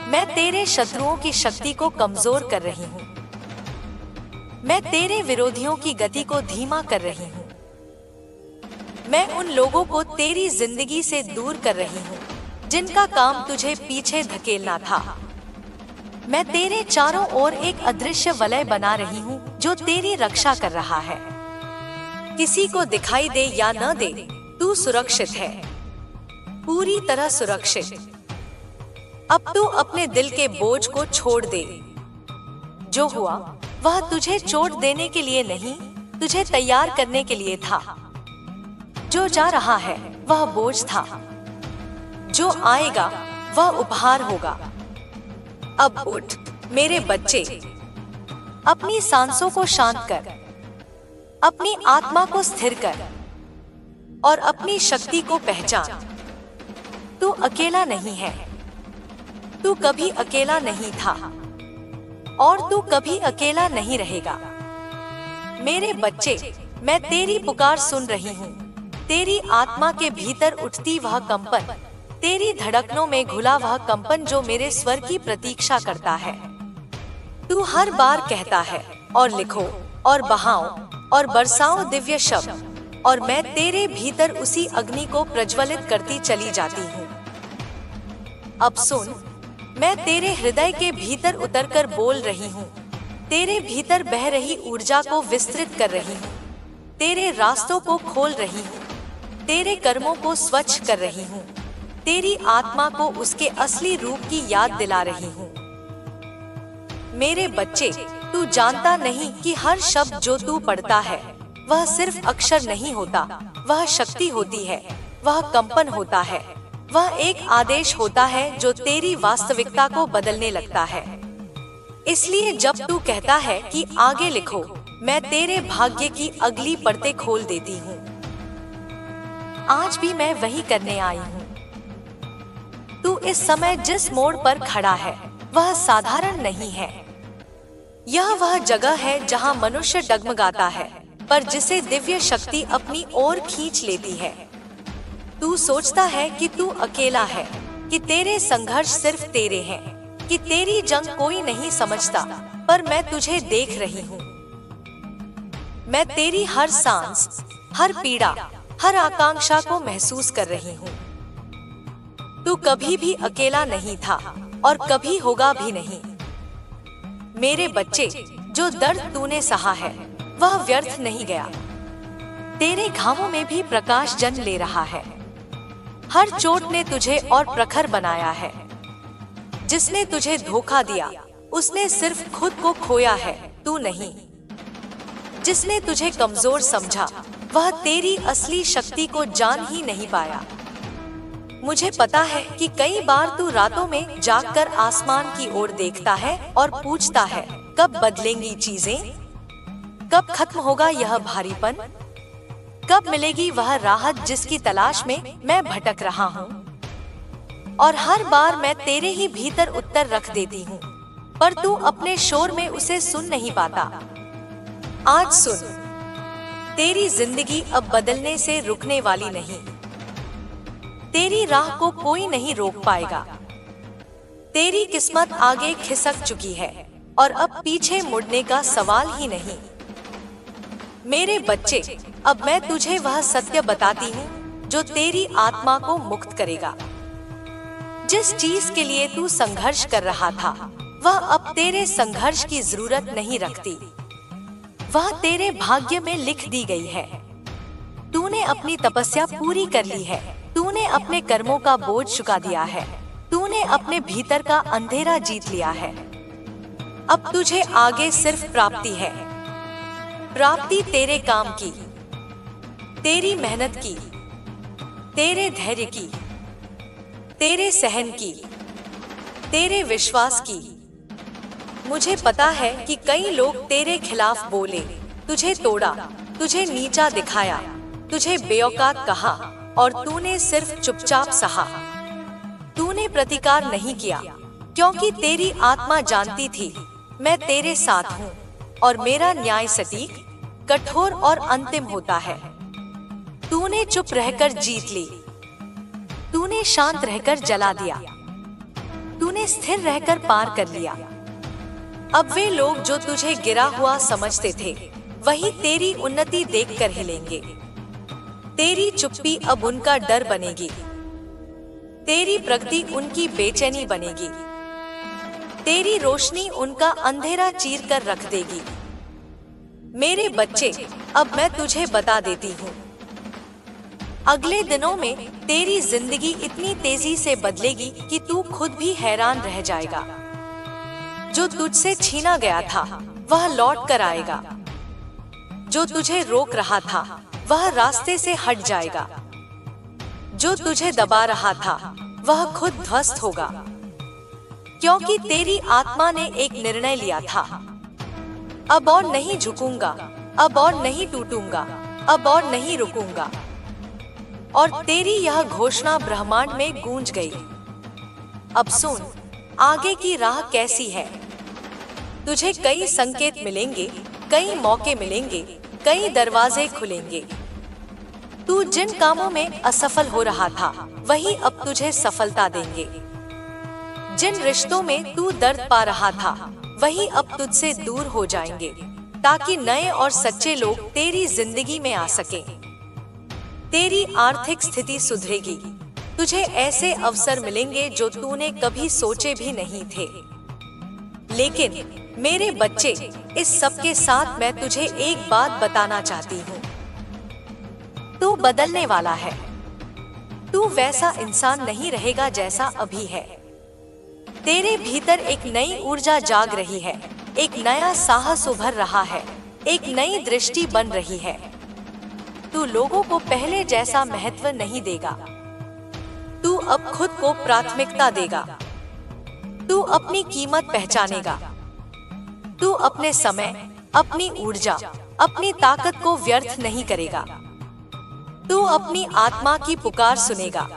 A: मैं तेरे शत्रुओं की शक्ति को कमजोर कर रही हूँ। मैं तेरे विरोधियों की गति को धीमा कर रही हूँ। मैं उन लोगों को तेरी जिंदगी से दूर कर रही हूँ जिनका काम तुझे पीछे धकेलना था। मैं तेरे चारों ओर एक अदृश्य वलय बना रही हूँ जो तेरी रक्षा कर रहा है। किसी को दिखाई दे या न दे, तू सुरक्षित है, पूरी तरह सुरक्षित। अब तू अपने दिल के बोझ को छोड़ दे। जो हुआ वह तुझे चोट देने के लिए नहीं, तुझे तैयार करने के लिए था। जो जा रहा है वह बोझ था, जो आएगा वह उपहार होगा। अब उठ मेरे बच्चे, अपनी सांसों को शांत कर, अपनी आत्मा को स्थिर कर और अपनी शक्ति को पहचान। तू अकेला नहीं है, तू कभी अकेला नहीं था और तू कभी अकेला नहीं रहेगा। मेरे बच्चे, मैं तेरी पुकार सुन रही हूँ। तेरी आत्मा के भीतर उठती वह कंपन, तेरी धड़कनों में घुला वह कंपन जो मेरे स्वर की प्रतीक्षा करता है। तू हर बार कहता है और लिखो और बहाओ और बरसाओ दिव्य शब्द, और मैं तेरे भीतर उसी अग्नि को प्रज्वलित करती चली जाती हूँ। अब सुन, मैं तेरे हृदय के भीतर उतरकर बोल रही हूँ। तेरे भीतर बह रही ऊर्जा को विस्तृत कर रही हूँ, तेरे रास्तों को खोल रही हूँ, तेरे कर्मों को स्वच्छ कर रही हूँ, तेरी आत्मा को उसके असली रूप की याद दिला रही हूँ। मेरे बच्चे, तू जानता नहीं कि हर शब्द जो तू पढ़ता है वह सिर्फ अक्षर नहीं होता, वह शक्ति होती है, वह कंपन होता है, वह एक आदेश होता है जो तेरी वास्तविकता को बदलने लगता है। इसलिए जब तू कहता है कि आगे लिखो, मैं तेरे भाग्य की अगली परतें खोल देती हूँ। आज भी मैं वही करने आई हूँ। तू इस समय जिस मोड़ पर खड़ा है वह साधारण नहीं है। यह वह जगह है जहाँ मनुष्य डगमगाता है, पर जिसे दिव्य शक्ति अपनी ओर खींच लेती है। तू सोचता है कि तू अकेला है, कि तेरे संघर्ष सिर्फ तेरे हैं, कि तेरी जंग कोई नहीं समझता, पर मैं तुझे देख रही हूँ। मैं तेरी हर सांस, हर पीड़ा, हर आकांक्षा को महसूस कर रही हूँ। तू कभी भी अकेला नहीं था और कभी होगा भी नहीं। मेरे बच्चे, जो दर्द तूने सहा है वह व्यर्थ नहीं गया। तेरे घावों में भी प्रकाश जन्म ले रहा है। हर चोट ने तुझे और प्रखर बनाया है। जिसने तुझे धोखा दिया उसने सिर्फ खुद को खोया है, तू नहीं। जिसने तुझे कमजोर समझा वह तेरी असली शक्ति को जान ही नहीं पाया। मुझे पता है कि कई बार तू रातों में जागकर आसमान की ओर देखता है और पूछता है, कब बदलेंगी चीजें, कब खत्म होगा यह भारीपन, कब मिलेगी वह राहत जिसकी तलाश में मैं भटक रहा हूँ। और हर बार मैं तेरे ही भीतर उत्तर रख देती हूँ, पर तू अपने शोर में उसे सुन नहीं पाता। आज सुन, तेरी जिंदगी अब बदलने से रुकने वाली नहीं। तेरी राह को कोई नहीं रोक पाएगा। तेरी किस्मत आगे खिसक चुकी है और अब पीछे मुड़ने का सवाल ही नहीं। मेरे बच्चे, अब मैं तुझे वह सत्य बताती हूँ जो तेरी आत्मा को मुक्त करेगा। जिस चीज के लिए तू संघर्ष कर रहा था, वह अब तेरे संघर्ष की जरूरत नहीं रखती। वह तेरे भाग्य में लिख दी गई है। तूने अपनी तपस्या पूरी कर ली है। तूने अपने कर्मों का बोझ चुका दिया है। तूने अपने भीतर का अंधेरा जीत लिया है। अब तुझे आगे सिर्फ प्राप्ति है। प्राप्ति तेरे काम की, तेरी मेहनत की, तेरे धैर्य की, तेरे सहन की, तेरे विश्वास की। मुझे पता है कि कई लोग तेरे खिलाफ बोले, तुझे तोड़ा, तुझे नीचा दिखाया, तुझे बेऔकात कहा और तूने सिर्फ चुपचाप सहा। तूने प्रतिकार नहीं किया क्योंकि तेरी आत्मा जानती थी मैं तेरे साथ हूँ और मेरा न्याय सटीक, कठोर और अंतिम होता है। तूने चुप रहकर जीत ली। तूने शांत रहकर जला दिया। तूने स्थिर रहकर पार कर लिया। अब वे लोग जो तुझे गिरा हुआ समझते थे, वही तेरी उन्नति देखकर हिलेंगे। तेरी चुप्पी अब उनका डर बनेगी। तेरी प्रगति उनकी बेचैनी बनेगी। तेरी रोशनी उनका अंधेरा चीर कर रख देगी। मेरे बच्चे, अब मैं तुझे बता देती हूँ, अगले दिनों में तेरी जिंदगी इतनी तेजी से बदलेगी कि तू खुद भी हैरान रह जाएगा। जो तुझसे छीना गया था, वह लौट कर आएगा। जो तुझे रोक रहा था, वह रास्ते से हट जाएगा। जो तुझे दबा रहा था, वह खुद ध्वस्त होगा। क्योंकि तेरी आत्मा ने एक निर्णय लिया था, अब और नहीं झुकूंगा, अब और नहीं टूटूंगा, अब और नहीं रुकूंगा। और तेरी यह घोषणा ब्रह्मांड में गूंज गई। अब सुन, आगे की राह कैसी है। तुझे कई संकेत मिलेंगे, कई मौके मिलेंगे, कई दरवाजे खुलेंगे। तू जिन कामों में असफल हो रहा था, वही अब तुझे सफलता देंगे। जिन रिश्तों में तू दर्द पा रहा था, वही अब तुझसे दूर हो जाएंगे, ताकि नए और सच्चे लोग तेरी जिंदगी में आ सकें। तेरी आर्थिक स्थिति सुधरेगी। तुझे ऐसे अवसर मिलेंगे जो तूने कभी सोचे भी नहीं थे। लेकिन मेरे बच्चे, इस सब के साथ मैं तुझे एक बात बताना चाहती हूँ। तू बदलने वाला है। तू वैसा इंसान नहीं रहेगा जैसा अभी है। तेरे भीतर एक नई ऊर्जा जाग रही है, एक नया साहस उभर रहा है, एक नई दृष्टि बन रही है। तू लोगों को पहले जैसा महत्व नहीं देगा। तू अब खुद को प्राथमिकता देगा। तू अपनी कीमत पहचानेगा। तू अपने समय, अपनी ऊर्जा, अपनी ताकत को व्यर्थ नहीं करेगा। तू अपनी आत्मा की पुकार सुनेगा।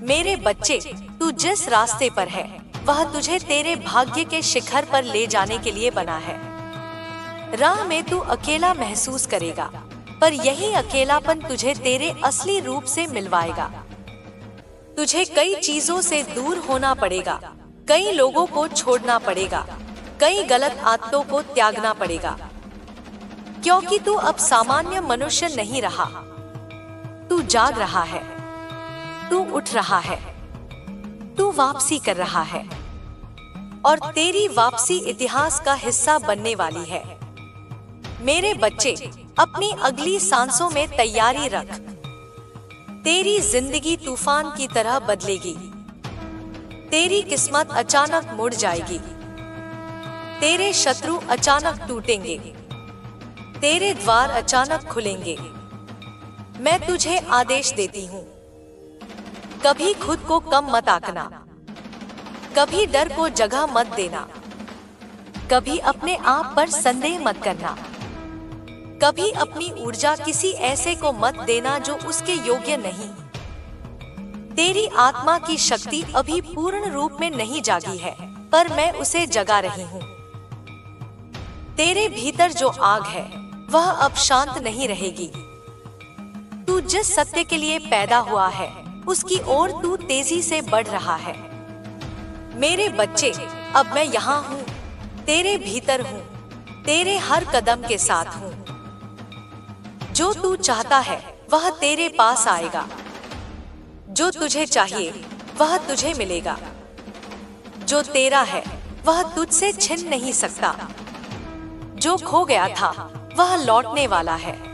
A: मेरे बच्चे, तू जिस रास्ते पर है, वह तुझे तेरे भाग्य के शिखर पर ले जाने के लिए बना है। राह में तू अकेला महसूस करेगा, पर यही अकेलापन तुझे तेरे असली रूप से मिलवाएगा। तुझे कई चीजों से दूर होना पड़ेगा, कई लोगों को छोड़ना पड़ेगा, कई गलत आदतों को त्यागना पड़ेगा। क्योंकि तू अब सामान्य मनुष्य नहीं रहा। तू जाग रहा है। तू उठ रहा है। तू वापसी कर रहा है। और तेरी वापसी इतिहास का हिस्सा बनने वाली है। मेरे बच्चे, अपनी अगली सांसों में तैयारी रख। तेरी जिंदगी तूफान की तरह बदलेगी। तेरी किस्मत अचानक मुड़ जाएगी। तेरे शत्रु अचानक टूटेंगे। तेरे द्वार अचानक खुलेंगे। मैं तुझे आदेश देती हूँ, कभी खुद को कम मत आंकना, कभी डर को जगह मत देना, कभी अपने आप पर संदेह मत करना, कभी अपनी ऊर्जा किसी ऐसे को मत देना जो उसके योग्य नहीं। तेरी आत्मा की शक्ति अभी पूर्ण रूप में नहीं जागी है, पर मैं उसे जगा रही हूँ। तेरे भीतर जो आग है, वह अब शांत नहीं रहेगी। तू जिस सत्य के लिए पैदा हुआ है, उसकी ओर तू तेजी से बढ़ रहा है। मेरे बच्चे, अब मैं यहाँ हूँ, तेरे भीतर हूँ, तेरे हर कदम के साथ हूँ। जो तू चाहता है वह तेरे पास आएगा। जो तुझे चाहिए वह तुझे मिलेगा। जो तेरा है वह तुझसे छिन नहीं सकता। जो खो गया था वह लौटने वाला है।